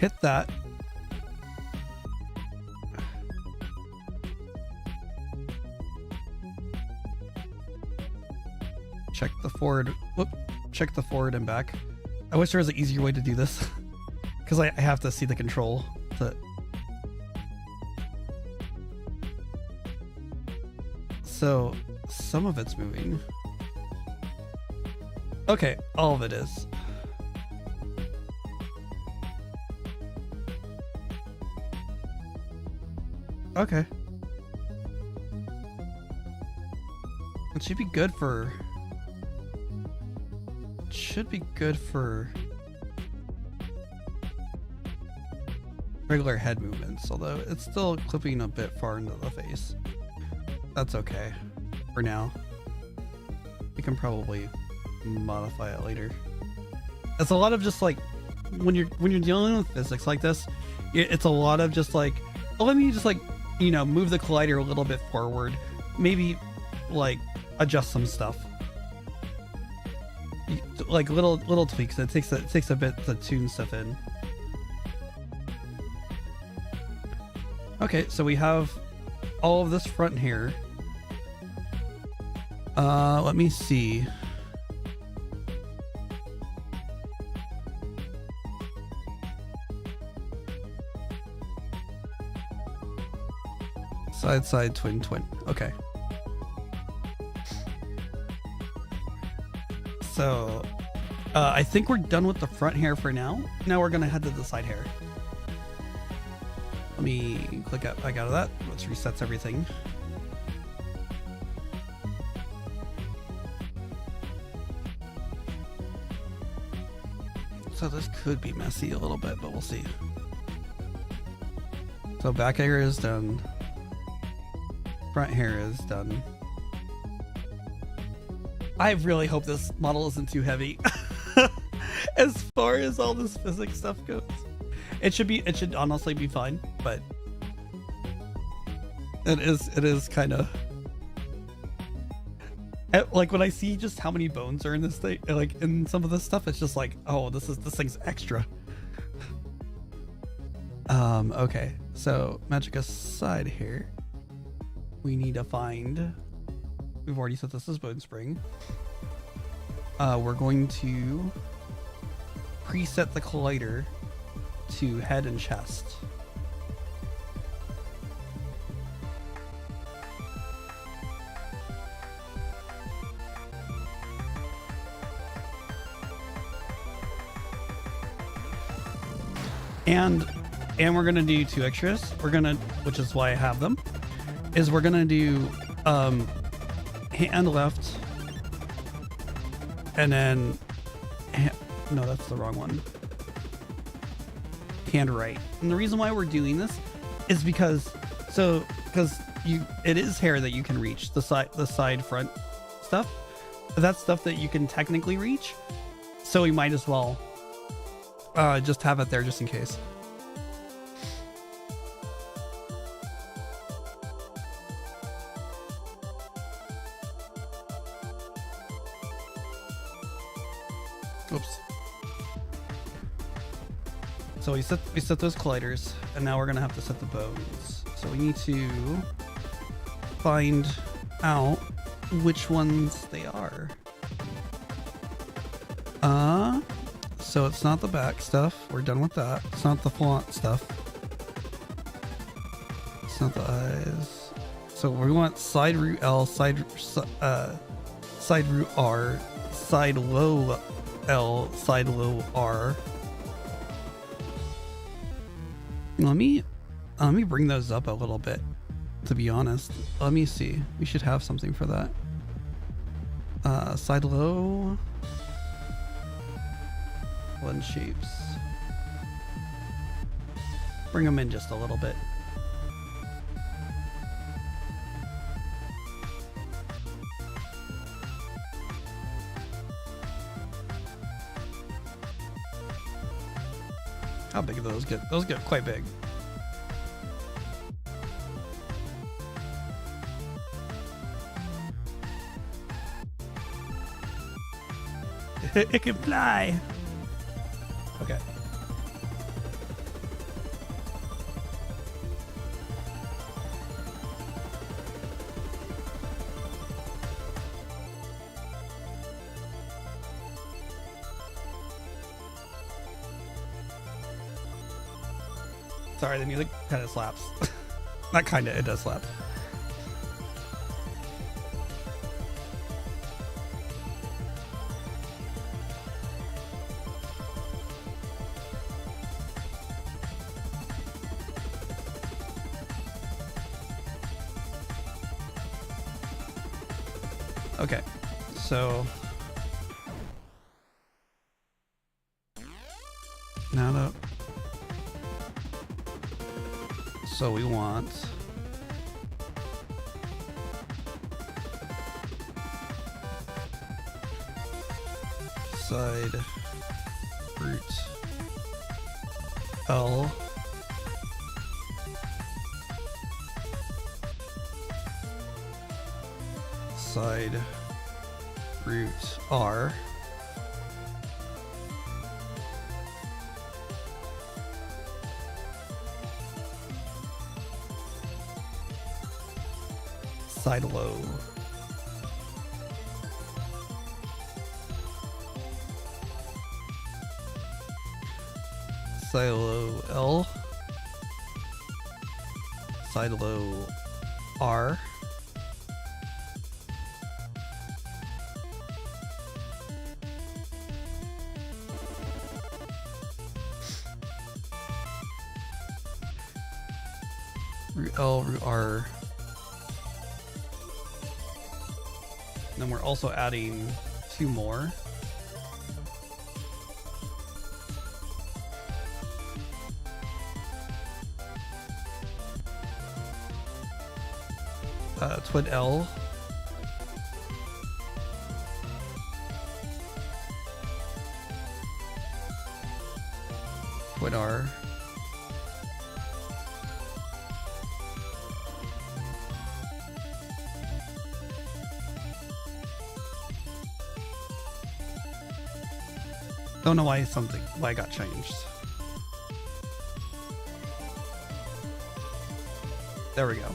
hit that. Check the forward. Whoop. Check the forward and back. I wish there was an easier way to do this because I have to see the control. So some of it's moving. Okay, all of it is. Okay. It should be good for... should be good for regular head movements, although it's still clipping a bit far into the face. That's okay for now. We can probably modify it later. It's a lot of just like when you're dealing with physics like this, it's a lot of just like, oh, let me just like, you know, move the collider a little bit forward, maybe like adjust some stuff, like little tweaks. It takes a bit to tune stuff in. Okay, so we have all of this front here. Let me see. Side, twin. Okay. So, I think we're done with the front hair for now. Now we're gonna head to the side hair. Let me click back out of that. Let's resets everything. So this could be messy a little bit, but we'll see. So back hair is done. Front hair is done. I really hope this model isn't too heavy. As far as all this physics stuff goes. It should honestly be fine, but it is kind of like when I see just how many bones are in this thing, like in some of this stuff, it's just like, oh, this thing's extra. Okay, so Magica side here. We need to find. We've already set this as bone spring. We're going to preset the collider to head and chest. And we're gonna do 2 extras. Which is why I have them, is we're gonna do hand left, and then no, that's the wrong one. Hand right. And the reason why we're doing this is because it is hair that you can reach, the side front stuff. That's stuff that you can technically reach, so we might as well just have it there just in case. Oops. So we set those colliders, and now we're gonna have to set the bones. So we need to find out which ones they are. So it's not the back stuff. We're done with that. It's not the font stuff. It's not the eyes. So we want side root L, side root R, side low L, side low R. Let me bring those up a little bit, to be honest. Let me see. We should have something for that. Side low. Blend shapes. Bring them in just a little bit. How big do those get? Those get quite big. It can fly. Okay. Sorry, the music kind of slaps. Not kind of, it does slap. Okay, so now that so we want side root L side root R side low side low L side low R root L root R. Then we're also adding 2 more. Twin L. Twin R. Don't know why I got changed. There we go.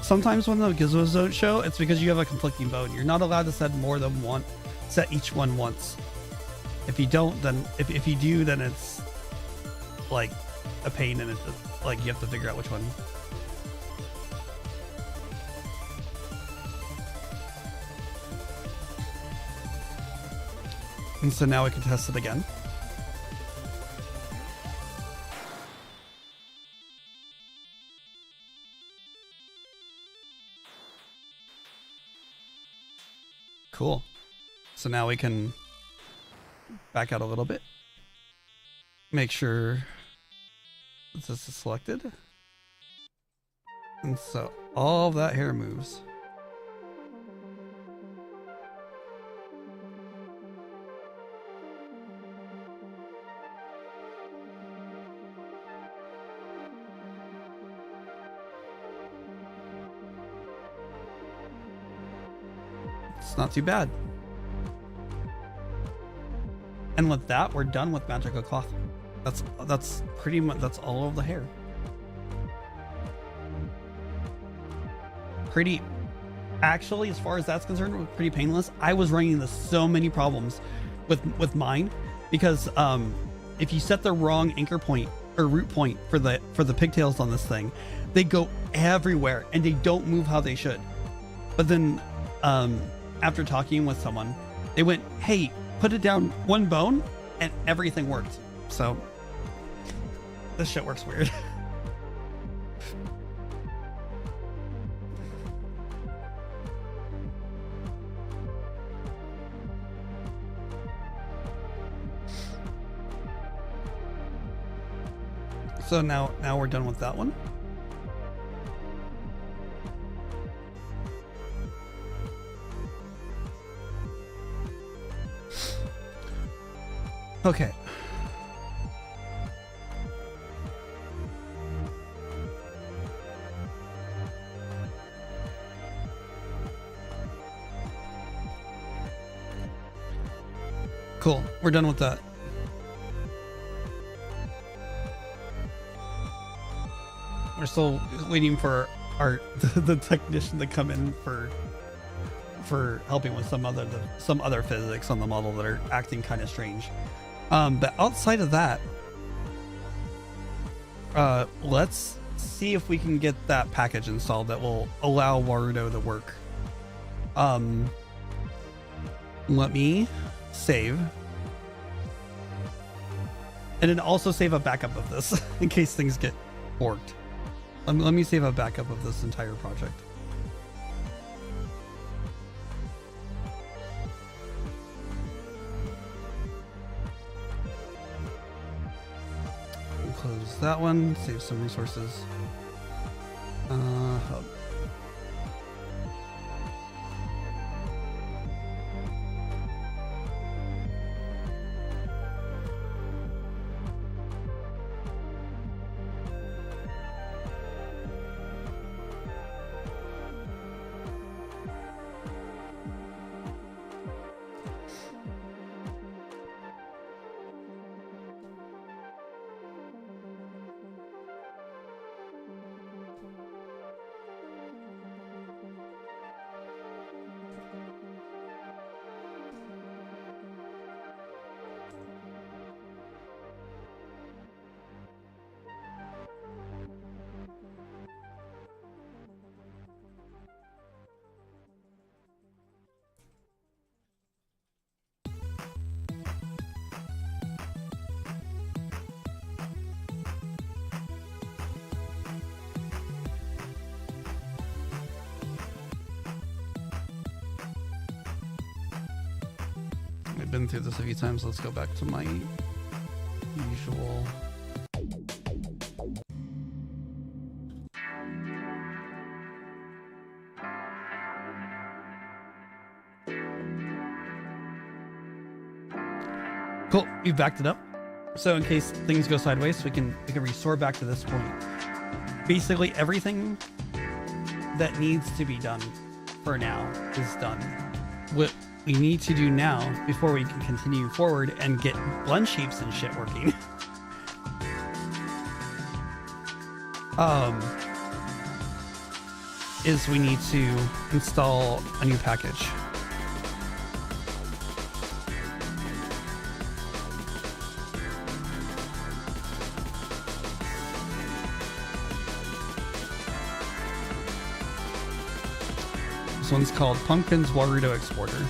Sometimes when the gizmos don't show, it's because you have a conflicting bone. You're not allowed to set more than one, set each one once. If you don't, then if you do, then it's like a pain, and it's like you have to figure out which one. And so now we can test it again. Cool. So now we can back out a little bit. Make sure this is selected. And so all of that hair moves. It's not too bad. And with that, we're done with magical cloth. That's pretty much, that's all of the hair. Pretty, actually, as far as that's concerned, pretty painless. I was running into so many problems with mine because if you set the wrong anchor point or root point for the pigtails on this thing, they go everywhere and they don't move how they should. But then after talking with someone, they went, hey, put it down one bone and everything worked. So this shit works weird. So now we're done with that one. Okay. Cool. We're done with that. We're still waiting for the technician to come in for helping with some other physics on the model that are acting kind of strange. But outside of that, let's see if we can get that package installed that will allow Warudo to work. Let me save. And then also save a backup of this in case things get forked. Let me save a backup of this entire project. We'll close that one, save some resources. Hub. I've been through this a few times. Let's go back to my usual. Cool, we've backed it up. So in case things go sideways, we can restore back to this point. Basically everything that needs to be done for now is done. What we need to do now before we can continue forward and get blend shapes and shit working is we need to install a new package. This one's called Pumpkin's Warudo Exporter.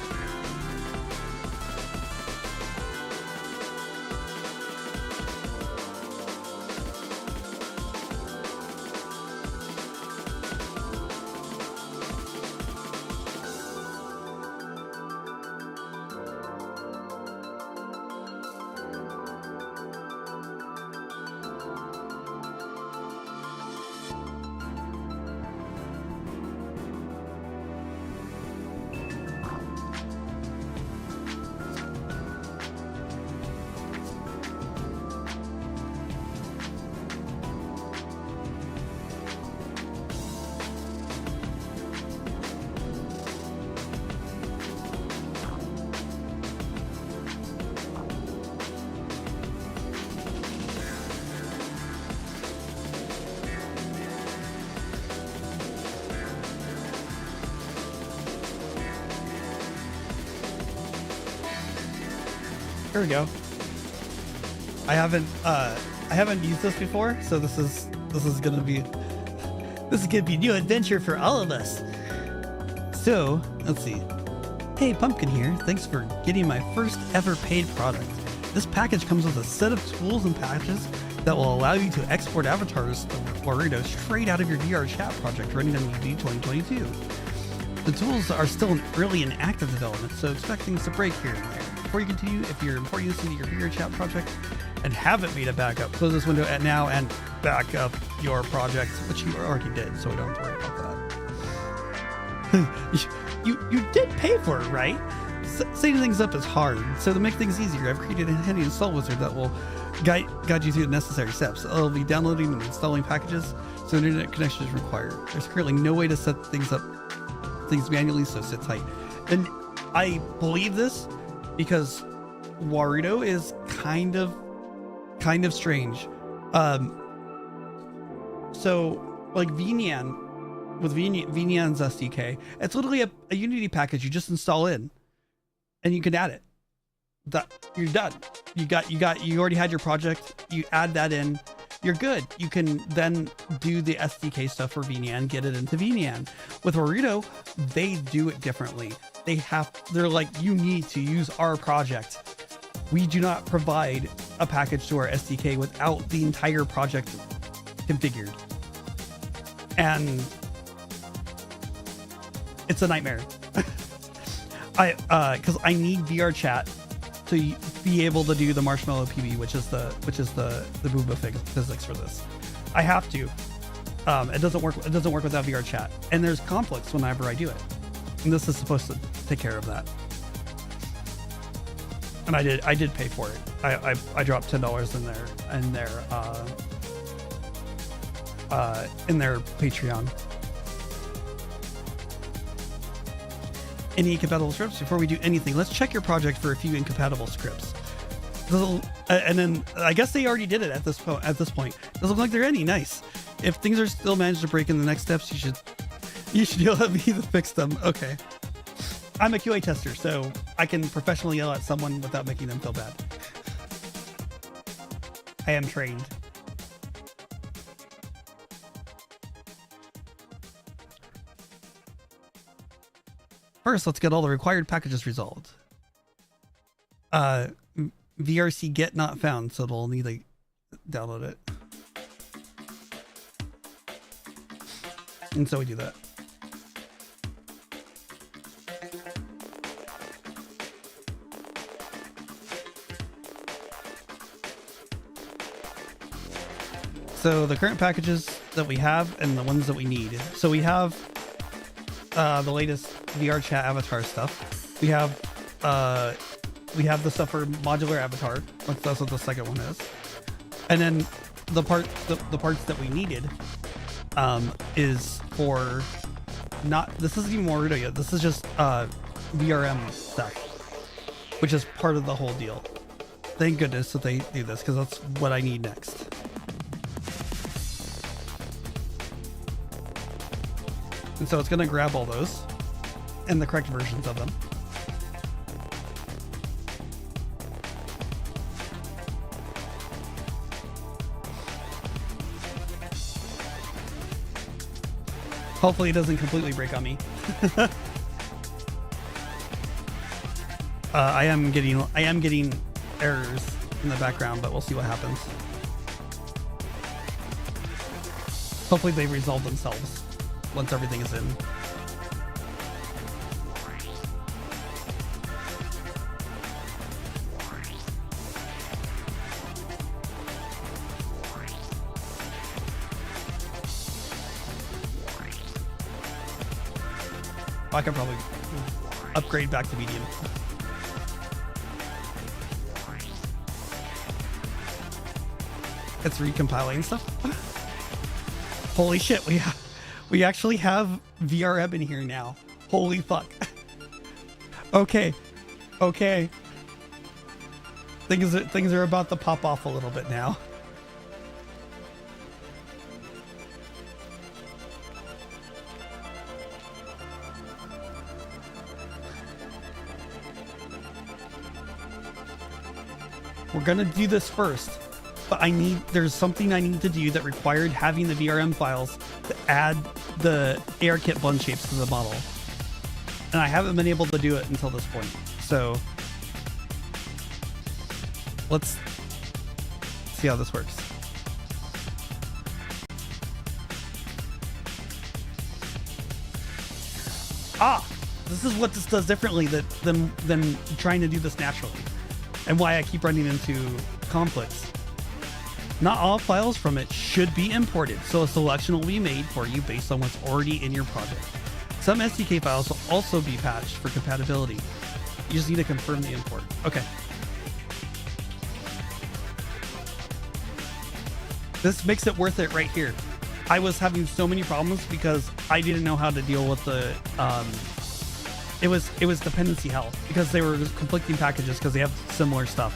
Here we go. I haven't used this before, so this is gonna be a new adventure for all of us. So let's see. Hey, Pumpkin here. Thanks for getting my first ever paid product. This package comes with a set of tools and patches that will allow you to export avatars to Warudo straight out of your VR chat project running on UD 2022. The tools are still early and active development, so expect things to break here and there. Before you continue, if you're importing this into your VR chat project and haven't made a backup, close this window at now and back up your project, which you already did, so we don't have to worry about that. you did pay for it, right? Setting things up is hard, so to make things easier, I've created a handy install wizard that will guide you through the necessary steps. It'll be downloading and installing packages, so internet connection is required. There's currently no way to set things manually, so sit tight. And I believe this because Warudo is kind of strange. So like VNyan, with VNyan's SDK, it's literally a Unity package you just install in, and you can add it. You're done. You already had your project. You add that in, you're good. You can then do the SDK stuff for VNAN, get it into VNAN. With Burrito, they do it differently. They're like, you need to use our project. We do not provide a package to our SDK without the entire project configured. And it's a nightmare. Because I need VR chat to be able to do the Marshmallow PB, which is the Booba physics for this. I have to. It doesn't work without VR chat, and there's conflicts whenever I do it. And this is supposed to take care of that. And I did pay for it. I dropped $10 in their Patreon. Any incompatible scripts? Before we do anything, let's check your project for a few incompatible scripts. And then I guess they already did it at this point. Doesn't look like they're any. Nice. If things are still managed to break in the next steps, you should yell at me to fix them. Okay. I'm a QA tester, so I can professionally yell at someone without making them feel bad. I am trained. First, let's get all the required packages resolved. VRC get not found, so we'll need to download it. And so we do that. So the current packages that we have and the ones that we need. So we have the latest VR chat avatar stuff. We have the stuff for modular avatar. That's what the second one is. And then the parts that we needed is for this isn't even Morito yet. This is just VRM stuff, which is part of the whole deal. Thank goodness that they do this, because that's what I need next. And so it's going to grab all those and the correct versions of them. Hopefully it doesn't completely break on me. I am getting errors in the background, but we'll see what happens. Hopefully they resolve themselves once everything is in. I can probably upgrade back to medium. It's recompiling stuff. Holy shit, we actually have VRM in here now. Holy fuck. Okay. Things are about to pop off a little bit now. We're gonna do this first, but there's something I need to do that required having the VRM files to add the ARKit blend shapes to the model. And I haven't been able to do it until this point. So let's see how this works. This is what this does differently than trying to do this naturally, and why I keep running into conflicts. Not all files from it should be imported, so a selection will be made for you based on what's already in your project. Some SDK files will also be patched for compatibility. You just need to confirm the import. Okay. This makes it worth it right here. I was having so many problems because I didn't know how to deal with the it was dependency hell, because they were conflicting packages because they have similar stuff.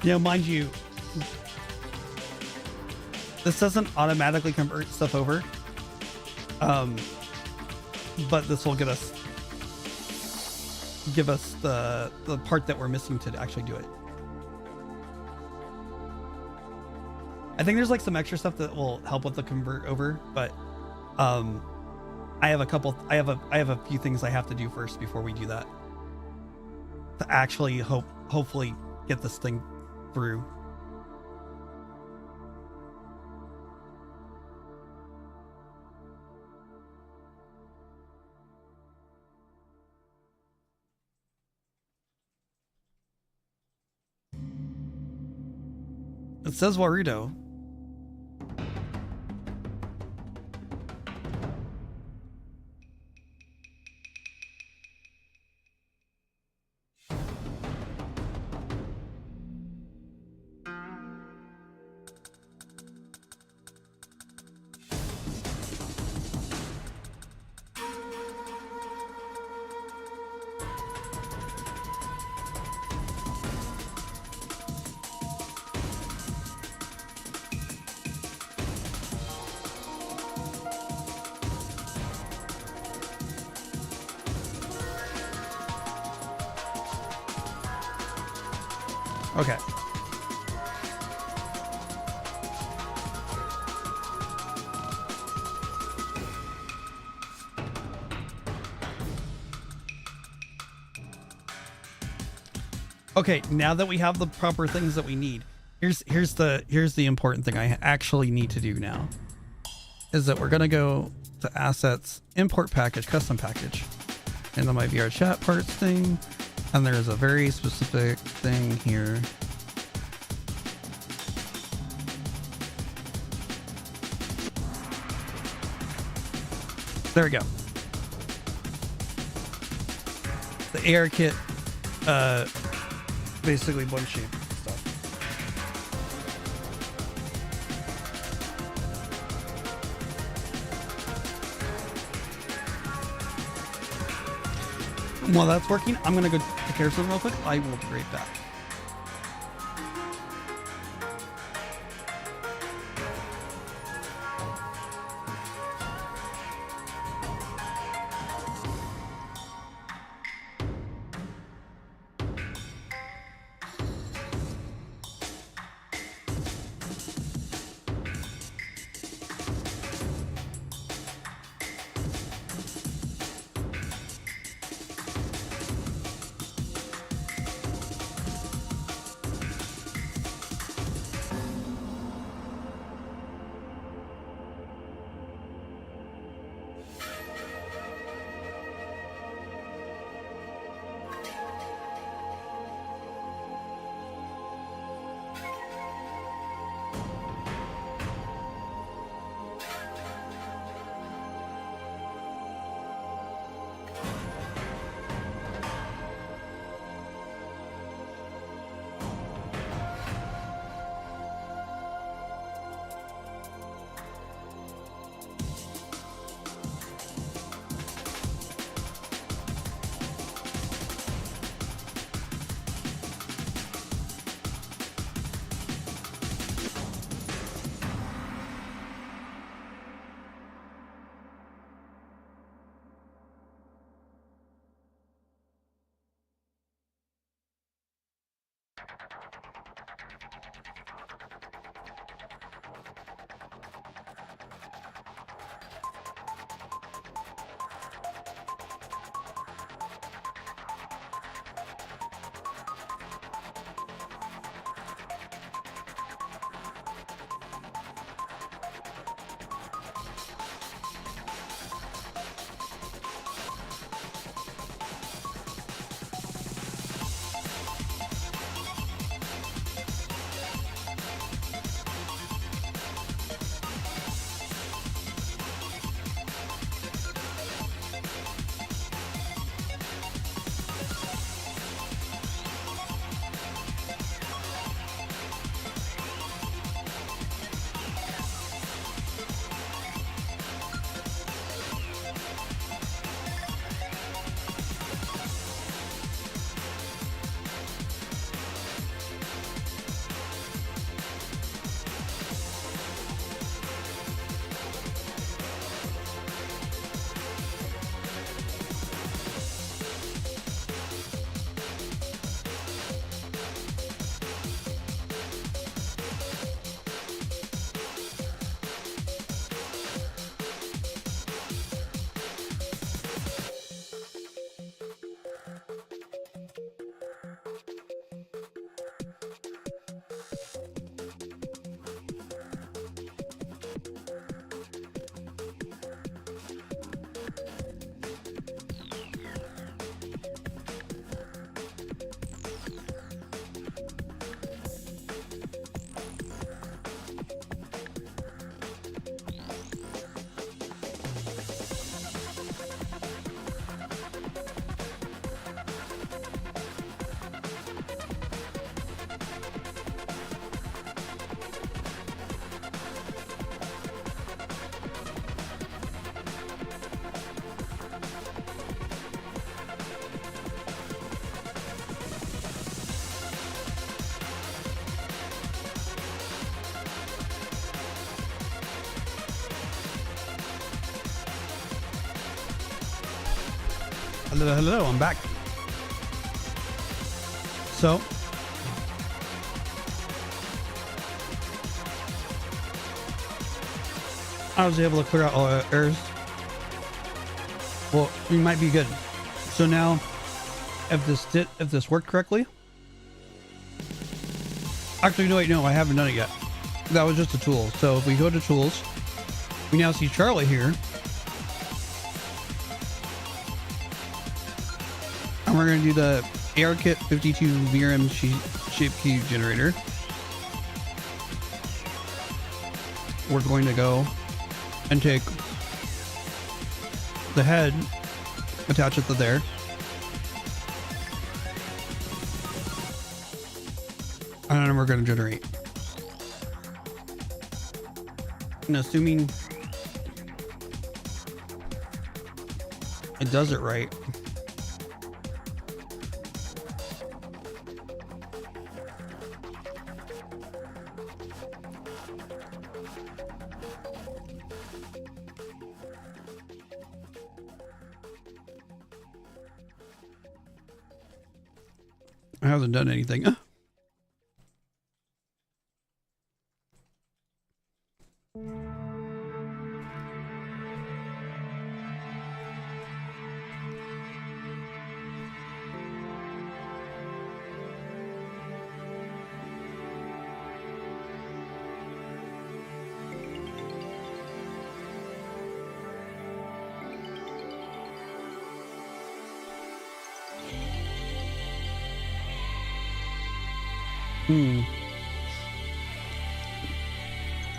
You know, mind you, this doesn't automatically convert stuff over. But this will give us the part that we're missing to actually do it. I think there's like some extra stuff that will help with the convert over, but I have a few things I have to do first before we do that to actually hopefully get this thing through. It says Warudo. Okay. Okay, now that we have the proper things that we need, here's the important thing I actually need to do now. Is that we're gonna go to assets, import package, custom package, and then my VR chat parts thing. And there's a very specific thing here. There we go. The AR kit, basically one shape stuff. While that's working, I'm gonna go take care of something real quick. I will be right back. Hello, I'm back. So, I was able to clear out all errors. Well, we might be good. So now, if this worked correctly, actually no, I haven't done it yet. That was just a tool. So if we go to tools, we now see Charlotte here. And we're going to do the AirKit 52 VRM shape key generator. We're going to go and take the head, attach it to there. And then we're going to generate. And assuming it does it right. I haven't done anything.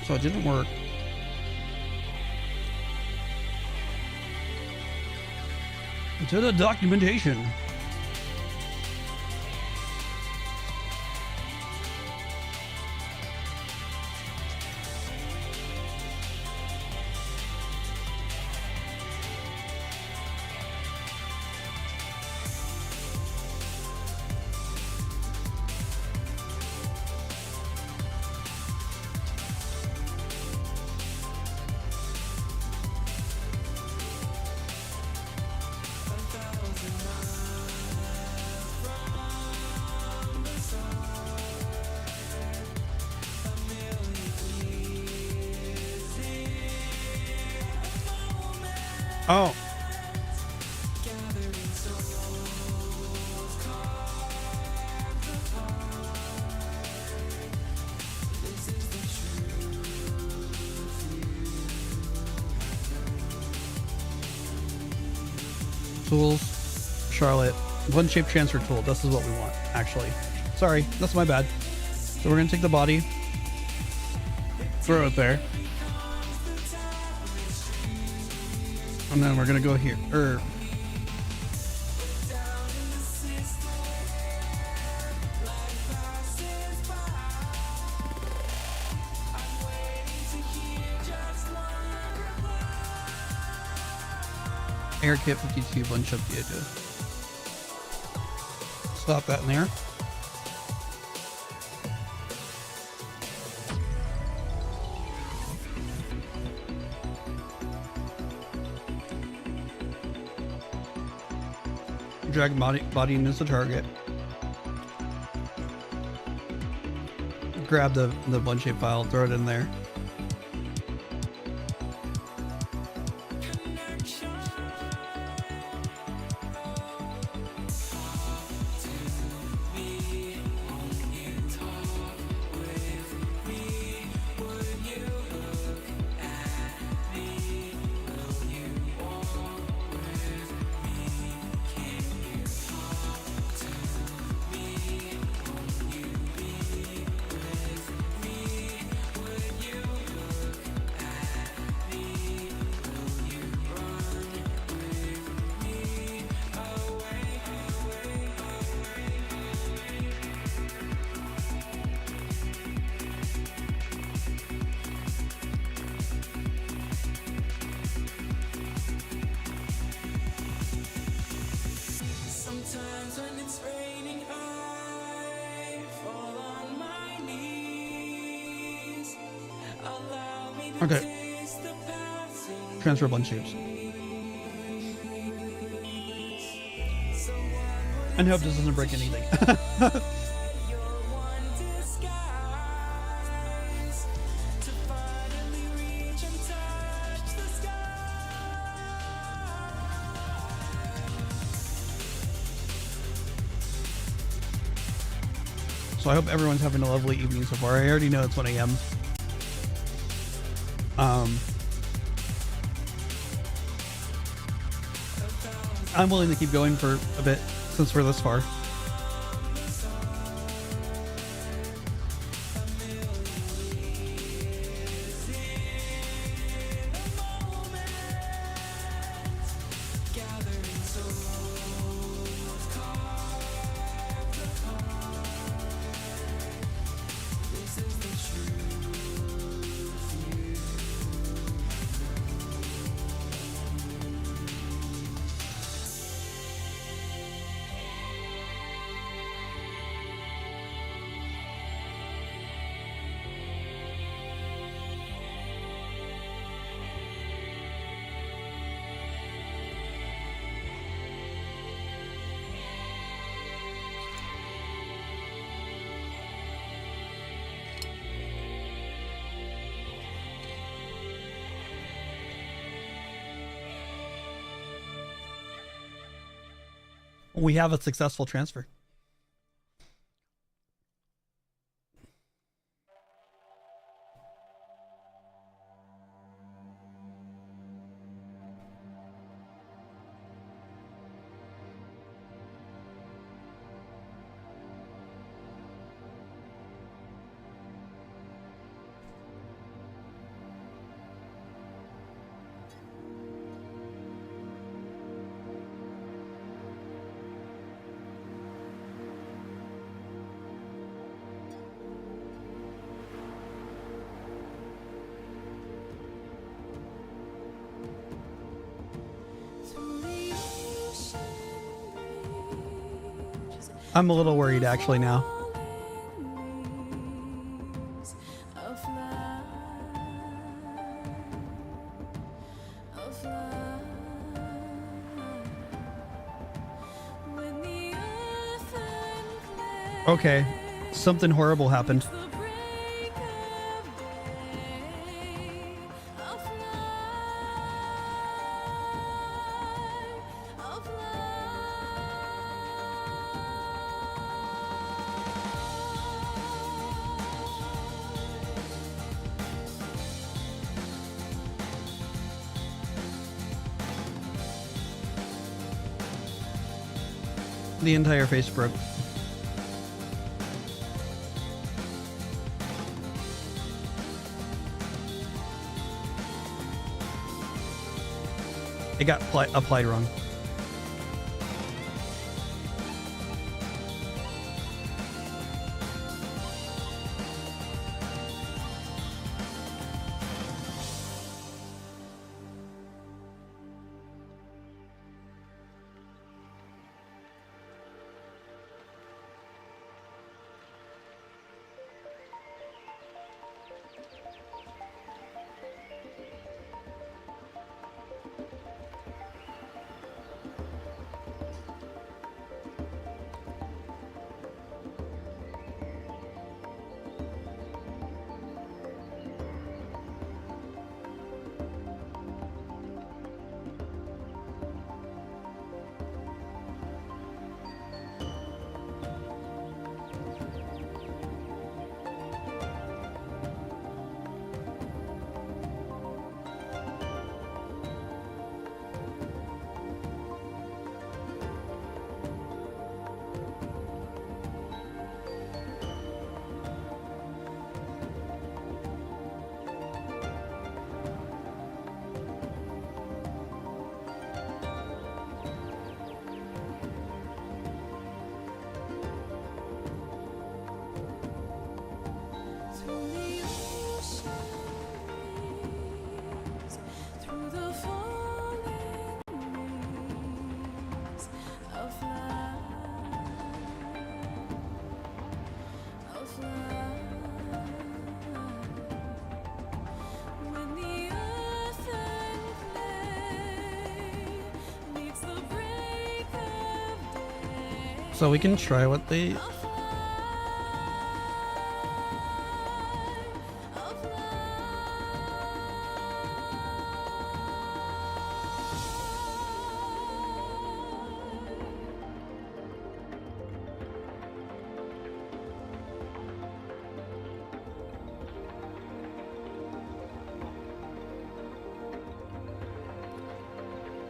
So it didn't work. To the documentation. Oh. Tools, Charlotte, one shape transfer tool. This is what we want, actually. Sorry, that's my bad. So we're gonna take the body, throw it there. And then we're gonna go here, AirKit 52 bunch up the edges. Slap that in there. Drag body into the target. Grab the bunch shape file, throw it in there. Okay. Transfer bunch shapes. And hope this doesn't break anything. So I hope everyone's having a lovely evening so far. I already know it's 1 a.m. I'm willing to keep going for a bit since we're this far. We have a successful transfer. I'm a little worried actually now. Okay, something horrible happened. The entire face broke. It got applied wrong. So we can try what they...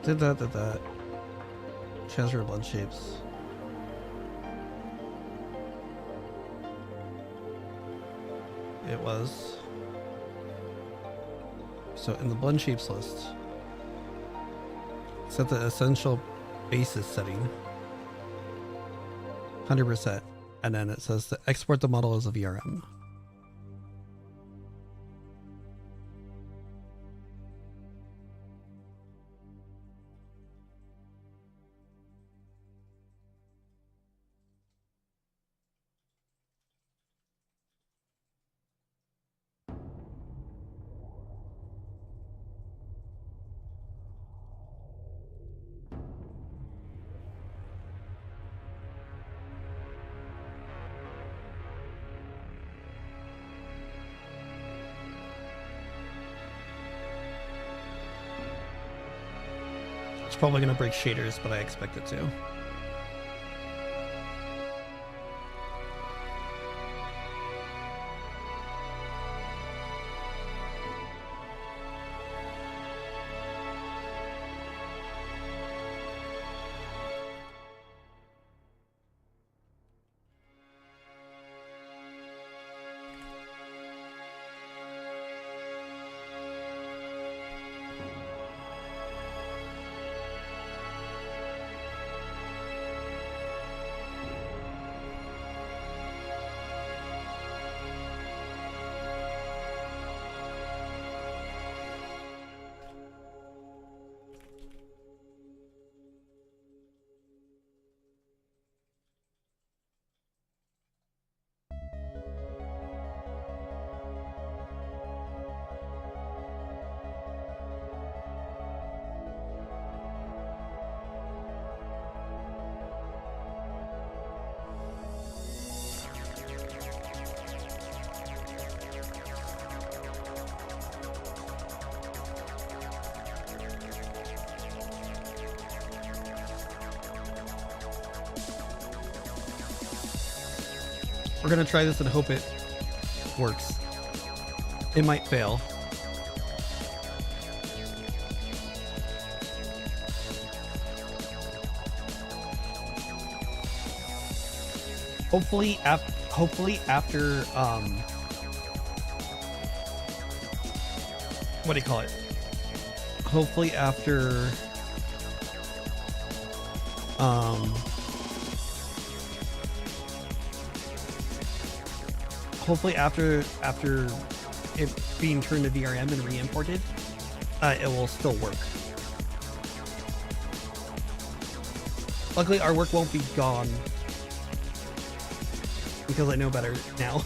Did that. Transfer blood shapes. It was. So in the blend shapes list, set the essential basis setting 100%, and then it says to export the model as a VRM. It's probably going to break shaders, but I expect it to. We're gonna try this and hope it works. It might fail. Hopefully after what do you call it? Hopefully after it being turned to VRM and re-imported, it will still work. Luckily, our work won't be gone because I know better now.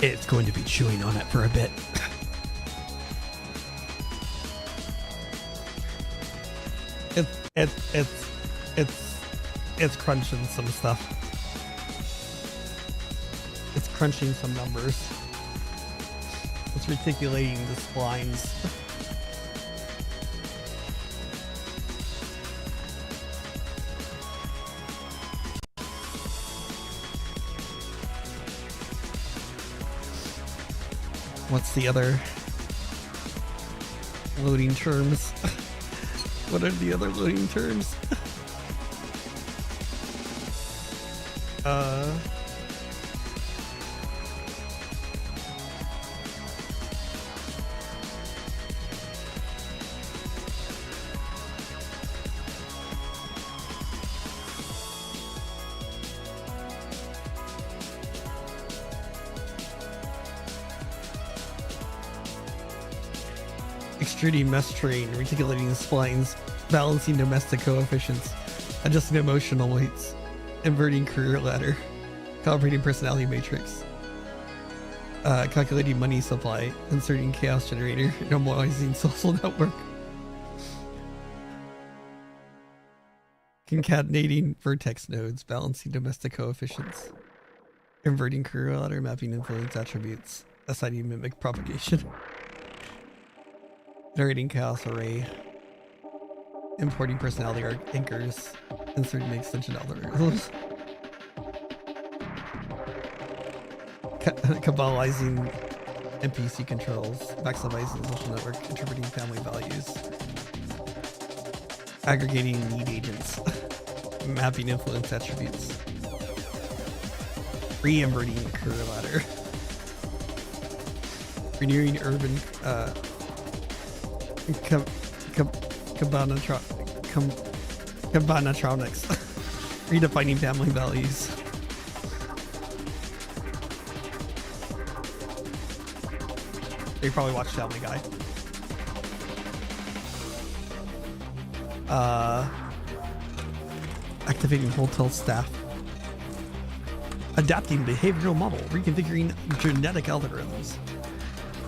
It's going to be chewing on it for a bit. It's crunching some stuff. It's crunching some numbers. It's reticulating the splines. What's the other loading terms? What are the other loading terms? Extruding mesh train, reticulating splines, balancing domestic coefficients, adjusting emotional weights, inverting career ladder, calibrating personality matrix, calculating money supply, inserting chaos generator, normalizing social network, concatenating vertex nodes, balancing domestic coefficients, inverting career ladder, mapping influence attributes, assigning mimic propagation, generating chaos array, importing personality anchors, inserting extension algorithms, cabalizing NPC controls, maximizing social network, interpreting family values, aggregating lead agents, mapping influence attributes, re-inverting career ladder, renewing urban Cabanatronics. Redefining family values. You probably watched Family Guy. Activating hotel staff. Adapting behavioral model. Reconfiguring genetic algorithms.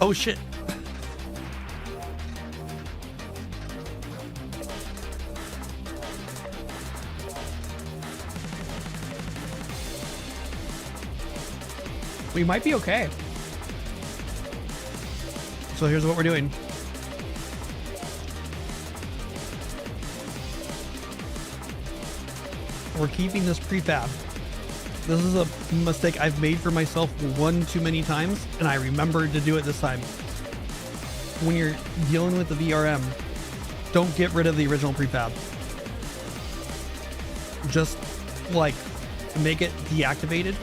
Oh shit. We might be okay. So here's what we're doing. We're keeping this prefab. This is a mistake I've made for myself one too many times, and I remembered to do it this time. When you're dealing with the VRM, don't get rid of the original prefab. Just like make it deactivated.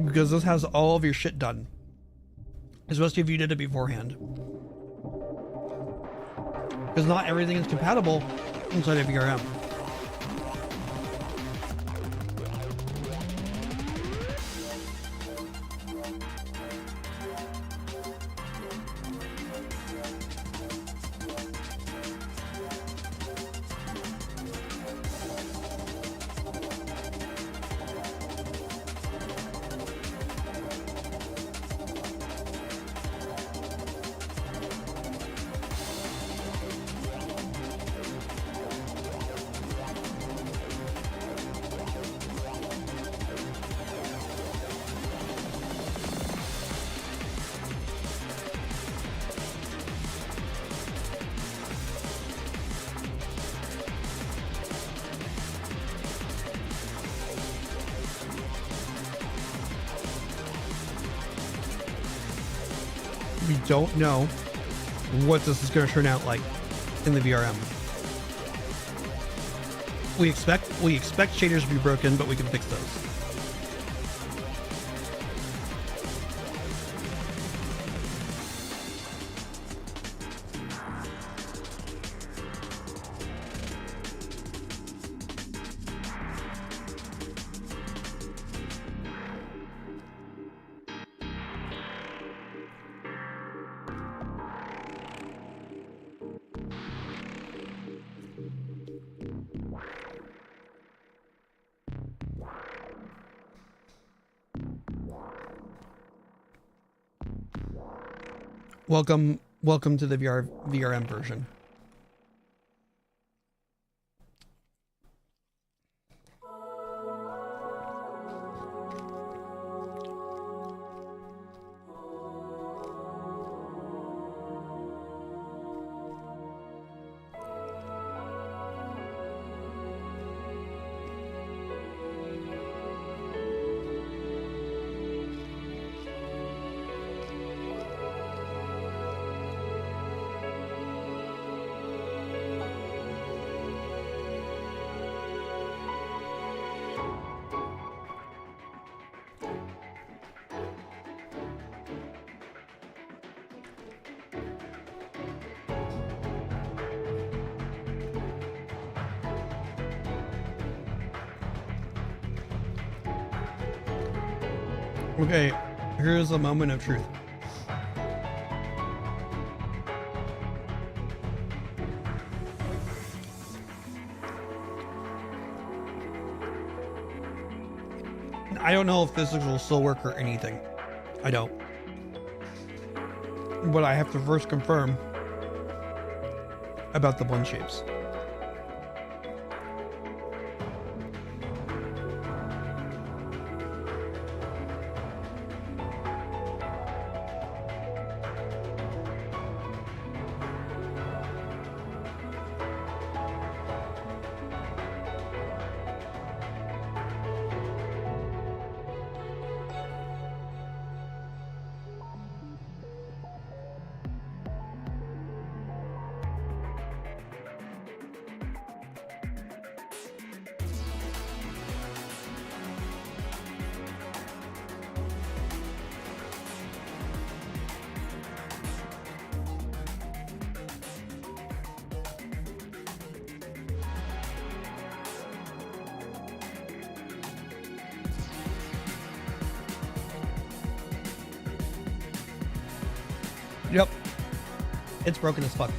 Because this has all of your shit done. Especially if you did it beforehand. Because not everything is compatible inside of VRM. We don't know what this is going to turn out like in the VRM. We expect shaders to be broken, but we can fix those. Welcome to the VRM version. Okay, here's a moment of truth. I don't know if this will still work or anything. I don't. But I have to first confirm about the blend shapes. Yep. It's broken as fuck.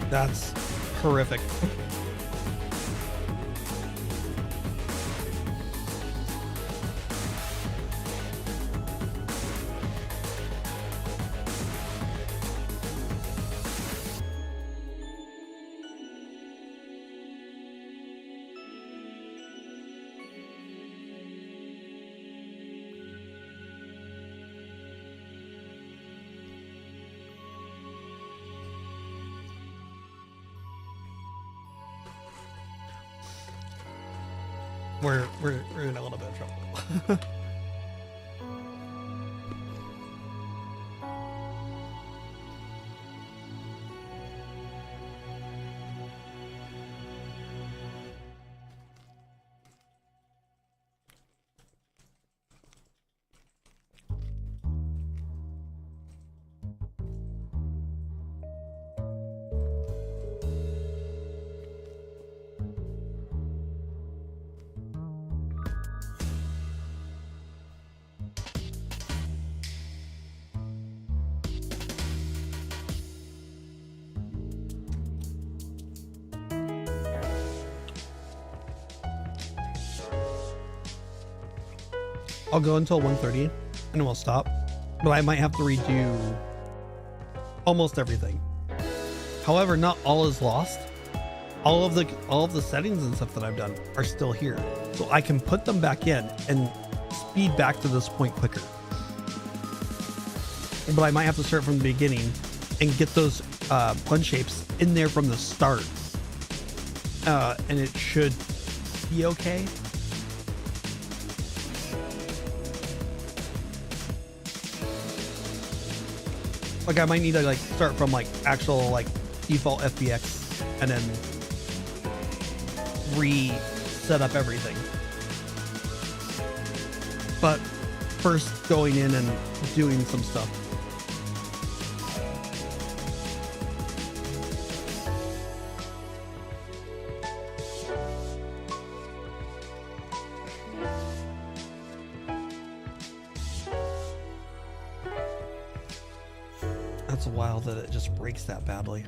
That's horrific. We're in a little bit of trouble. I'll go until 1:30 and we'll stop, but I might have to redo almost everything. However, not all is lost. All of the settings and stuff that I've done are still here, so I can put them back in and speed back to this point quicker. But I might have to start from the beginning and get those blend shapes in there from the start, and it should be okay. Like I might need to like start from like actual like default FBX and then set up everything. But first going in and doing some stuff. That's wild that it just breaks that badly.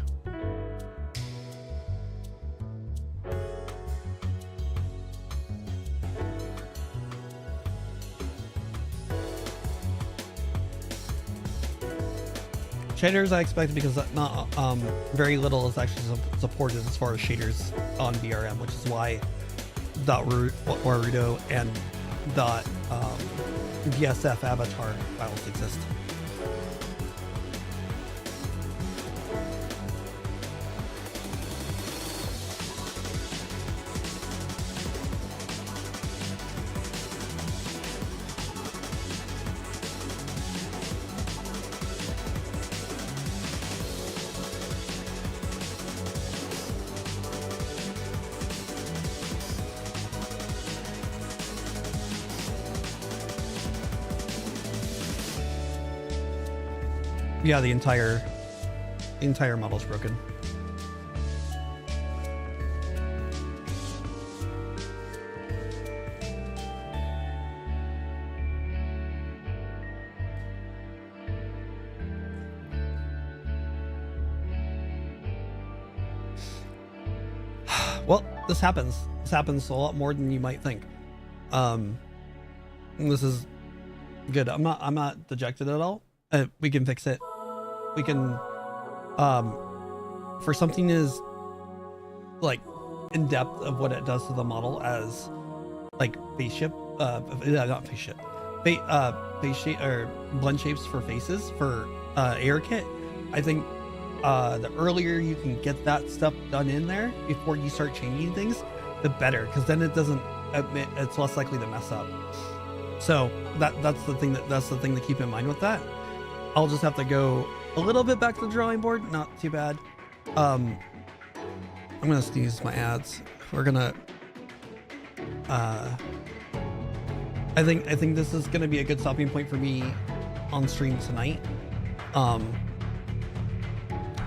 Shaders I expected because not very little is actually supported as far as shaders on VRM, which is why .warudo and .VSF avatar files exist. Yeah, the entire model's broken. Well, this happens. This happens a lot more than you might think. This is good. I'm not dejected at all. We can fix it. We can, for something as like in depth of what it does to the model as like face shape, not face shape, face shape or blend shapes for faces for air kit. I think the earlier you can get that stuff done in there before you start changing things, the better, because then it doesn't it's less likely to mess up. So that's the thing to keep in mind with that. I'll just have to go a little bit back to the drawing board. Not too bad. I'm gonna sneeze my ads. We're gonna I think this is gonna be a good stopping point for me on stream tonight.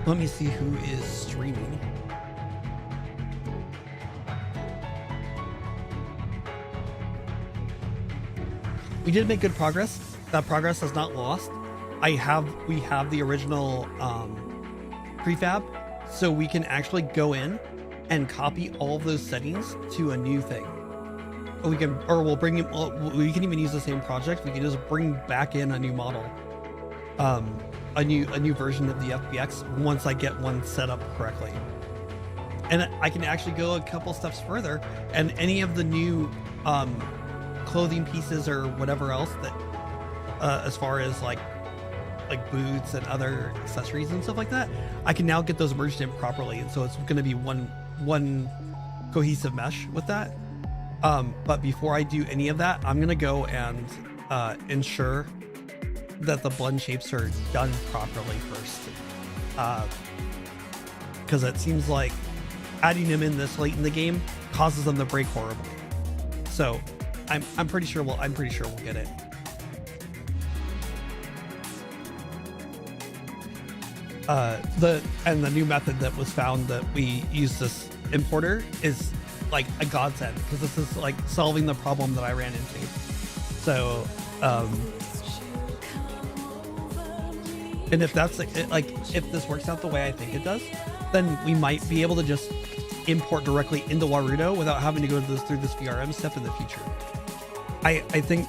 Let me see who is streaming. We did make good progress. That progress is not lost. We have the original prefab, so we can actually go in and copy all of those settings to a new thing. We can even use the same project. We can just bring back in a new model, a new version of the FBX once I get one set up correctly. And I can actually go a couple steps further, and any of the new clothing pieces or whatever else that, as far as like boots and other accessories and stuff like that, I can now get those merged in properly, and so it's going to be one cohesive mesh with that. But before I do any of that, I'm going to go and ensure that the blend shapes are done properly first, because it seems like adding them in this late in the game causes them to break horribly. So I'm pretty sure we'll get it. The new method that was found that we use this importer is like a godsend, because this is like solving the problem that I ran into. So and if that's like if this works out the way I think it does, then we might be able to just import directly into Warudo without having to go through this VRM step in the future. I think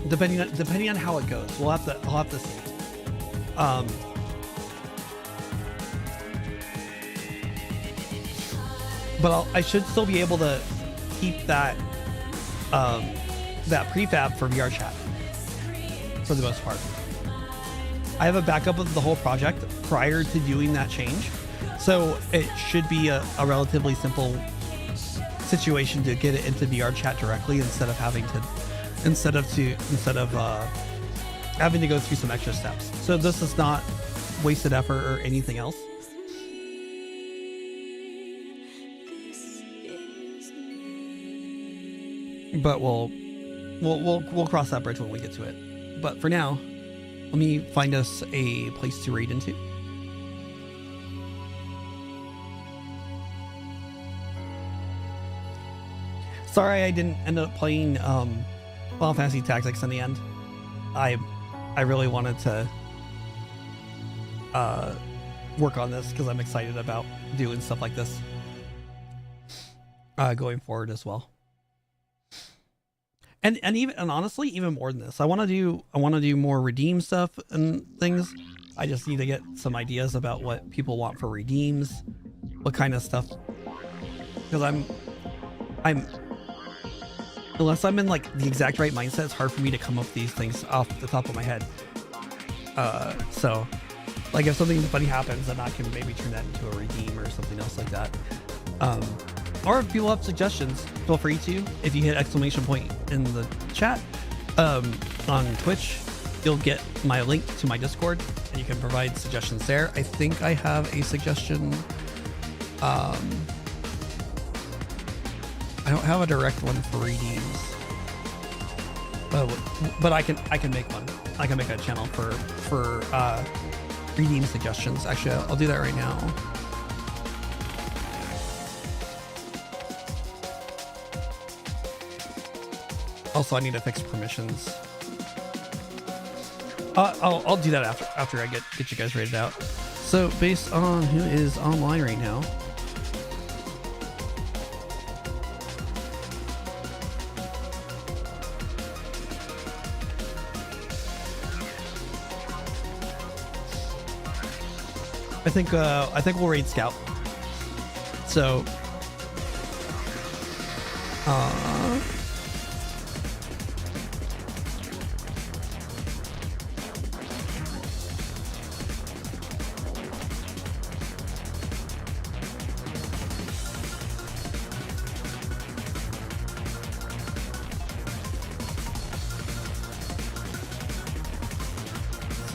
depending on how it goes, I'll have to see. But I should still be able to keep that prefab for VR chat for the most part. I have a backup of the whole project prior to doing that change, so it should be a relatively simple situation to get it into VR chat directly instead of having to go through some extra steps. So this is not wasted effort or anything else. but we'll cross that bridge when we get to it. But for now, let me find us a place to raid into. Sorry, I didn't end up playing Final Fantasy Tactics in the end. I really wanted to work on this because I'm excited about doing stuff like this going forward as well. And honestly, even more than this, I want to do more redeem stuff and things. I just need to get some ideas about what people want for redeems, what kind of stuff, because I'm unless I'm in like the exact right mindset, it's hard for me to come up with these things off the top of my head. So like if something funny happens, then I can maybe turn that into a redeem or something else like that. Or if people have suggestions, feel free to. If you hit exclamation point in the chat on Twitch, you'll get my link to my Discord and you can provide suggestions there. I think I have a suggestion. I don't have a direct one for redeems, but I can make one. I can make a channel for redeem suggestions. Actually, I'll do that right now. Also, I need to fix permissions. I'll do that after I get you guys rated out. So based on who is online right now. I think we'll raid Scout. So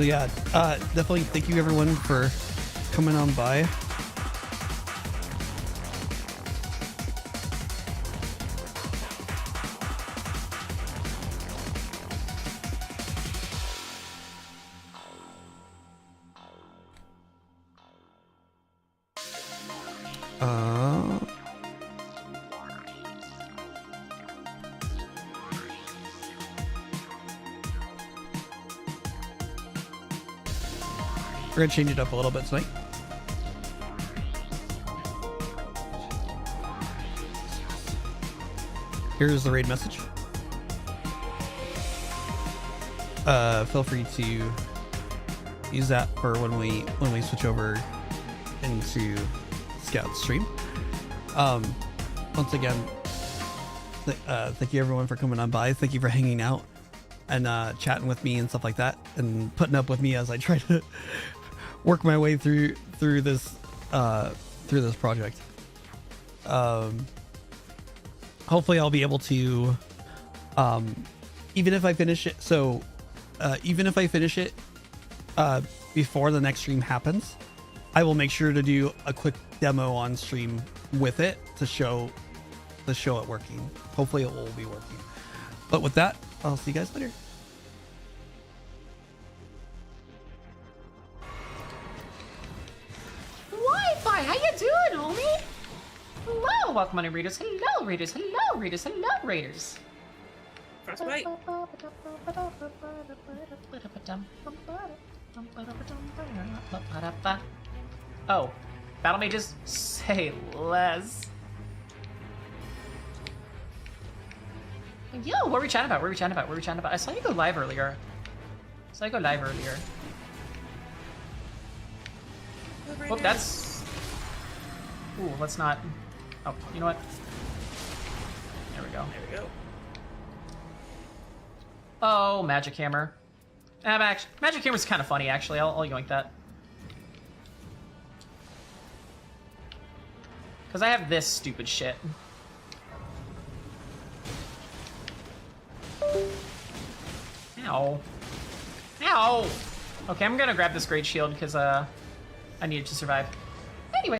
yeah, definitely thank you everyone for coming on by. We're gonna change it up a little bit tonight. Here's the raid message. Feel free to use that for when we switch over into Scout stream. Once again, thank you everyone for coming on by. Thank you for hanging out and chatting with me and stuff like that, and putting up with me as I try to work my way through this project. Hopefully I'll be able to, even if I finish it. So even if I finish it before the next stream happens, I will make sure to do a quick demo on stream with it to show it working. Hopefully it will be working. But with that, I'll see you guys later. Wi-Fi, how you doing, homie? Hello, welcome on readers. Hello, readers. Hello, readers. Hello, raiders. Frostbite. Oh, battle mages, say less. Yo, what were we chatting about? I saw you go live earlier. Oh, that's... Ooh, let's not... Oh, you know what? There we go. Oh, Magic Hammer. Magic Hammer's kind of funny, actually. I'll yoink that. Because I have this stupid shit. Ow. Ow! Okay, I'm gonna grab this Great Shield because, I need it to survive.